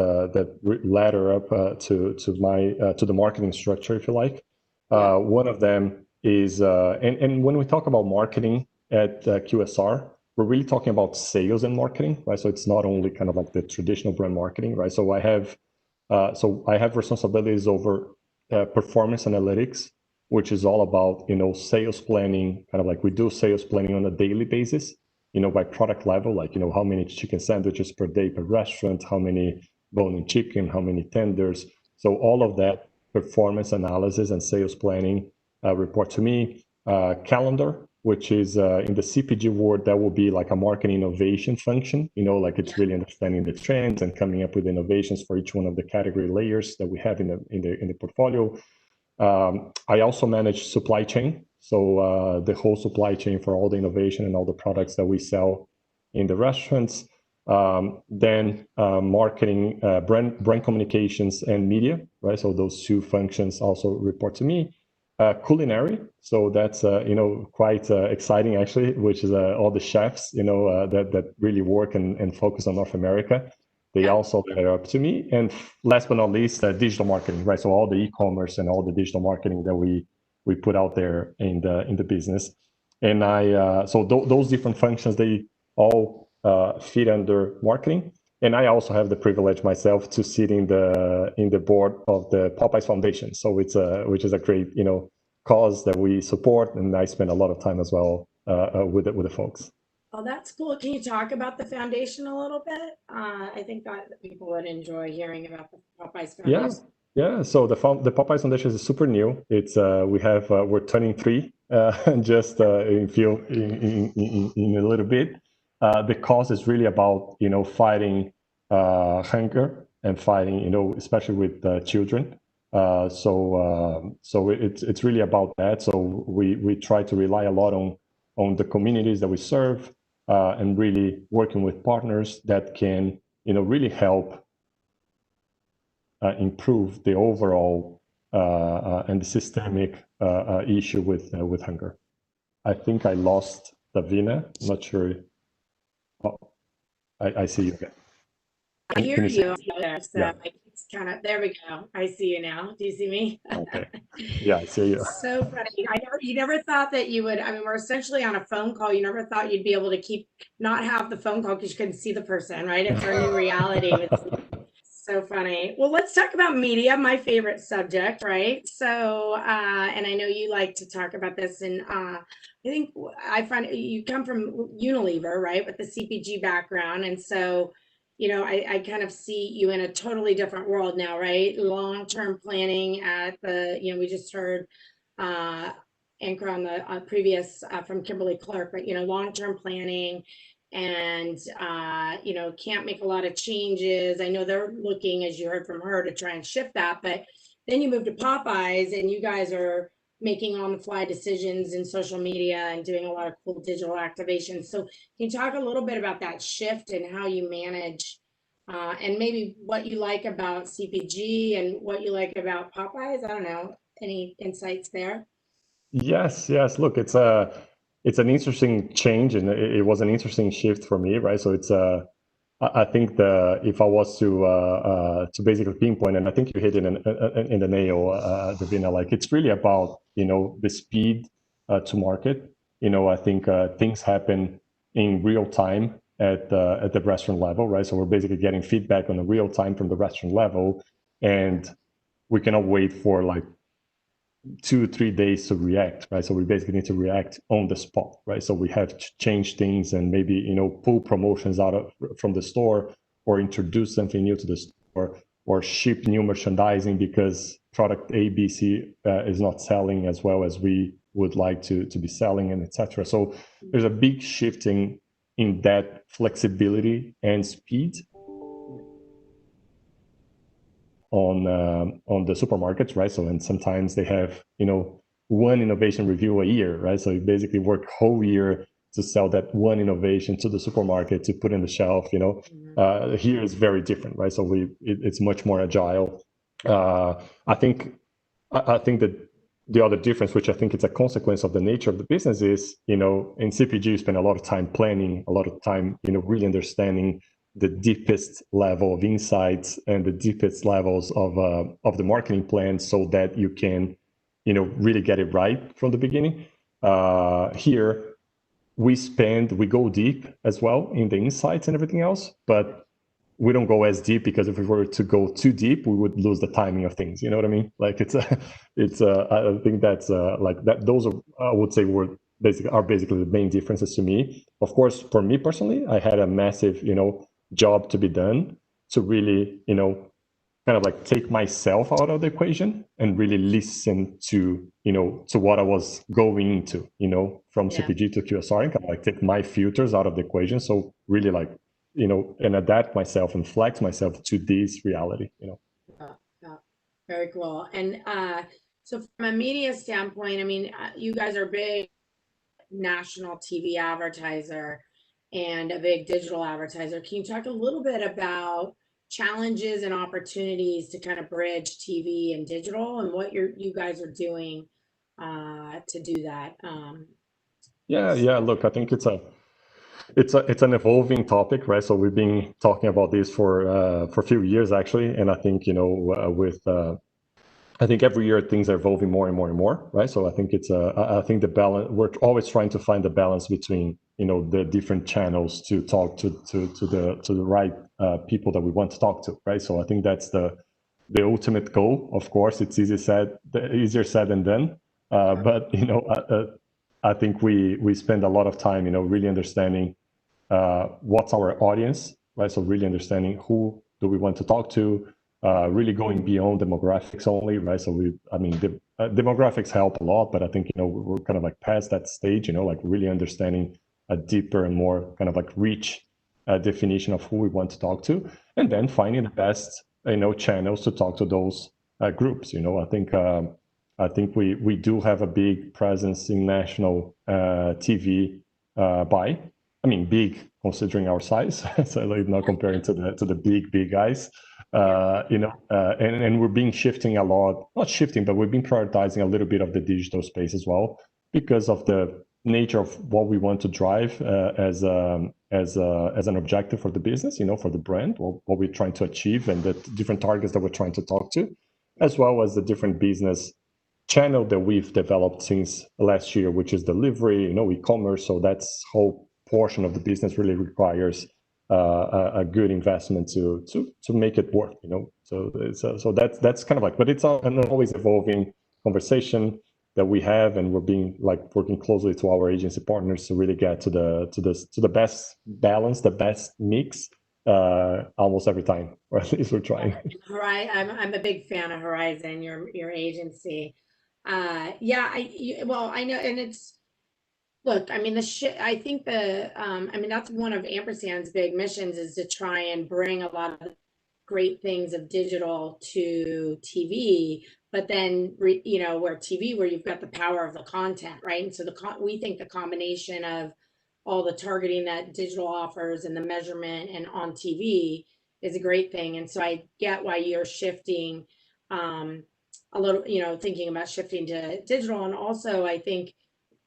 ladder up to the marketing structure, if you like. One of them is, and when we talk about marketing at QSR, we're really talking about sales and marketing, right? So it's not only kind of like the traditional brand marketing, right? So I have responsibilities over performance analytics, which is all about, sales planning, kind of like we do sales planning on a daily basis, by product level, like, how many chicken sandwiches per day per restaurant, how many bone-in chicken, how many tenders. So all of that performance analysis and sales planning report to me. Calendar, which is in the CPG world, that will be like a marketing innovation function, like it's really understanding the trends and coming up with innovations for each one of the category layers that we have in the portfolio. I also manage supply chain. So the whole supply chain for all the innovation and all the products that we sell in the restaurants. Then marketing, brand communications and media, right? So those two functions also report to me. Culinary, so that's quite exciting actually, which is all the chefs that really work and focus on North America. They also lead up to me. And last but not least, digital marketing, right? So all the e-commerce and all the digital marketing that we put out there in the business. And those different functions, they all fit under marketing. And I also have the privilege myself to sit in the board of the Popeyes Foundation. So which is a great cause that we support, and I spend a lot of time as well with the folks. Oh, that's cool. Can you talk about the foundation a little bit? I think that people would enjoy hearing about the Popeyes Foundation. Yeah. So the Popeyes Foundation is super new. It's we're turning 3 just in a little bit. The cause is really about fighting hunger and fighting especially with children. So it's really about that. So we try to rely a lot on the communities that we serve and really working with partners that can really help improve the overall and the systemic issue with hunger. I think I lost Davina. I'm not sure. Oh, I see you again. I hear you. So it's kind of, there we go. I see you now. Do you see me? Okay. Yeah, I see you. So funny. You never thought that you would. I mean, we're essentially on a phone call. You never thought you'd be able to not have the phone call because you couldn't see the person, right? It's our new reality. So funny. Well, let's talk about media, my favorite subject, right? So, and I know you like to talk about this, and I think I find you come from Unilever, right, with the CPG background, and so, I kind of see you in a totally different world now, right? Long-term planning at we just heard Anchor on the previous from Kimberly Clark, but long-term planning. And can't make a lot of changes. I know they're looking, as you heard from her, to try and shift that, but then you move to Popeyes and you guys are making on-the-fly decisions in social media and doing a lot of cool digital activations. So can you talk a little bit about that shift and how you manage and maybe what you like about CPG and what you like about Popeyes? I don't know, any insights there? Yes. Look, it's an interesting change, and it was an interesting shift for me, right? So it's I think if I was to basically pinpoint, and I think you hit it in the nail, Davina, like it's really about the speed to market. I think things happen in real time at the restaurant level, right? So we're basically getting feedback on the real time from the restaurant level, and we cannot wait for like 2-3 days to react, right? So we basically need to react on the spot, right? So we have to change things and maybe pull promotions from the store, or introduce something new to the store, or ship new merchandising because product A, B, C is not selling as well as we would like to be selling, and etc. So there's a big shifting in that flexibility and speed on the supermarkets, right? So, and sometimes they have one innovation review a year, right? So you basically work whole year to sell that one innovation to the supermarket to put in the shelf. Here is very different, right? So it's much more agile. I think that the other difference, which I think it's a consequence of the nature of the business, is in CPG you spend a lot of time planning, a lot of time really understanding the deepest level of insights and the deepest levels of the marketing plan, so that you can really get it right from the beginning. Here we go deep as well in the insights and everything else, but we don't go as deep, because if we were to go too deep, we would lose the timing of things. You know what I mean? Like I think that's like that. Those are, I would say, are basically the main differences to me. Of course, for me personally, I had a massive, job to be done to really, kind of like take myself out of the equation and really listen to, to what I was going into, from CPG to QSR, and kind of like take my filters out of the equation. So really like, and adapt myself and flex myself to this reality, Very cool. And so from a media standpoint, I mean, you guys are a big national TV advertiser and a big digital advertiser. Can you talk a little bit about challenges and opportunities to kind of bridge TV and digital, and what you guys are doing to do that? Yeah. Look, I think it's an evolving topic, right? So we've been talking about this for a few years actually, and I think I think every year things are evolving more and more and more, right? So I think I think the balance, we're always trying to find the balance between the different channels to talk to the right people that we want to talk to, right? So I think that's the ultimate goal. Of course, it's easier said than done, but I think we spend a lot of time, really understanding what's our audience, right? So really understanding who do we want to talk to, really going beyond demographics only, right? So the demographics help a lot, but I think, we're kind of like past that stage, like really understanding a deeper and more kind of like rich definition of who we want to talk to, and then finding the best, channels to talk to those groups. I think we do have a big presence in national TV buy. I mean, big considering our size, so like not comparing to the big guys, and we're being shifting a lot, not shifting, but we've been prioritizing a little bit of the digital space as well, because of the nature of what we want to drive as an objective for the business, for the brand, or what we're trying to achieve, and the different targets that we're trying to talk to, as well as the different business channel that we've developed since last year, which is delivery, e-commerce. So that's whole portion of the business really requires a good investment to make it work, So that's kind of like, but it's an always evolving conversation that we have, and we're being like working closely to our agency partners to really get to the best balance, the best mix, almost every time, or at least we're trying. Right, I'm a big fan of Horizon, your agency. I know, and it's, look, I mean, I think that's one of Ampersand's big missions, is to try and bring a lot of great things of digital to TV, but then, where you've got the power of the content, right? And so we think the combination of all the targeting that digital offers and the measurement and on TV is a great thing. And so I get why you're shifting a little, thinking about shifting to digital. And also, I think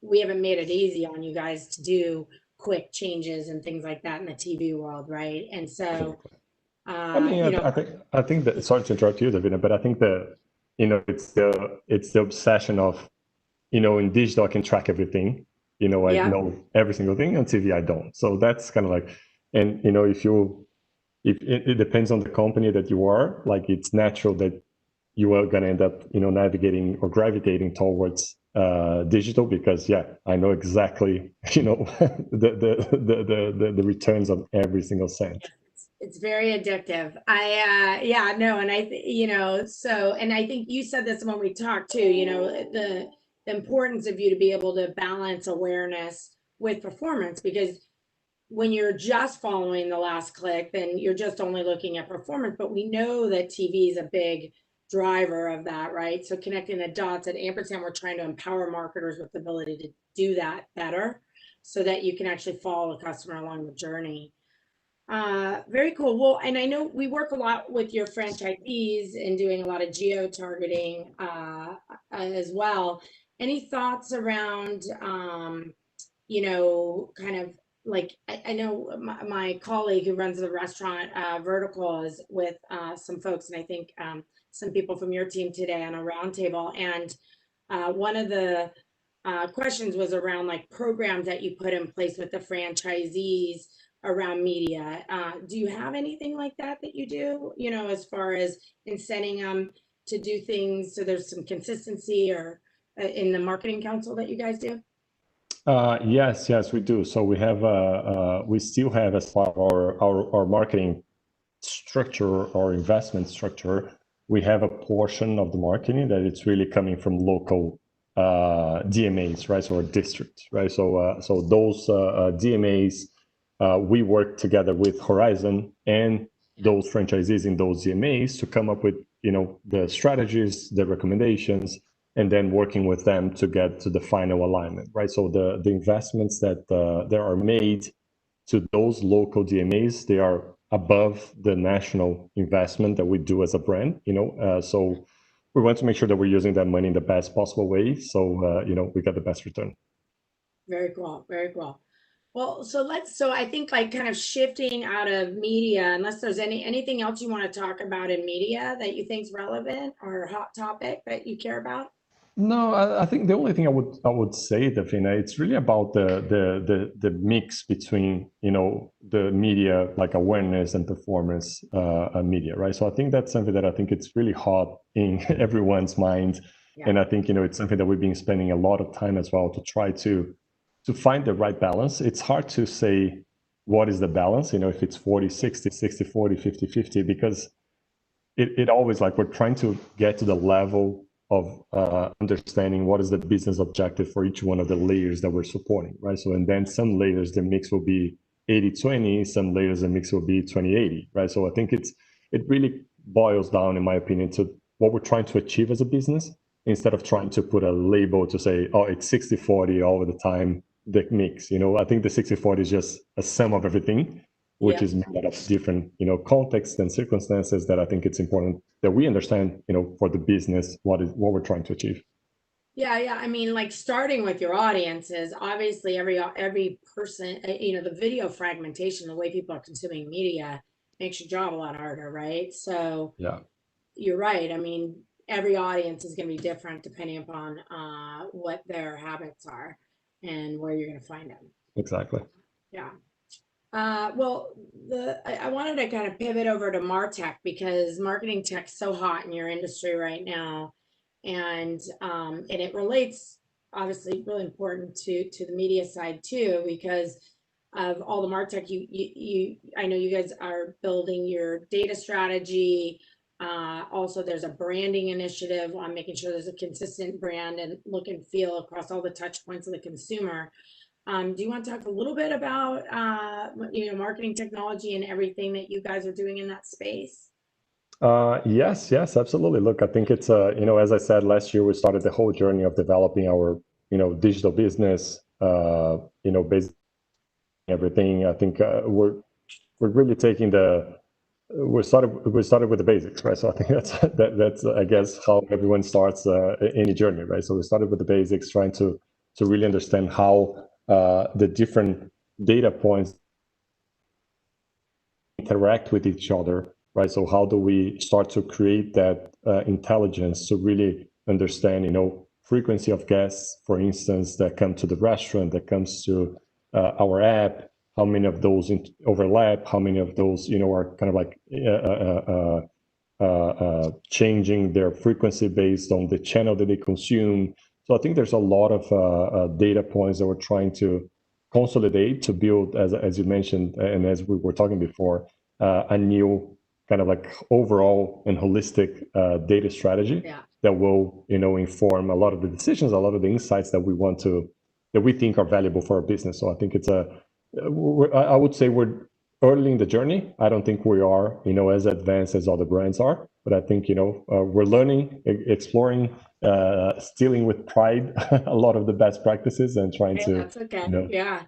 we haven't made it easy on you guys to do quick changes and things like that in the TV world, right? And so, I think that, sorry to interrupt you, Davina, but I think that, it's the obsession of, in digital I can track everything, I know every single thing. On TV I don't. So that's kind of like, and if it depends on the company that you are, like, it's natural that you are going to end up, navigating or gravitating towards digital, because I know exactly, the returns on every single cent. It's very addictive. And I think you said this when we talked too, the importance of you to be able to balance awareness with performance, because when you're just following the last click, then you're just only looking at performance. But we know that TV is a big driver of that, right? So connecting the dots, at Ampersand, we're trying to empower marketers with the ability to do that better, so that you can actually follow the customer along the journey. Very cool. Well, and I know we work a lot with your franchisees and doing a lot of geo-targeting as well. Any thoughts around, kind of like, I know my colleague who runs the restaurant vertical is with some folks, and I think some people from your team today on a roundtable. And one of the questions was around like programs that you put in place with the franchisees around media. Do you have anything like that you do, as far as incenting them to do things so there's some consistency, or in the marketing council that you guys do? Yes, we do. So we still have, as part of our marketing structure or investment structure, we have a portion of the marketing that it's really coming from local DMAs, right? So our district, right? So those DMAs, we work together with Horizon and those franchisees in those DMAs to come up with, the strategies, the recommendations, and then working with them to get to the final alignment, right? So the investments that are made to those local DMAs, they are above the national investment that we do as a brand, so we want to make sure that we're using that money in the best possible way. So, we get the best return. Very cool. Very cool. Well, so I think like kind of shifting out of media, unless there's anything else you want to talk about in media that you think is relevant or hot topic that you care about. No, I think the only thing I would say, Davina, it's really about the mix between the media, like awareness and performance media, right? So I think that's something that I think it's really hot in everyone's mind, and I think it's something that we've been spending a lot of time as well to try to find the right balance. It's hard to say what is the balance, if it's 40-60, 60-40, 50-50, because it always, like, we're trying to get to the level of understanding what is the business objective for each one of the layers that we're supporting, right? So, and then some layers, the mix will be 80-20, some layers, the mix will be 20-80, right? So I think it really boils down, in my opinion, to what we're trying to achieve as a business, instead of trying to put a label to say, oh, it's 60-40 all the time, the mix. I think the 60-40 is just a sum of everything, which is made out of different, contexts and circumstances, that I think it's important that we understand, for the business, what we're trying to achieve. Yeah. I mean, like, starting with your audiences, obviously every person, the video fragmentation, the way people are consuming media makes your job a lot harder, right? So yeah, you're right. I mean, every audience is going to be different depending upon what their habits are and where you're going to find them. Exactly. Yeah. Well, I wanted to kind of pivot over to MarTech, because marketing tech's so hot in your industry right now, and it relates, obviously, really important to the media side too, because of all the MarTech. I know you guys are building your data strategy. Also, there's a branding initiative on making sure there's a consistent brand and look and feel across all the touch points of the consumer. Do you want to talk a little bit about marketing technology and everything that you guys are doing in that space? Yes, absolutely. Look, I think it's as I said, last year we started the whole journey of developing our digital business, based everything. I think we're really taking we started with the basics, right? So I think that's I guess how everyone starts any journey, right? So we started with the basics, trying to really understand how the different data points interact with each other, right? So how do we start to create that intelligence to really understand, frequency of guests, for instance, that come to the restaurant, that comes to our app, how many of those overlap, how many of those, are kind of like changing their frequency based on the channel that they consume. So I think there's a lot of data points that we're trying to consolidate to build, as you mentioned, and as we were talking before, a new kind of like overall and holistic data strategy that will, inform a lot of the decisions, a lot of the insights that we think are valuable for our business. So I think I would say we're early in the journey. I don't think we are, as advanced as other brands are, but I think, we're learning, exploring, stealing with pride a lot of the best practices and trying to. That's okay. Yeah.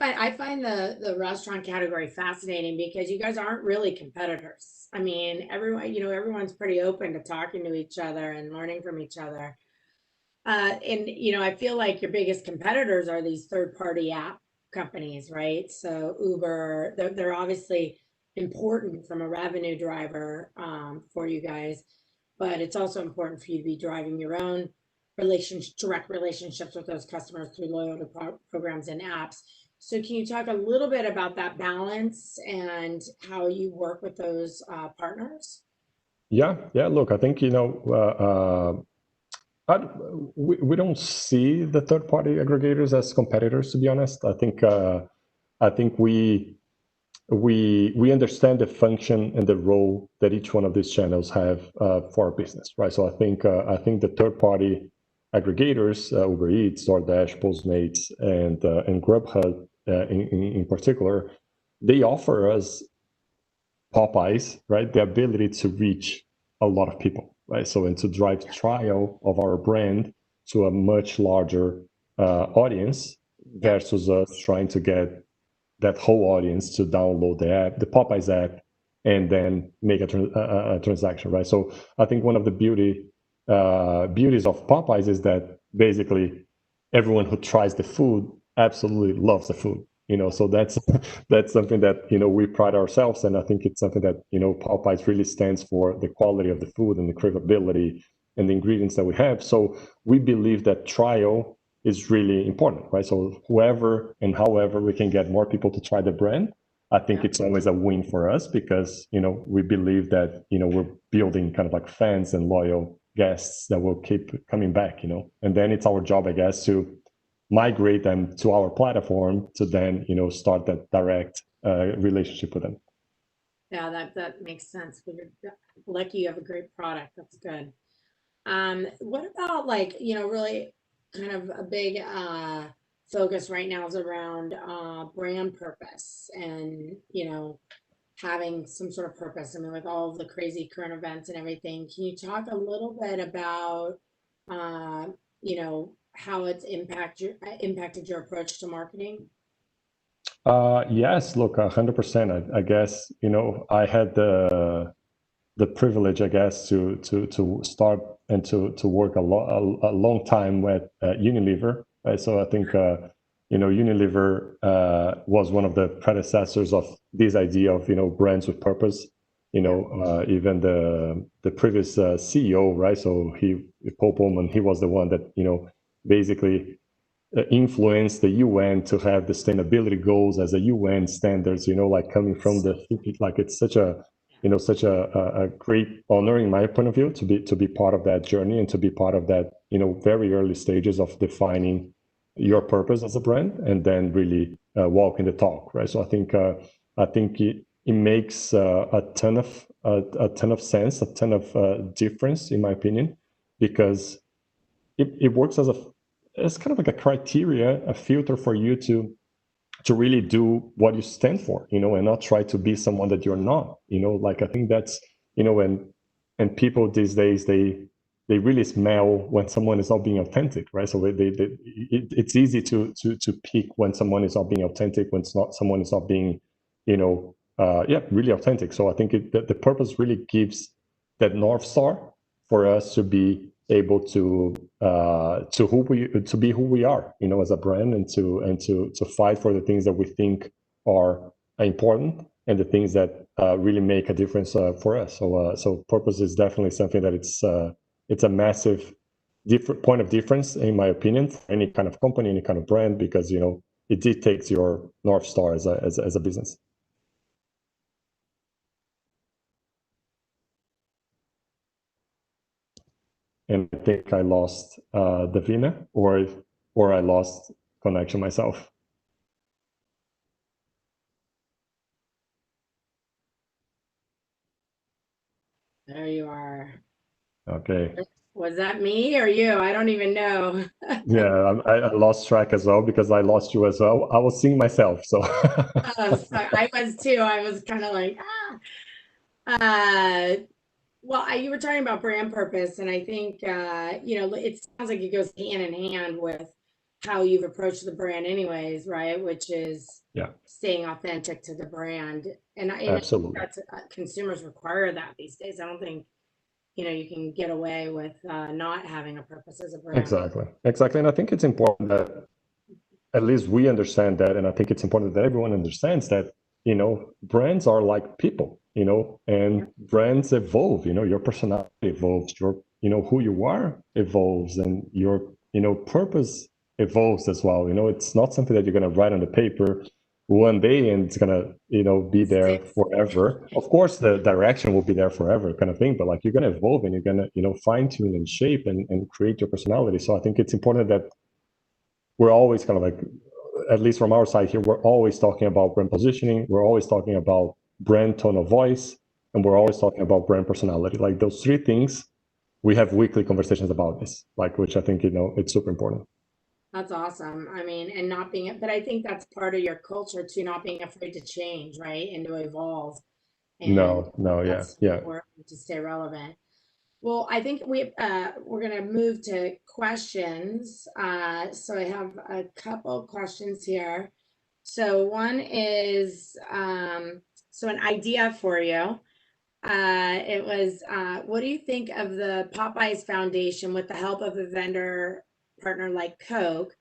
I find the restaurant category fascinating, because you guys aren't really competitors. I mean, everyone's pretty open to talking to each other and learning from each other. And I feel like your biggest competitors are these third-party app companies, right? So Uber, they're obviously important from a revenue driver for you guys, but it's also important for you to be driving your own direct relationships with those customers through loyalty programs and apps. So can you talk a little bit about that balance and how you work with those partners? Yeah. Look, I think we don't see the third-party aggregators as competitors, to be honest. I think we understand the function and the role that each one of these channels have for our business, right? So I think the third-party aggregators, Uber Eats, DoorDash, Postmates, and Grubhub in particular, they offer us Popeyes, right? The ability to reach a lot of people, right? So, and to drive trial of our brand to a much larger audience versus us trying to get that whole audience to download the app, the Popeyes app, and then make a transaction, right? So I think one of the beauties of Popeyes is that basically everyone who tries the food absolutely loves the food. So that's something that we pride ourselves, and I think it's something that Popeyes really stands for, the quality of the food and the craveability and the ingredients that we have. So we believe that trial is really important, right? So whoever and however we can get more people to try the brand, I think it's always a win for us, because we believe that we're building kind of like fans and loyal guests that will keep coming back, and then it's our job, I guess, to migrate them to our platform to then start that direct relationship with them. Yeah, that makes sense. You're lucky you have a great product. That's good. What about really kind of a big focus right now is around brand purpose and having some sort of purpose. I mean, with all of the crazy current events and everything, can you talk a little bit about how it's impacted your approach to marketing? Yes, look, 100%. I guess I had the privilege, I guess, to start and to work a long time with Unilever. Right? So I think Unilever was one of the predecessors of this idea of brands with purpose. Even the previous CEO, right? So Paul Polman, he was the one that basically influenced the UN to have the sustainability goals as a UN standards, coming from it's such a great honor in my point of view to be part of that journey and to be part of that, very early stages of defining your purpose as a brand and then really walking the talk, right? So I think it makes a ton of sense, a ton of difference, in my opinion, because it works as kind of like a criteria, a filter for you to really do what you stand for, and not try to be someone that you're not, I think that's, and people these days, they really smell when someone is not being authentic, right? So it's easy to pick when someone is not being authentic, when someone is not being, really authentic. So I think the purpose really gives that North Star for us to be able to be who we are, as a brand, and to fight for the things that we think are important and the things that really make a difference for us. So purpose is definitely something that it's a massive point of difference, in my opinion, for any kind of company, any kind of brand, because it dictates your North Star as a business. And I think I lost Davina, or I lost connection myself. There you are. Okay. Was that me or you? I don't even know. Yeah, I lost track as well, because I lost you as well. I was seeing myself, so. Oh, I was too. I was kind of like, well, you were talking about brand purpose, and I think, it sounds like it goes hand in hand with how you've approached the brand anyways, right? Which is staying authentic to the brand. And Absolutely. That's, consumers require that these days. I don't think, you can get away with not having a purpose as a brand. Exactly. And I think it's important that at least we understand that. And I think it's important that everyone understands that, brands are like people, and brands evolve, your personality evolves, your who you are evolves, and your purpose evolves as well. It's not something that you're going to write on the paper one day and it's going to be there forever. Of course the direction will be there forever, kind of thing, but like, you're going to evolve and you're going to fine tune and shape and create your personality. So I think it's important that we're always kind of like, at least from our side here, we're always talking about brand positioning, we're always talking about brand tone of voice, and we're always talking about brand personality. Like, those three things, we have weekly conversations about this, like, which I think it's super important. That's awesome. I mean, and not being, but I think that's part of your culture too, not being afraid to change, right? And to evolve. And No, that's yeah. important to stay relevant. Well, I think we're going to move to questions. So I have a couple questions here. So one is, so an idea for you. It was, what do you think of the Popeyes Foundation with the help of a vendor partner like Coke?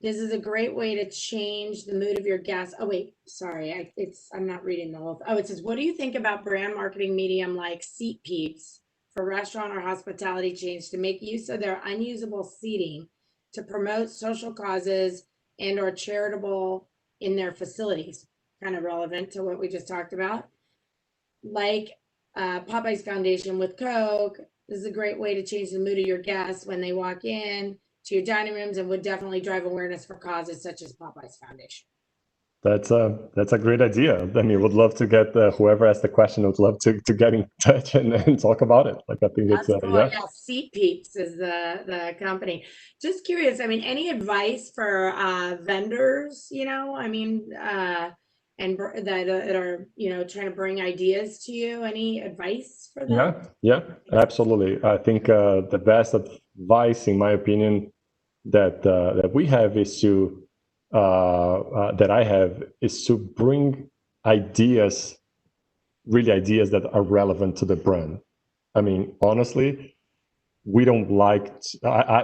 This is a great way to change the mood of your guests. Oh wait, sorry, I'm not reading the whole. Oh, it says, what do you think about brand marketing medium like Seat Peeps for restaurant or hospitality chains to make use of their unusable seating to promote social causes and or charitable in their facilities? Kind of relevant to what we just talked about. Like Popeyes Foundation with Coke, this is a great way to change the mood of your guests when they walk in to your dining rooms, and would definitely drive awareness for causes such as Popeyes Foundation. That's a great idea. I mean, would love to get whoever asked the question, would love to get in touch and talk about it. Like, I think That's it's cool. Yeah, Seat Peeps is the company. Just curious, I mean, any advice for vendors, I mean, and that are trying to bring ideas to you? Any advice for them? Yeah, absolutely. I think the best advice, in my opinion, that we have is to that I have is to bring ideas that are relevant to the brand. I mean, honestly, we don't like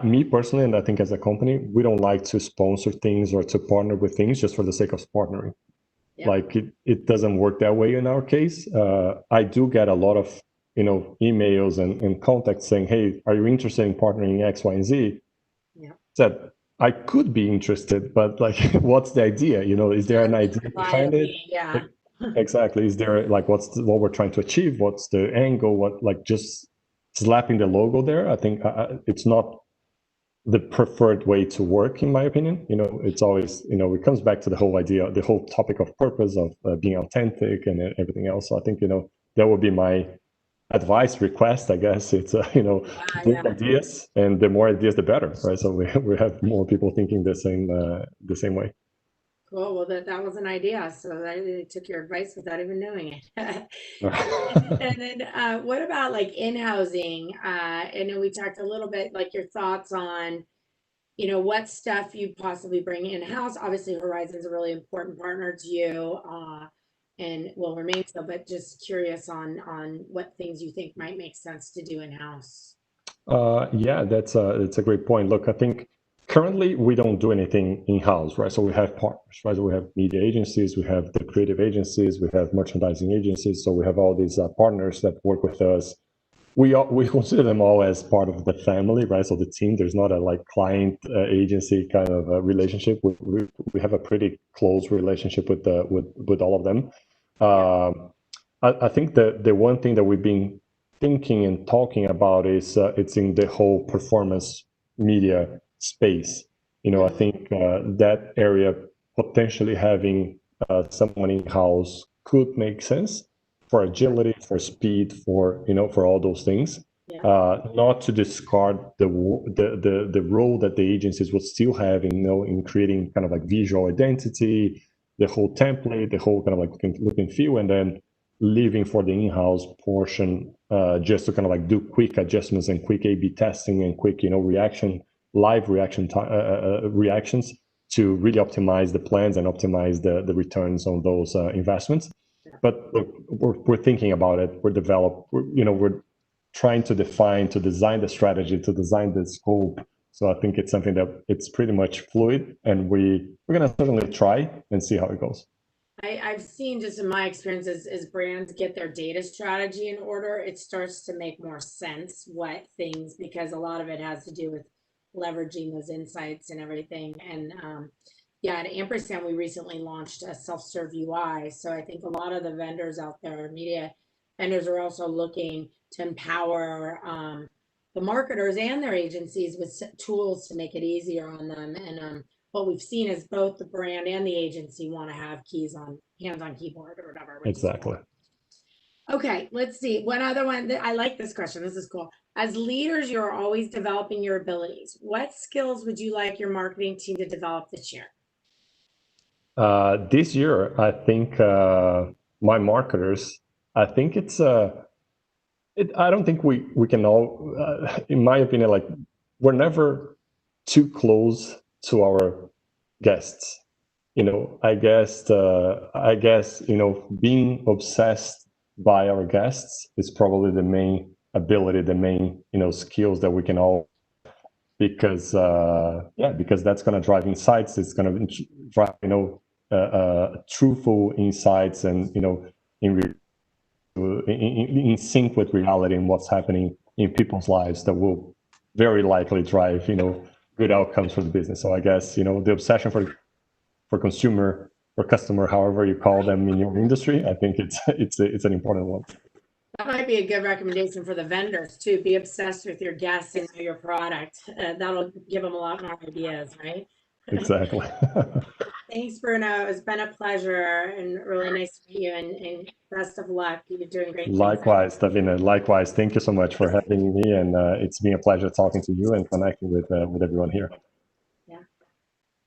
me personally, and I think as a company, we don't like to sponsor things or to partner with things just for the sake of partnering. Yeah. Like, it doesn't work that way in our case. I do get a lot of emails and contacts saying, hey, are you interested in partnering in X, Y, and Z? Yeah. Said, I could be interested, but like, what's the idea? Is there an idea behind it? Yeah. Exactly. Is there like, what we're trying to achieve? What's the angle? What, like, just slapping the logo there? I think it's not the preferred way to work, in my opinion. It's always, it comes back to the whole idea, the whole topic of purpose, of being authentic and everything else. So I think, that would be my advice request, I guess. It's bring ideas, and the more ideas the better, right? So we have more people thinking the same way. Cool. Well, that was an idea. So they took your advice without even knowing it. And then what about like in-housing? I know we talked a little bit, like your thoughts on, what stuff you possibly bring in-house. Obviously, Horizon's a really important partner to you. And will remain so, but just curious on what things you think might make sense to do in-house. Yeah, that's a great point. Look, I think currently we don't do anything in-house, right? So we have partners, right? So we have media agencies, we have the creative agencies, we have merchandising agencies. So we have all these partners that work with us. We consider them all as part of the family, right? So the team, there's not a like client agency kind of relationship. We have a pretty close relationship with all of them. I think the one thing that we've been thinking and talking about is it's in the whole performance media space. I think that area, potentially having someone in-house could make sense for agility, for speed, for all those things. Not to discard the role that the agencies would still have in creating kind of like visual identity, the whole template, the whole kind of like look and feel, and then leaving for the in-house portion just to kind of like do quick adjustments and quick A/B testing and quick live reactions to really optimize the plans and optimize the returns on those investments. But look, we're thinking about it. We're trying to design the strategy, to design the scope. So I think it's something that it's pretty much fluid, and we're going to certainly try and see how it goes. I've seen just in my experience as brands get their data strategy in order, it starts to make more sense what things, because a lot of it has to do with leveraging those insights and everything. And yeah, at Ampersand, we recently launched a self-serve UI. So I think a lot of the vendors out there, media vendors, are also looking to empower the marketers and their agencies with tools to make it easier on them. And what we've seen is both the brand and the agency want to have hands on keyboard or whatever. Exactly. Okay, let's see. One other one. I like this question. This is cool. As leaders, you're always developing your abilities. What skills would you like your marketing team to develop this year? This year, I think my marketers, I think I don't think we can all, in my opinion, like we're never too close to our guests. I guess, being obsessed by our guests is probably the main ability, the main, skills that we can all, because that's going to drive insights. It's going to drive, truthful insights and, in sync with reality and what's happening in people's lives that will very likely drive, good outcomes for the business. So I guess, the obsession for consumer or customer, however you call them in your industry, I think it's an important one. That might be a good recommendation for the vendors too. Be obsessed with your guests and your product. That'll give them a lot more ideas, right? Exactly. Thanks, Bruno. It's been a pleasure and really nice to meet you, and best of luck. You're doing great. Likewise, Davina. Likewise. Thank you so much for having me, and it's been a pleasure talking to you and connecting with everyone here. Yeah.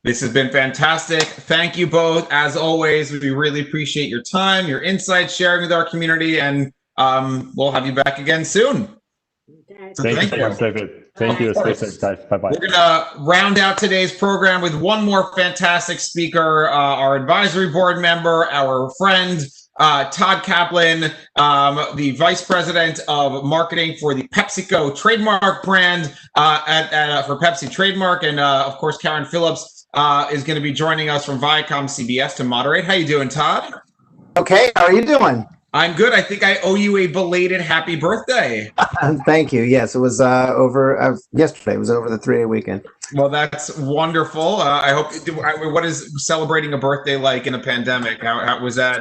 This has been fantastic. Thank you both. As always, we really appreciate your time, your insights, sharing with our community, and we'll have you back again soon. Okay. So Thank you so much, David. Thank you. Stay safe, guys. Bye-bye. We're going to round out today's program with one more fantastic speaker, our advisory board member, our friend, Todd Kaplan, the vice president of marketing for the PepsiCo trademark brand for Pepsi Trademark. And of course, Karen Phillips is going to be joining us from Viacom CBS to moderate. How you doing, Todd? Okay. How are you doing? I'm good. I think I owe you a belated happy birthday. Thank you. Yes, it was over yesterday. It was over the 3-day weekend. Well, that's wonderful. I hope. What is celebrating a birthday like in a pandemic? How was that?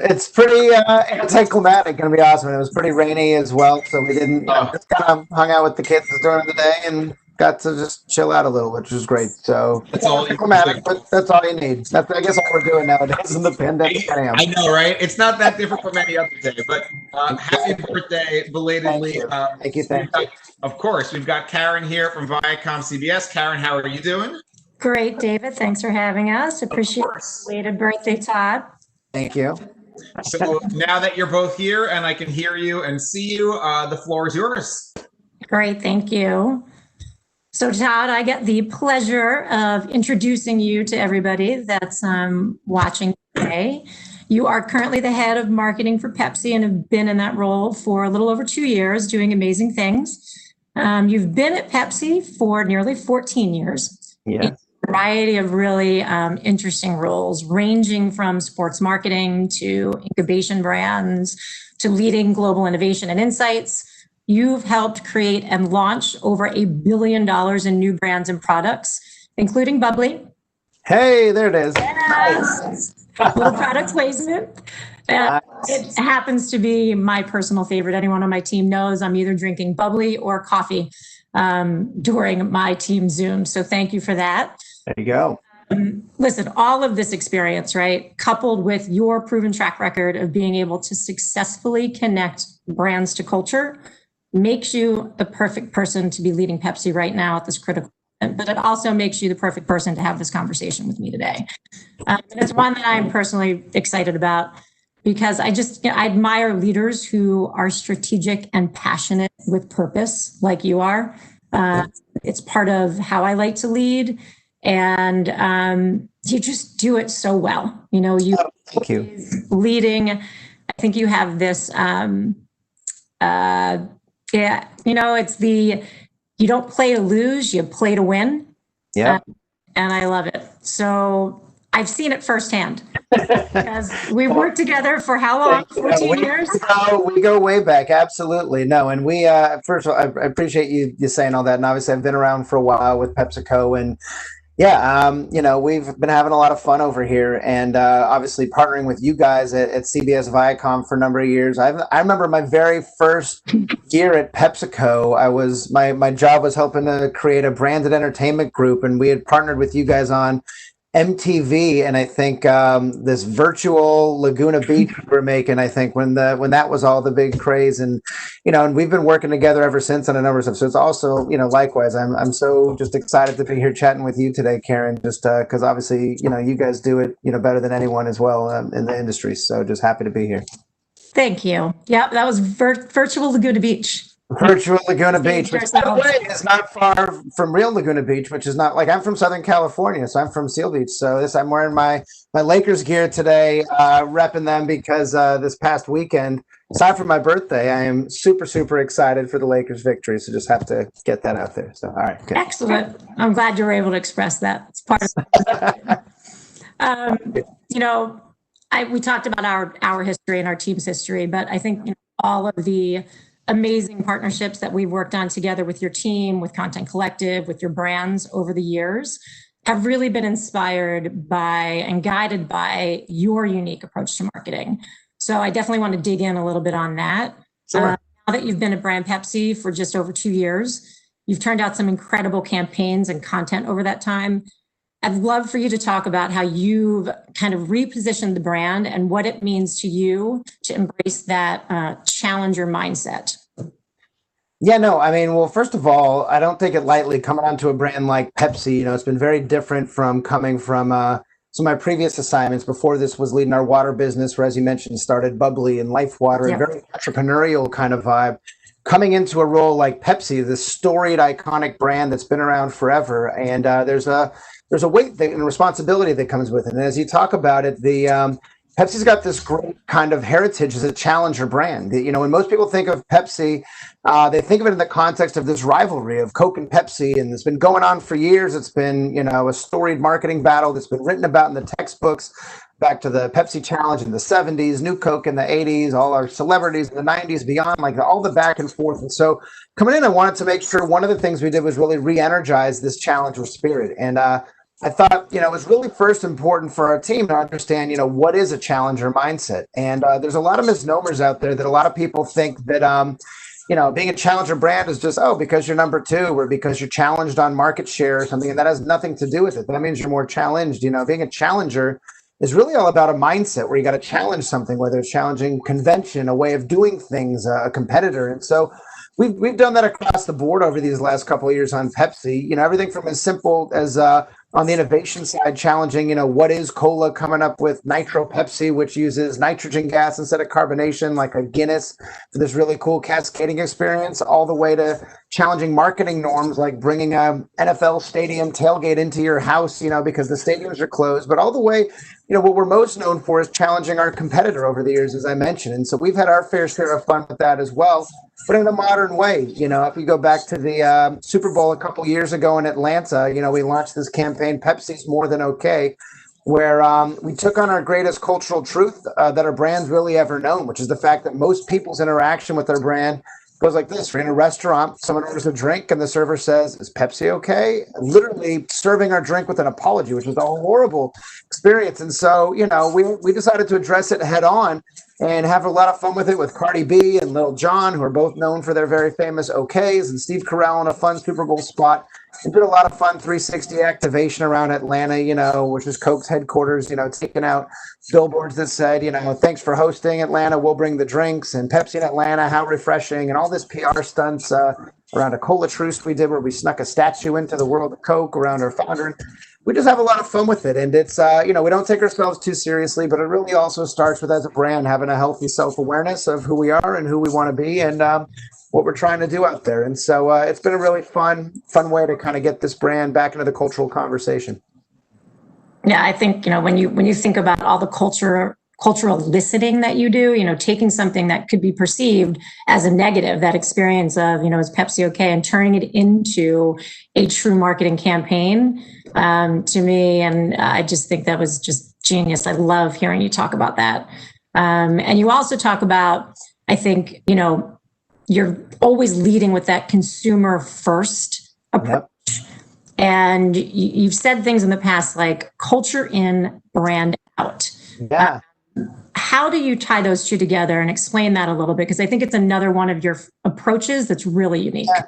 It's pretty anticlimactic. Gonna be awesome. And it was pretty rainy as well, so we didn't. Just kind of hung out with the kids during the day and got to just chill out a little, which was great. So That's all anticlimactic, but that's all you need. That's, I guess, all we're doing nowadays in the pandemic. I know, right? It's not that different from any other day. But happy birthday, belatedly. Thank you. Thank you. Of course, we've got Karen here from Viacom CBS. Karen, how are you doing? Great, David. Thanks for having us. Appreciate the belated birthday, Todd. Thank you. So now that you're both here and I can hear you and see you, the floor is yours. Great, thank you. So Todd, I get the pleasure of introducing you to everybody that's watching today. You are currently the head of marketing for Pepsi and have been in that role for a little over 2 years, doing amazing things. You've been at Pepsi for nearly 14 years. Yeah. In a variety of really interesting roles, ranging from sports marketing to incubation brands to leading global innovation and insights. You've helped create and launch over $1 billion in new brands and products, including Bubbly. Hey, there it is. Yes. Little product placement. It happens to be my personal favorite. Anyone on my team knows I'm either drinking Bubbly or coffee during my team Zoom. So thank you for that. There you go. Listen, all of this experience, right, coupled with your proven track record of being able to successfully connect brands to culture, makes you the perfect person to be leading Pepsi right now at this critical moment, but it also makes you the perfect person to have this conversation with me today. And it's one that I'm personally excited about because I admire leaders who are strategic and passionate with purpose like you are. It's part of how I like to lead, and you just do it so well. Thank you. Leading, I think you have this it's you don't play to lose, you play to win. Yeah. And I love it. So I've seen it firsthand because we've worked together for how long? 14 years? We go way back. Absolutely. No. And we, first of all, I appreciate you saying all that. And obviously I've been around for a while with PepsiCo, and yeah, we've been having a lot of fun over here, and obviously partnering with you guys at CBS Viacom for a number of years. I remember my very first year at PepsiCo. My job was helping to create a branded entertainment group, and we had partnered with you guys on MTV, and I think this virtual Laguna Beach we're making, I think when that was all the big craze, and and we've been working together ever since on a number of stuff. So it's also likewise, I'm so just excited to be here chatting with you today, Karen, just because obviously you guys do it better than anyone as well in the industry. So just happy to be here. Thank you. Yep, that was virtual Laguna Beach. Virtual Laguna Beach, which, by the way, is not far from real Laguna Beach, which is not like, I'm from Southern California, so I'm from Seal Beach. So I'm wearing my Lakers gear today, repping them because this past weekend, aside from my birthday, I am super, super excited for the Lakers victory. So just have to get that out there. So, all right. Good. Excellent. I'm glad you were able to express that. It's part of it. We talked about our history and our team's history, but I think all of the amazing partnerships that we've worked on together with your team, with Content Collective, with your brands over the years have really been inspired by and guided by your unique approach to marketing. So I definitely want to dig in a little bit on that. Sure. Now that you've been at Brand Pepsi for just over 2 years, you've turned out some incredible campaigns and content over that time. I'd love for you to talk about how you've kind of repositioned the brand and what it means to you to embrace that challenger mindset. Yeah, no, I mean, well, first of all, I don't take it lightly coming onto a brand like Pepsi. It's been very different from coming from some of my previous assignments. Before this was leading our water business, where, as you mentioned, started Bubbly and Life Water, a very entrepreneurial kind of vibe. Coming into a role like Pepsi, this storied, iconic brand that's been around forever, and there's a weight and responsibility that comes with it. And as you talk about it, the Pepsi's got this great kind of heritage as a challenger brand. When most people think of Pepsi, they think of it in the context of this rivalry of Coke and Pepsi, and it's been going on for years. It's been, a storied marketing battle that's been written about in the textbooks, back to the Pepsi Challenge in the 70s, New Coke in the 80s, all our celebrities in the 90s, beyond, all the back and forth. And so coming in, I wanted to make sure one of the things we did was really re-energize this challenger spirit. And I thought, it was really first important for our team to understand, what is a challenger mindset. And there's a lot of misnomers out there that a lot of people think that, being a challenger brand is just, because you're number 2 or because you're challenged on market share or something. And that has nothing to do with it. That means you're more challenged. Being a challenger is really all about a mindset where you got to challenge something, whether it's challenging convention, a way of doing things, a competitor. And so we've done that across the board over these last couple of years on Pepsi. Everything from as simple as on the innovation side, challenging, what is cola, coming up with Nitro Pepsi, which uses nitrogen gas instead of carbonation, like a Guinness, for this really cool cascading experience, all the way to challenging marketing norms, like bringing a NFL stadium tailgate into your house, because the stadiums are closed, but all the way, what we're most known for is challenging our competitor over the years, as I mentioned. And so we've had our fair share of fun with that as well, but in a modern way. If we go back to the Super Bowl a couple years ago in Atlanta, we launched this campaign, Pepsi's More Than Okay, where we took on our greatest cultural truth that our brand's really ever known, which is the fact that most people's interaction with their brand goes like this. We're in a restaurant, someone orders a drink, and the server says, "Is Pepsi okay?" Literally serving our drink with an apology, which was a horrible experience. And so, we decided to address it head on and have a lot of fun with it with Cardi B and Lil Jon, who are both known for their very famous OKs, and Steve Carell in a fun Super Bowl spot. And did a lot of fun 360 activation around Atlanta, which is Coke's headquarters, taking out billboards that said, "Thanks for hosting Atlanta, we'll bring the drinks," and Pepsi in Atlanta, how refreshing, and all this PR stunts around a cola truce we did where we snuck a statue into the world of Coke around our founder. We just have a lot of fun with it. And it's, we don't take ourselves too seriously, but it really also starts with, as a brand, having a healthy self-awareness of who we are and who we want to be, and what we're trying to do out there. And so it's been a really fun way to kind of get this brand back into the cultural conversation. Yeah, I think, when you think about all the cultural listening that you do, taking something that could be perceived as a negative, that experience of, is Pepsi okay, and turning it into a true marketing campaign, to me. And I just think that was just genius. I love hearing you talk about that. And you also talk about, I think, you're always leading with that consumer first approach. Yep. And you've said things in the past like culture in, brand out. Yeah. How do you tie those two together and explain that a little bit? Because I think it's another one of your approaches that's really unique. Yeah.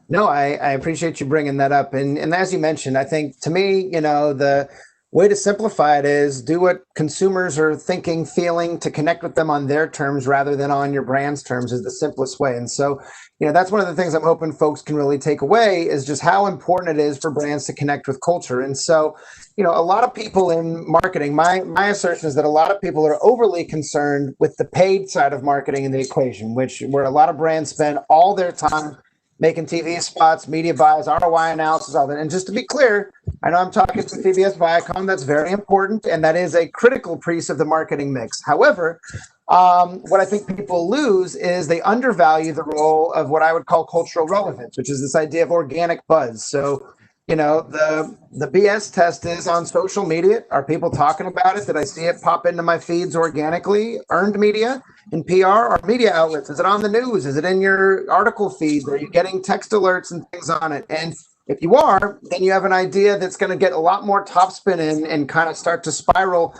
No, I appreciate you bringing that up. And as you mentioned, I think to me, the way to simplify it is do what consumers are thinking, feeling, to connect with them on their terms rather than on your brand's terms is the simplest way. And so, that's one of the things I'm hoping folks can really take away is just how important it is for brands to connect with culture. And so, a lot of people in marketing, my assertion is that a lot of people are overly concerned with the paid side of marketing in the equation, where a lot of brands spend all their time making TV spots, media buys, ROI analysis, all that. And just to be clear, I know I'm talking to CBS Viacom. That's very important, and that is a critical piece of the marketing mix. However, what I think people lose is they undervalue the role of what I would call cultural relevance, which is this idea of organic buzz. So, the BS test is on social media. Are people talking about it? Did I see it pop into my feeds organically? Earned media in PR or media outlets? Is it on the news? Is it in your article feeds? Are you getting text alerts and things on it? And if you are, then you have an idea that's going to get a lot more topspin and kind of start to spiral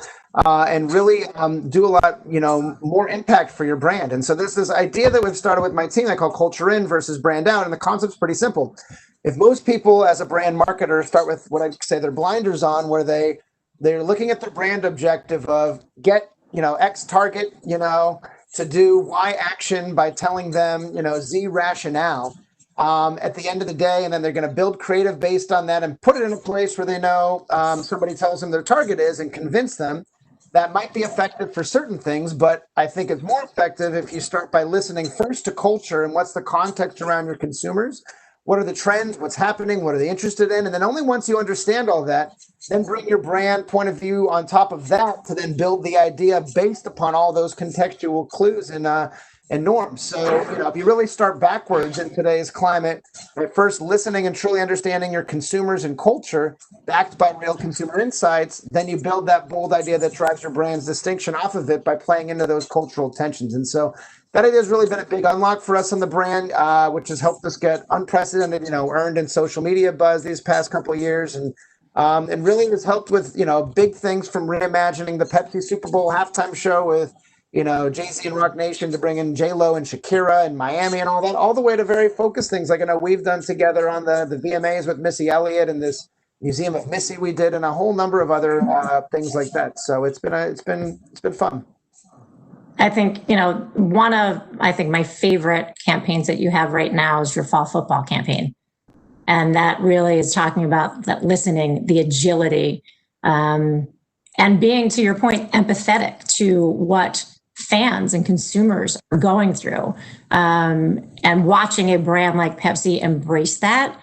and really do a lot, more impact for your brand. And so there's this idea that we've started with my team I call culture in versus brand out. And the concept's pretty simple. If most people as a brand marketer start with what I'd say their blinders on, where they're looking at their brand objective of get, X target, to do Y action by telling them, Z rationale at the end of the day, and then they're going to build creative based on that and put it in a place where they know somebody tells them their target is and convince them. That might be effective for certain things, but I think it's more effective if you start by listening first to culture and what's the context around your consumers. What are the trends? What's happening? What are they interested in? And then only once you understand all that, then bring your brand point of view on top of that to then build the idea based upon all those contextual clues and norms. So, if you really start backwards in today's climate, at first listening and truly understanding your consumers and culture backed by real consumer insights, then you build that bold idea that drives your brand's distinction off of it by playing into those cultural tensions. And so that idea has really been a big unlock for us on the brand, which has helped us get unprecedented, earned in social media buzz these past couple of years. And really has helped with, big things from reimagining the Pepsi Super Bowl halftime show with, Jay-Z and Rock Nation to bring in J-Lo and Shakira and Miami and all that, all the way to very focused things like I know we've done together on the VMAs with Missy Elliott and this Museum of Missy we did and a whole number of other things like that. So it's been fun. I think, one of, my favorite campaigns that you have right now is your fall football campaign. And that really is talking about that listening, the agility, and being, to your point, empathetic to what fans and consumers are going through, and watching a brand like Pepsi embrace that.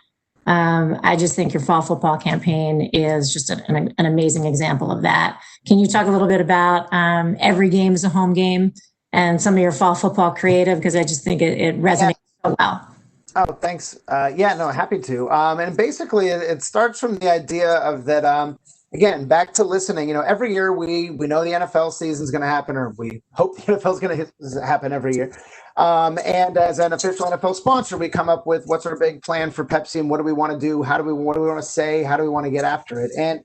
I just think your fall football campaign is just an amazing example of that. Can you talk a little bit about every game is a home game and some of your fall football creative? Because I just think it resonates so well. Oh, thanks. Happy to. And basically it starts from the idea of that, again, back to listening. Every year we know the NFL season is going to happen, or we hope the NFL is going to happen every year. And as an official NFL sponsor, we come up with what's our big plan for Pepsi and what do we want to do? What do we want to say? How do we want to get after it? And,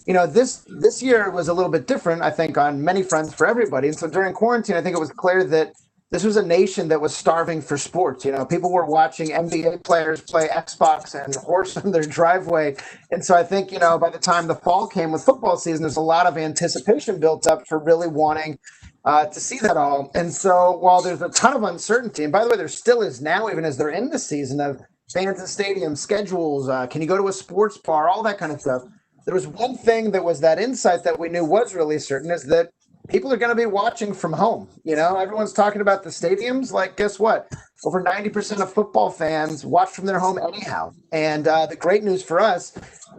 this year was a little bit different, I think, on many fronts for everybody. And so during quarantine, I think it was clear that this was a nation that was starving for sports. People were watching NBA players play Xbox and horse in their driveway. And so I think, by the time the fall came with football season, there's a lot of anticipation built up for really wanting to see that all. And so while there's a ton of uncertainty, and by the way, there still is now, even as they're in the season of fans in stadiums, schedules, can you go to a sports bar, all that kind of stuff. There was one thing that was that insight that we knew was really certain, is that people are going to be watching from home. Everyone's talking about the stadiums. Like, guess what? Over 90% of football fans watch from their home anyhow. And the great news for us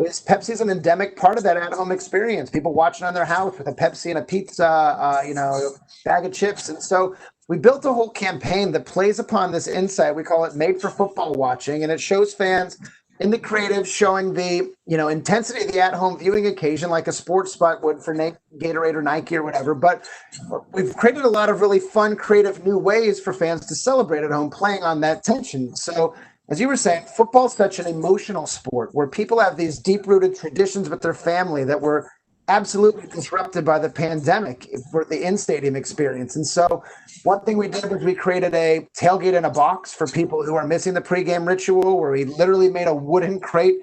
is Pepsi's an endemic part of that at-home experience. People watching on their house with a Pepsi and a pizza, bag of chips. And so we built a whole campaign that plays upon this insight. We call it Made for Football Watching, and it shows fans in the creative showing the intensity of the at-home viewing occasion like a sports spot would for Gatorade or Nike or whatever. But we've created a lot of really fun, creative new ways for fans to celebrate at home, playing on that tension. So as you were saying, football's such an emotional sport where people have these deep-rooted traditions with their family that were absolutely disrupted by the pandemic for the in-stadium experience. And so one thing we did was we created a tailgate in a box for people who are missing the pregame ritual, where we literally made a wooden crate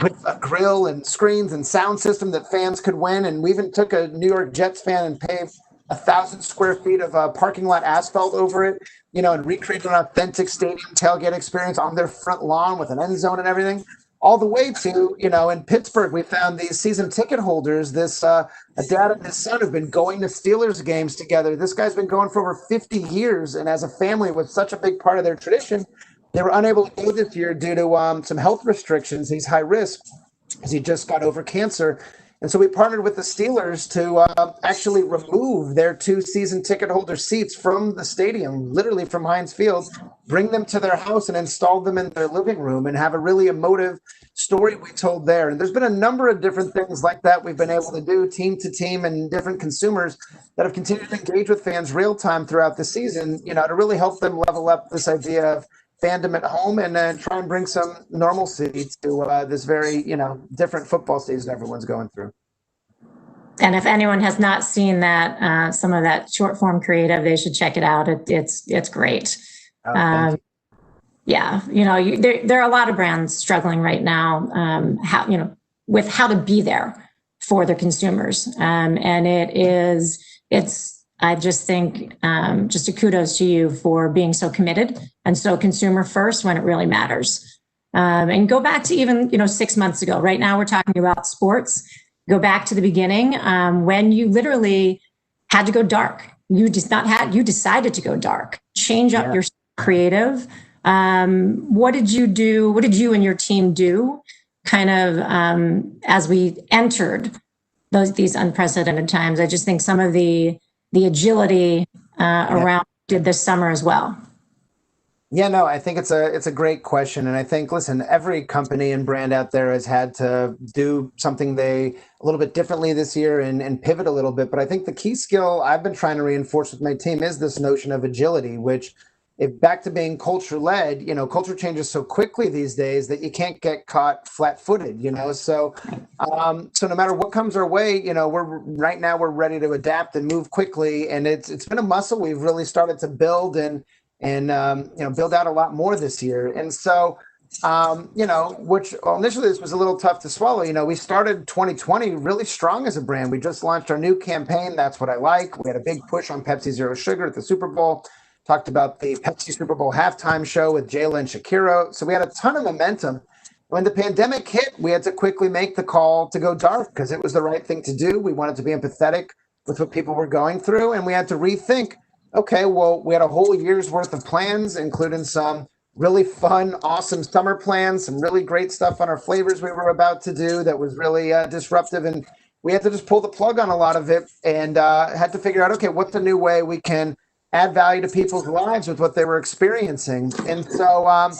with a grill and screens and sound system that fans could win. And we even took a New York Jets fan and paved 1,000 square feet of parking lot asphalt over it, and recreated an authentic stadium tailgate experience on their front lawn with an end zone and everything. All the way to, in Pittsburgh, we found these season ticket holders, a dad and his son have been going to Steelers games together. This guy's been going for over 50 years. And as a family was such a big part of their tradition, they were unable to go this year due to some health restrictions. He's high risk because he just got over cancer. And so we partnered with the Steelers to actually remove their 2 season ticket holder seats from the stadium, literally from Heinz Field, bring them to their house and install them in their living room and have a really emotive story we told there. And there's been a number of different things like that we've been able to do team to team and different consumers that have continued to engage with fans real time throughout the season, to really help them level up this idea of fandom at home and then try and bring some normalcy to this very, different football season everyone's going through. And if anyone has not seen that, some of that short form creative, they should check it out. It's great. Oh, yeah, there are a lot of brands struggling right now, with how to be there for their consumers. And I just think, just a kudos to you for being so committed and so consumer first when it really matters. And go back to even, 6 months ago. Right now we're talking about sports. Go back to the beginning, when you literally had to go dark. You decided to go dark, change up your creative. What did you do? What did you and your team do kind of as we entered these unprecedented times? I just think some of the agility around did this summer as well. Yeah, no, I think it's a great question. And I think, listen, every company and brand out there has had to do something a little bit differently this year and pivot a little bit. But I think the key skill I've been trying to reinforce with my team is this notion of agility, which, if back to being culture led, culture changes so quickly these days that you can't get caught flat footed, So no matter what comes our way, we're ready to adapt and move quickly. And it's been a muscle we've really started to build and build out a lot more this year. And so, initially this was a little tough to swallow. We started 2020 really strong as a brand. We just launched our new campaign, That's What I Like. We had a big push on Pepsi Zero Sugar at the Super Bowl. Talked about the Pepsi Super Bowl halftime show with Jayla and Shakira. So we had a ton of momentum. When the pandemic hit, we had to quickly make the call to go dark because it was the right thing to do. We wanted to be empathetic with what people were going through, and we had to rethink. Okay, well, we had a whole year's worth of plans, including some really fun, awesome summer plans, some really great stuff on our flavors we were about to do that was really disruptive. And we had to just pull the plug on a lot of it and had to figure out, okay, what's the new way we can add value to people's lives with what they were experiencing. And so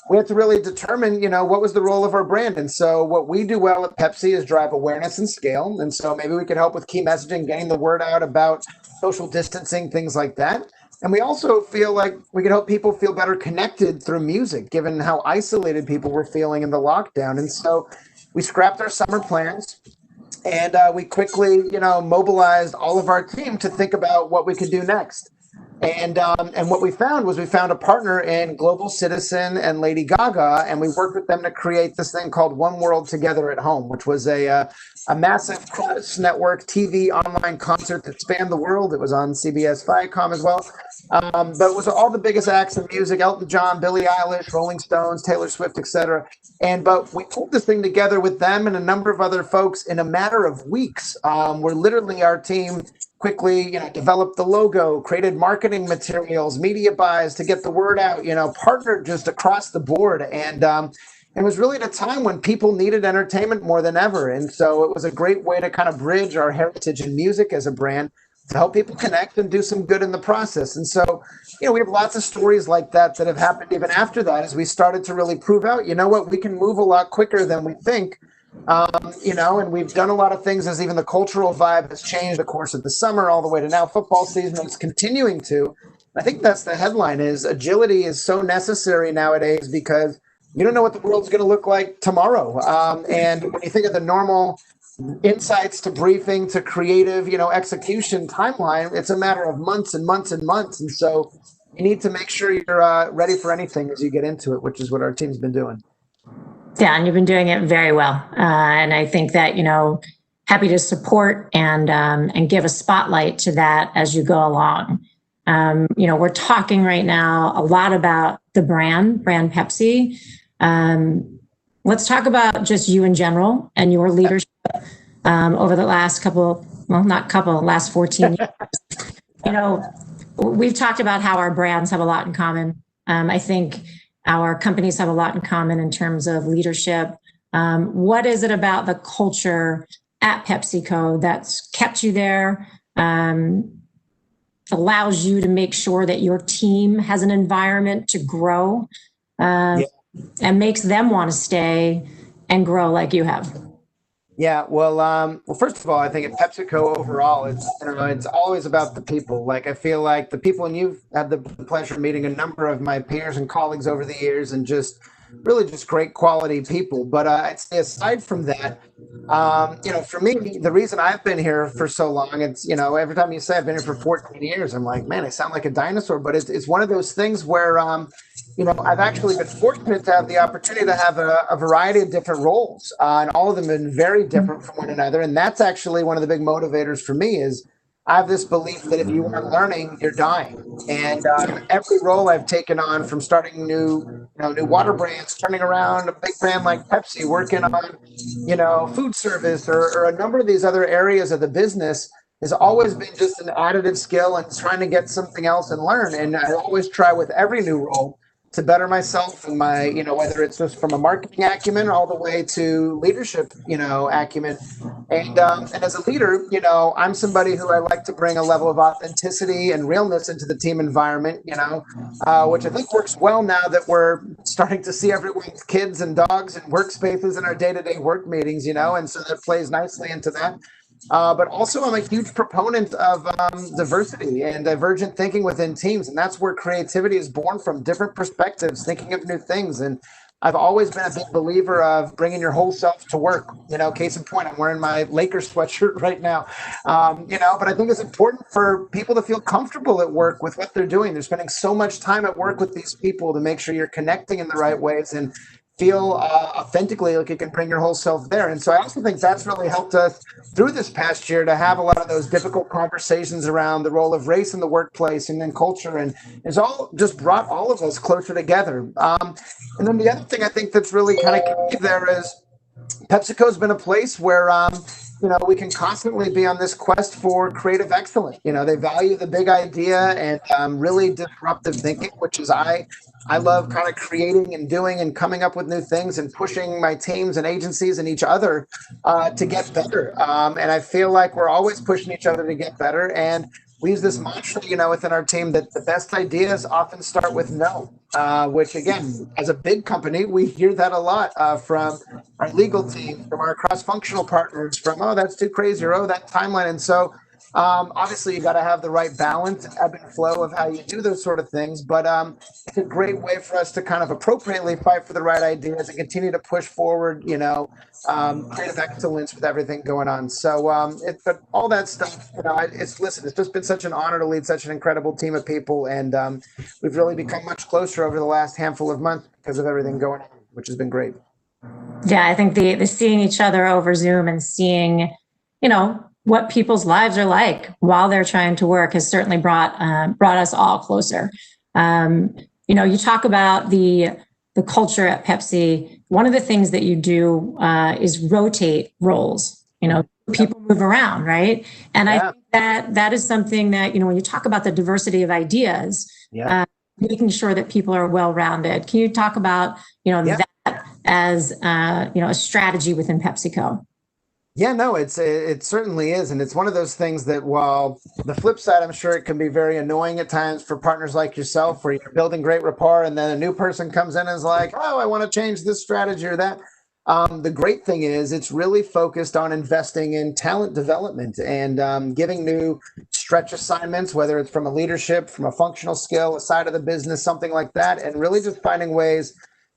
we had to really determine, what was the role of our brand. And so what we do well at Pepsi is drive awareness and scale. And so maybe we could help with key messaging, getting the word out about social distancing, things like that. And we also feel like we could help people feel better connected through music, given how isolated people were feeling in the lockdown. And so we scrapped our summer plans and we quickly, mobilized all of our team to think about what we could do next. And what we found a partner in Global Citizen and Lady Gaga, and we worked with them to create this thing called One World Together at Home, which was a massive cross network TV online concert that spanned the world. It was on CBS Viacom as well, but it was all the biggest acts in music: Elton John, Billie Eilish, Rolling Stones, Taylor Swift, etc. But we pulled this thing together with them and a number of other folks in a matter of weeks. Where literally our team quickly, developed the logo, created marketing materials, media buys to get the word out, partnered just across the board. And And it was really at a time when people needed entertainment more than ever. And so it was a great way to kind of bridge our heritage in music as a brand to help people connect and do some good in the process. And so, we have lots of stories like that that have happened even after that, as we started to really prove out, you know what, we can move a lot quicker than we think. And we've done a lot of things as even the cultural vibe has changed the course of the summer all the way to now football season, and it's continuing to. I think that's the headline, is agility is so necessary nowadays because you don't know what the world's going to look like tomorrow. And when you think of the normal insights to briefing to creative, execution timeline, it's a matter of months and months and months. And so you need to make sure you're ready for anything as you get into it, which is what our team's been doing. Yeah, and you've been doing it very well. And I think that, happy to support and give a spotlight to that as you go along. We're talking right now a lot about the brand Pepsi. Let's talk about just you in general and your leadership over the last last 14 years. We've talked about how our brands have a lot in common. I think our companies have a lot in common in terms of leadership. What is it about the culture at PepsiCo that's kept you there, allows you to make sure that your team has an environment to grow, and makes them want to stay and grow like you have? Yeah, well, first of all, I think at PepsiCo overall, it's always about the people. Like, I feel like the people, and you've had the pleasure of meeting a number of my peers and colleagues over the years, and just great quality people. But I'd say aside from that, for me, the reason I've been here for so long, it's, every time you say I've been here for 14 years, I'm like, man, I sound like a dinosaur. But it's one of those things where, I've actually been fortunate to have the opportunity to have a variety of different roles, and all of them have been very different from one another. And that's actually one of the big motivators for me, is I have this belief that if you aren't learning, you're dying. And every role I've taken on, from starting new water brands, turning around a big brand like Pepsi, working on, food service or a number of these other areas of the business, has always been just an additive skill and trying to get something else and learn. And I always try with every new role to better myself and my, whether it's just from a marketing acumen all the way to leadership, acumen. And as a leader, I'm somebody who I like to bring a level of authenticity and realness into the team environment, which I think works well now that we're starting to see everyone's kids and dogs and workspaces in our day-to-day work meetings, and so that plays nicely into that. But also, I'm a huge proponent of diversity and divergent thinking within teams. And that's where creativity is born from, different perspectives, thinking of new things. And I've always been a big believer of bringing your whole self to work. Case in point, I'm wearing my Lakers sweatshirt right now. But I think it's important for people to feel comfortable at work with what they're doing. They're spending so much time at work with these people, to make sure you're connecting in the right ways and feel authentically like you can bring your whole self there. And so I also think that's really helped us through this past year to have a lot of those difficult conversations around the role of race in the workplace and then culture. And it's all just brought all of us closer together. And then the other thing I think that's really kind of key there is PepsiCo's been a place where, we can constantly be on this quest for creative excellence. They value the big idea and really disruptive thinking, which is I love kind of creating and doing and coming up with new things and pushing my teams and agencies and each other to get better. And I feel like we're always pushing each other to get better. And we use this mantra, within our team, that the best ideas often start with no, which again, as a big company, we hear that a lot from our legal team, from our cross-functional partners, from, oh, that's too crazy, or oh, that timeline. And so obviously you got to have the right balance, ebb and flow of how you do those sort of things. But it's a great way for us to kind of appropriately fight for the right ideas and continue to push forward, creative excellence with everything going on. So but all that stuff, it's just been such an honor to lead such an incredible team of people. And we've really become much closer over the last handful of months because of everything going on, which has been great. Yeah, I think the seeing each other over Zoom and seeing, what people's lives are like while they're trying to work has certainly brought us all closer. You talk about the culture at Pepsi. One of the things that you do is rotate roles. People move around, right? And I think that is something that, when you talk about the diversity of ideas, making sure that people are well-rounded. Can you talk about, as a strategy within PepsiCo. Yeah, no, it certainly is. And it's one of those things that while the flip side, I'm sure it can be very annoying at times for partners like yourself, where you're building great rapport and then a new person comes in and is like, oh, I want to change this strategy or that. The great thing is it's really focused on investing in talent development and giving new stretch assignments, whether it's from a leadership, from a functional skill, a side of the business, something like that, and really just finding ways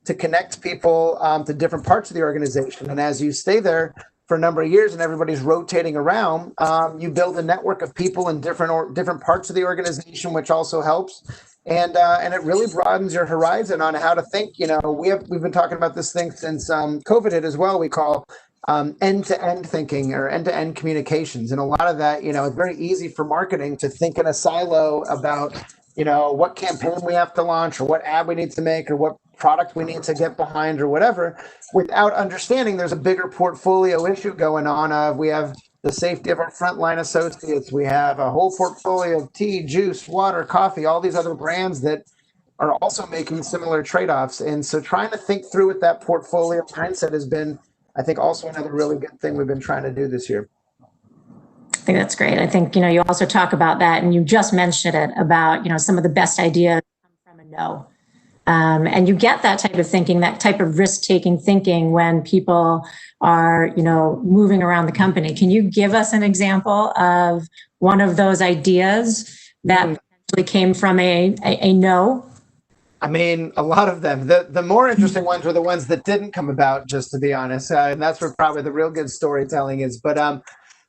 to connect people to different parts of the organization. And as you stay there for a number of years and everybody's rotating around, you build a network of people in different parts of the organization, which also helps. And it really broadens your horizon on how to think. We've been talking about this thing since COVID hit as well. We call end-to-end thinking or end-to-end communications. And a lot of that, it's very easy for marketing to think in a silo about, what campaign we have to launch or what ad we need to make or what product we need to get behind or whatever, without understanding there's a bigger portfolio issue going on. We have the safety of our frontline associates. We have a whole portfolio of tea, juice, water, coffee, all these other brands that are also making similar trade-offs. And so trying to think through with that portfolio mindset has been, I think, also another really good thing we've been trying to do this year. I think that's great. I think, you also talk about that, and you just mentioned it about, some of the best ideas come from a no. And you get that type of thinking, that type of risk-taking thinking when people are, moving around the company. Can you give us an example of one of those ideas that potentially came from a no? I mean, a lot of them. The more interesting ones were the ones that didn't come about, just to be honest. And that's where probably the real good storytelling is. But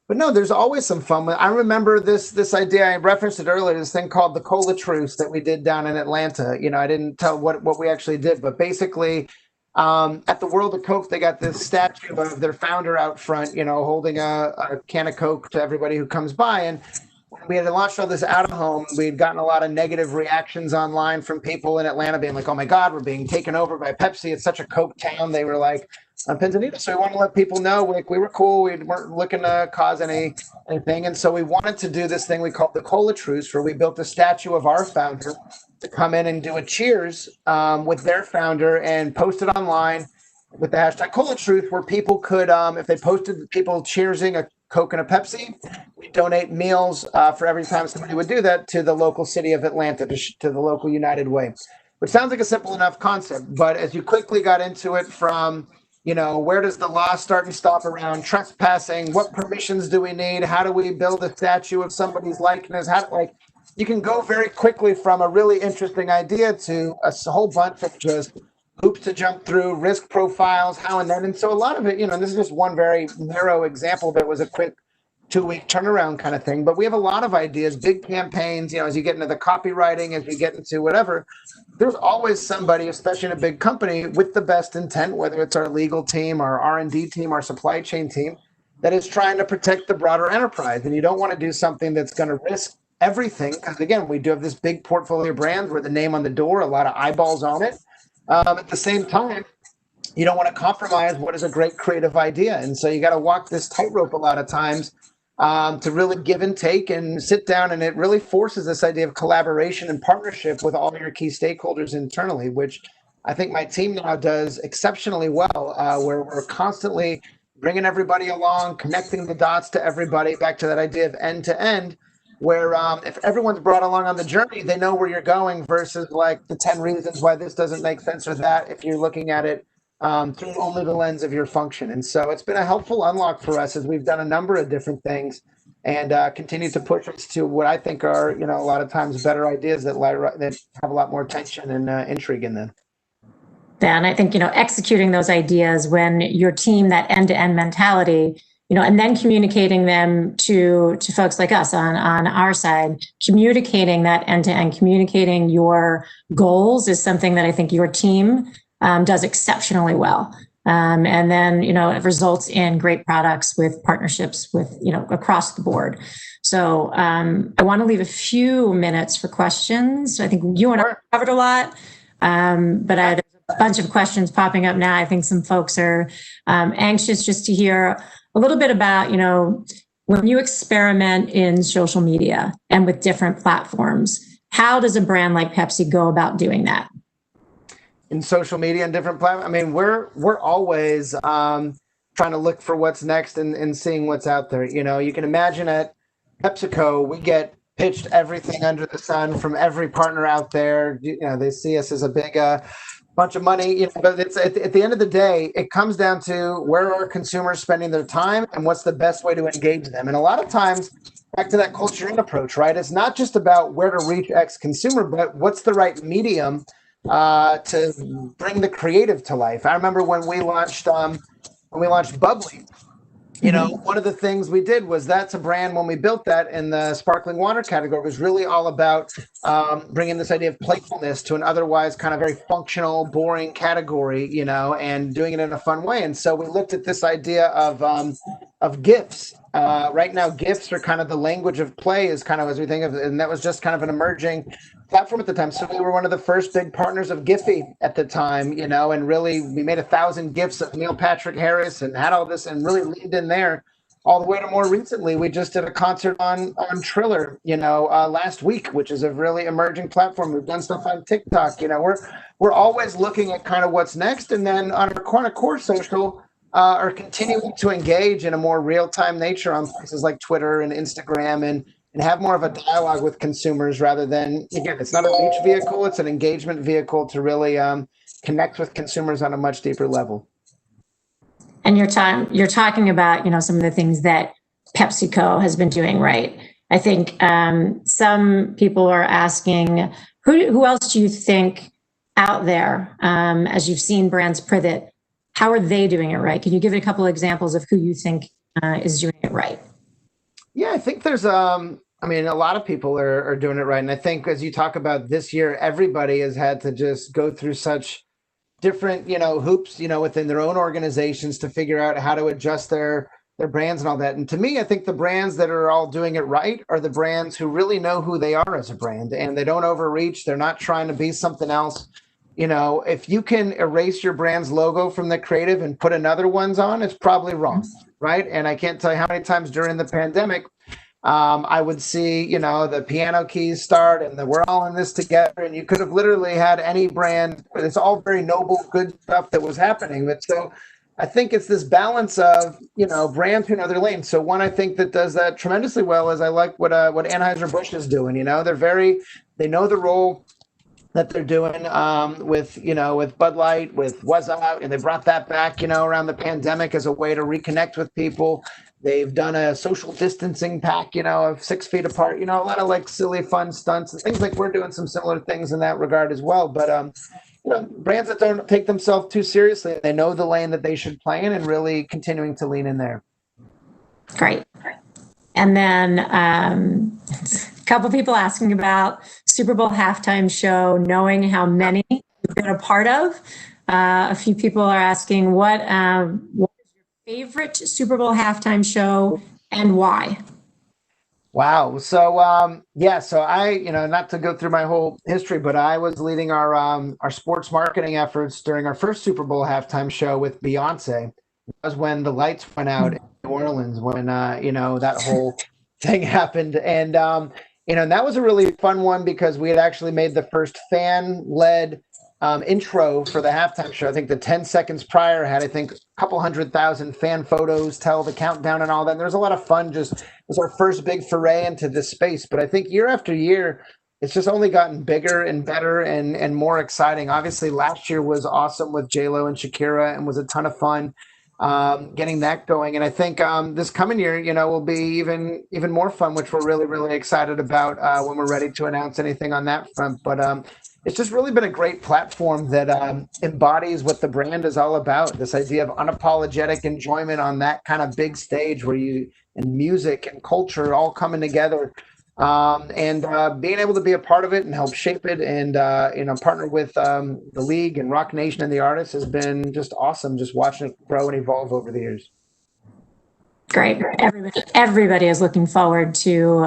no, there's always some fun. I remember this idea, I referenced it earlier, this thing called the Cola Truce that we did down in Atlanta. I didn't tell what we actually did, but basically at the World of Coke, they got this statue of their founder out front, holding a can of Coke to everybody who comes by. And when we had launched all this out of home, we'd gotten a lot of negative reactions online from people in Atlanta being like, oh my God, we're being taken over by Pepsi. It's such a Coke town. They were like, on pins and needles. So we wanted to let people know we were cool. We weren't looking to cause anything. And so we wanted to do this thing we called the Cola Truce, where we built a statue of our founder to come in and do a cheers with their founder and post it online with the hashtag Cola Truce, where people could, if they posted people cheersing a Coke and a Pepsi, we donate meals for every time somebody would do that to the local city of Atlanta, to the local United Way, which sounds like a simple enough concept. But as you quickly got into it from, where does the law start and stop around trespassing? What permissions do we need? How do we build a statue of somebody's likeness? You can go very quickly from a really interesting idea to a whole bunch of just hoops to jump through, risk profiles, how and then. And so a lot of it, this is just one very narrow example that was a quick 2-week turnaround kind of thing. But we have a lot of ideas, big campaigns, as you get into the copywriting, as you get into whatever, there's always somebody, especially in a big company, with the best intent, whether it's our legal team, our R&D team, our supply chain team, that is trying to protect the broader enterprise. And you don't want to do something that's going to risk everything. Because again, we do have this big portfolio of brands with the name on the door, a lot of eyeballs on it. At the same time, you don't want to compromise what is a great creative idea. And so you got to walk this tightrope a lot of times to really give and take and sit down. And it really forces this idea of collaboration and partnership with all your key stakeholders internally, which I think my team now does exceptionally well, where we're constantly bringing everybody along, connecting the dots to everybody, back to that idea of end to end, where if everyone's brought along on the journey, they know where you're going versus like the 10 reasons why this doesn't make sense or that, if you're looking at it through only the lens of your function. And so it's been a helpful unlock for us as we've done a number of different things and continue to push us to what I think are, a lot of times better ideas that have a lot more tension and intrigue in them. Yeah, and I think, executing those ideas when your team, that end-to-end mentality, and then communicating them to folks like us on our side, communicating that end-to-end, communicating your goals is something that I think your team does exceptionally well. And then, it results in great products with partnerships with, across the board. So I want to leave a few minutes for questions. I think you and I covered a lot, but there's a bunch of questions popping up now. I think some folks are anxious just to hear a little bit about, when you experiment in social media and with different platforms, how does a brand like Pepsi go about doing that? in social media and different platforms. I mean, we're always trying to look for what's next and seeing what's out there. You know, you can imagine at PepsiCo, we get pitched everything under the sun from every partner out there. You know, they see us as a big bunch of money, you know, but it's at the end of the day, it comes down to where are consumers spending their time and what's the best way to engage them. And a lot of times, back to that culture in approach, right? It's not just about where to reach X consumer, but what's the right medium to bring the creative to life. I remember when we launched Bubbly. You know, one of the things we did was that's a brand when we built that in the sparkling water category was really all about bringing this idea of playfulness to an otherwise kind of very functional, boring category, you know, and doing it in a fun way. And so we looked at this idea of GIFs. Right now, GIFs are kind of the language of play is kind of as we think of it. And that was just kind of an emerging platform at the time. So we were one of the first big partners of Giphy at the time, you know, and really we made 1,000 GIFs of Neil Patrick Harris and had all this and really leaned in there all the way to more recently. We just did a concert on Triller, you know, last week, which is a really emerging platform. We've done stuff on TikTok, you know, we're always looking at kind of what's next. And then on our kind of core social, are continuing to engage in a more real-time nature on places like Twitter and Instagram and have more of a dialogue with consumers rather than, again, it's not a reach vehicle, it's an engagement vehicle to really connect with consumers on a much deeper level. And you're talking about, you know, some of the things that PepsiCo has been doing, right? I think some people are asking, who else do you think out there, as you've seen brands pivot, how are they doing it right? Can you give a couple of examples of who you think is doing it right? Yeah, I think there's, I mean, a lot of people are doing it right. And I think as you talk about this year, everybody has had to just go through such different, you know, hoops, you know, within their own organizations to figure out how to adjust their brands and all that. And to me, I think the brands that are all doing it right are the brands who really know who they are as a brand and they don't overreach. They're not trying to be something else. You know, if you can erase your brand's logo from the creative and put another one's on, it's probably wrong, right? And I can't tell you how many times during the pandemic, I would see, you know, the piano keys start and we're all in this together. And you could have literally had any brand, but it's all very noble, good stuff that was happening. But so I think it's this balance of, you know, brands who know their lane. So one I think that does that tremendously well is I like what Anheuser-Busch is doing. You know, they know the role that they're doing with, you know, with Bud Light, with Was Out, and they brought that back, you know, around the pandemic as a way to reconnect with people. They've done a social distancing pack, you know, of 6 feet apart, you know, a lot of like silly fun stunts and things like we're doing some similar things in that regard as well. But, you know, brands that don't take themselves too seriously, they know the lane that they should play in and really continuing to lean in there. Great. And then a couple people asking about Super Bowl halftime show, knowing how many you've been a part of. A few people are asking what is your favorite Super Bowl halftime show and why? Wow. So, so I, you know, not to go through my whole history, but I was leading our sports marketing efforts during our first Super Bowl halftime show with Beyonce. It was when the lights went out in New Orleans, when, you know, that whole thing happened. And, you know, and that was a really fun one because we had actually made the first fan-led intro for the halftime show. I think the 10 seconds prior had, I think, a couple 100,000 fan photos tell the countdown and all that. And there was a lot of fun. Just it was our first big foray into this space. But I think year after year, it's just only gotten bigger and better and more exciting. Obviously, last year was awesome with J-Lo and Shakira and was a ton of fun getting that going. And I think this coming year, you know, will be even more fun, which we're really, really excited about when we're ready to announce anything on that front. But it's just really been a great platform that embodies what the brand is all about. This idea of unapologetic enjoyment on that kind of big stage where and music and culture all coming together. And being able to be a part of it and help shape it and, you know, partner with the league and Rock Nation and the artists has been just awesome, just watching it grow and evolve over the years. Great. Everybody is looking forward to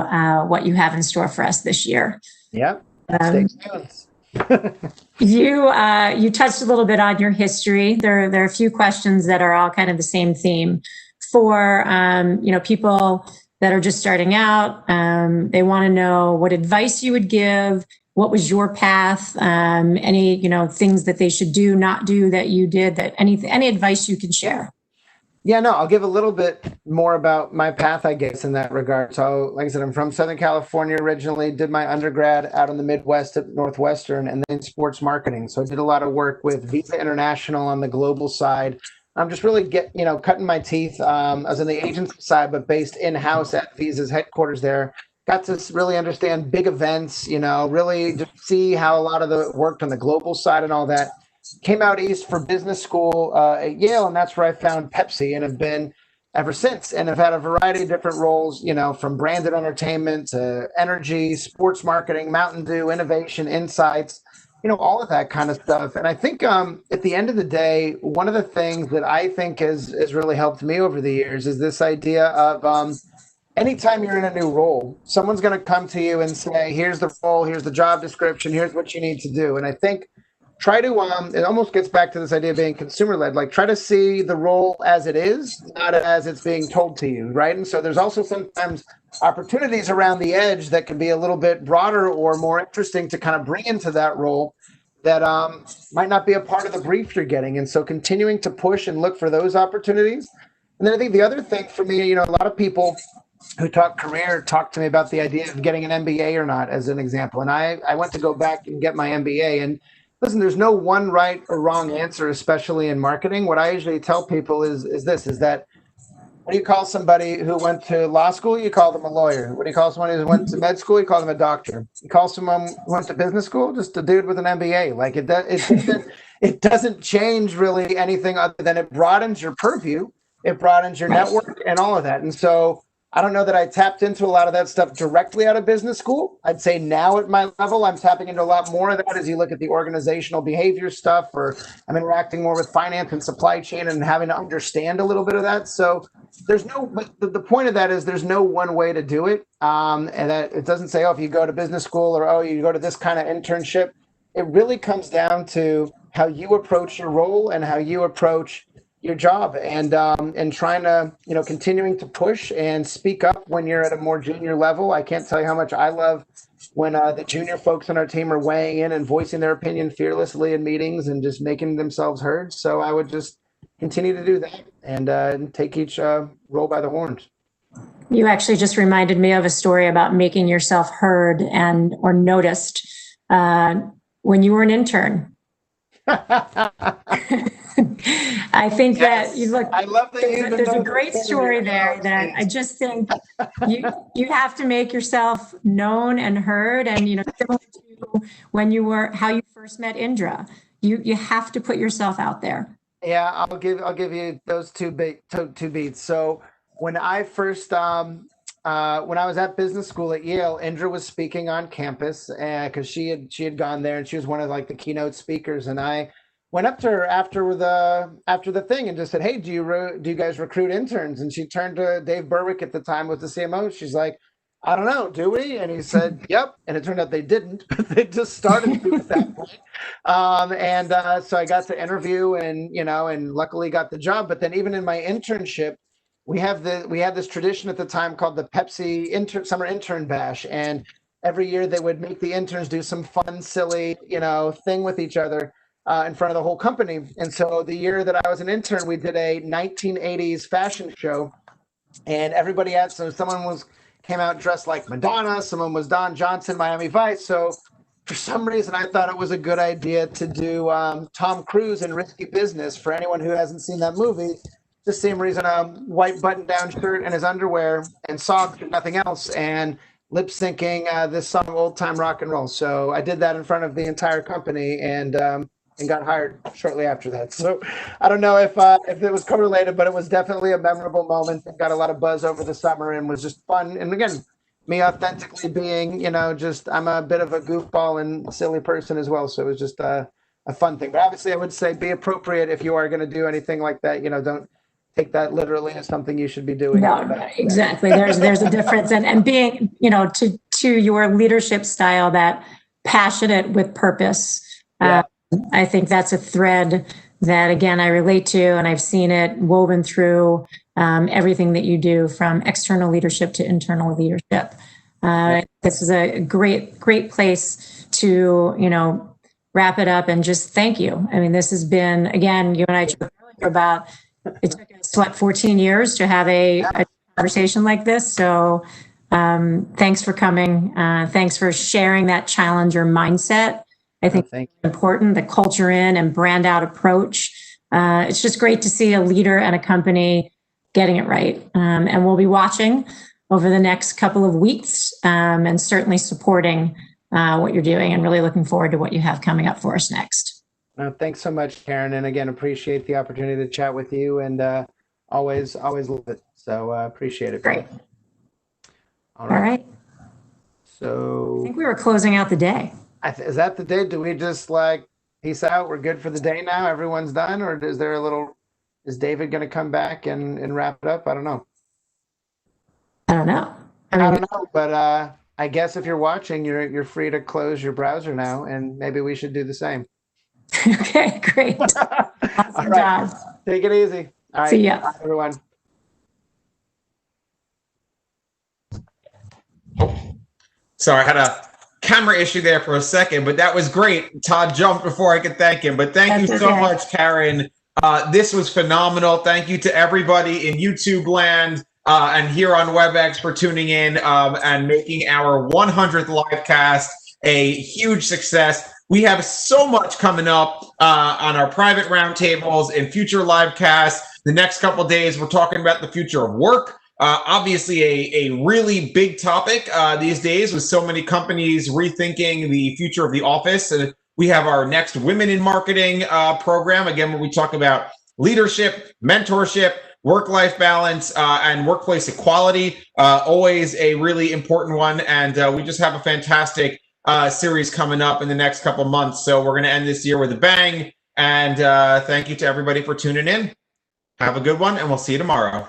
what you have in store for us this year. Yeah. Stay tuned. You touched a little bit on your history. There are a few questions that are all kind of the same theme for, you know, people that are just starting out. They want to know what advice you would give what was your path? Any, things that they should do, not do that you did, that any advice you can share? Yeah, no, I'll give a little bit more about my path, I guess, in that regard. So, like I said, I'm from Southern California originally, did my undergrad out in the Midwest at Northwestern, and then sports marketing. So I did a lot of work with Visa International on the global side. I'm just really cutting my teeth. I was in the agency side, but based in-house at Visa's headquarters there. Got to really understand big events, really just see how a lot of the worked on the global side and all that. Came out east for business school at Yale, and that's where I found Pepsi and have been ever since. And I've had a variety of different roles, from branded entertainment to energy, sports marketing, Mountain Dew, innovation, insights, all of that kind of stuff. And I think at the end of the day, one of the things that I think has really helped me over the years is this idea of anytime you're in a new role, someone's going to come to you and say, here's the role, here's the job description, here's what you need to do. And I think try to, it almost gets back to this idea of being consumer-led, like try to see the role as it is, not as it's being told to you, right? And so there's also sometimes opportunities around the edge that can be a little bit broader or more interesting to kind of bring into that role that might not be a part of the brief you're getting. And so continuing to push and look for those opportunities. And then I think the other thing for me, a lot of people who talk career talk to me about the idea of getting an MBA or not, as an example. And I went to go back and get my MBA, and listen, there's no one right or wrong answer, especially in marketing. What I usually tell people is that when you call somebody who went to law school, you call them a lawyer. When you call someone who went to med school, you call them a doctor. You call someone who went to business school, just a dude with an MBA. Like it doesn't change really anything other than it broadens your purview, it broadens your network and all of that. And so I don't know that I tapped into a lot of that stuff directly out of business school. I'd say now at my level, I'm tapping into a lot more of that as you look at the organizational behavior stuff, or I'm interacting more with finance and supply chain and having to understand a little bit of that. So but the point of that is there's no one way to do it. And that it doesn't say, if you go to business school or, you go to this kind of internship. It really comes down to how you approach your role and how you approach your job, and trying to, continuing to push and speak up when you're at a more junior level. I can't tell you how much I love when the junior folks on our team are weighing in and voicing their opinion fearlessly in meetings and just making themselves heard. So I would just continue to do that and take each role by the horns. You actually just reminded me of a story about making yourself heard or noticed when you were an intern. I think that you look. I love that there's a great story there that I just think you have to make yourself known and heard, and similar to when how you first met Indra, you have to put yourself out there. Yeah, I'll give you those two beats. So when I first when I was at business school at Yale, Indra was speaking on campus because she had gone there and she was one of the keynote speakers, and I went up to her after the thing and just said, hey, do you guys recruit interns? And she turned to Dave Berwick at the time with the CMO. She's like, I don't know, do we? And he said, yep. And it turned out they didn't, but they just started to at that point. So I got to interview and luckily got the job. But then even in my internship, we had this tradition at the time called the Pepsi Summer Intern Bash. And every year they would make the interns do some fun, silly, thing with each other in front of the whole company. And so the year that I was an intern, we did a 1980s fashion show, and everybody someone came out dressed like Madonna, someone was Don Johnson, Miami Vice. So for some reason, I thought it was a good idea to do Tom Cruise in Risky Business. For anyone who hasn't seen that movie, the same reason, a white button-down shirt and his underwear and socks and nothing else, and lip syncing this song, Old Time Rock and Roll. So I did that in front of the entire company, and got hired shortly after that. So I don't know if it was correlated, but it was definitely a memorable moment and got a lot of buzz over the summer and was just fun. And again, me authentically being, I'm a bit of a goofball and silly person as well. So it was just a fun thing. But obviously I would say be appropriate if you are going to do anything like that. Don't take that literally as something you should be doing. No, exactly. There's a difference. And being, to your leadership style, that passionate with purpose. Yeah. I think that's a thread that, again, I relate to, and I've seen it woven through everything that you do, from external leadership to internal leadership. This is a great place to, wrap it up and just thank you. I mean, this has been, again, you and I joked earlier about, it took us, 14 years to have a conversation like this. So thanks for coming. Thanks for sharing that challenger mindset. I think it's important, the culture in and brand out approach. It's just great to see a leader and a company getting it right. And we'll be watching over the next couple of weeks and certainly supporting what you're doing and really looking forward to what you have coming up for us next. Thanks so much, Karen. And again, appreciate the opportunity to chat with you, and always love it. So appreciate it. Great. All right. So I think we were closing out the day. Is that the day? Do we just peace out? We're good for the day now? Everyone's done? Or is there is David going to come back and wrap it up? I don't know. I don't know. I don't know, but I guess if you're watching, you're free to close your browser now, and maybe we should do the same. Okay, great. Awesome All right. job. Take it easy. All right. See ya. Bye, everyone. Sorry, I had a camera issue there for a second, but that was great. Todd jumped before I could thank him, but thank you so much, Karen. This was phenomenal. Thank you to everybody in YouTube land and here on WebEx for tuning in and making our 100th live cast a huge success. We have so much coming up on our private roundtables and future live casts. The next couple of days, we're talking about the future of work. Obviously, a really big topic these days with so many companies rethinking the future of the office. We have our next Women in Marketing program, again, where we talk about leadership, mentorship, work-life balance, and workplace equality. Always a really important one. And we just have a fantastic series coming up in the next couple months. So we're going to end this year with a bang. And thank you to everybody for tuning in. Have a good one, and we'll see you tomorrow.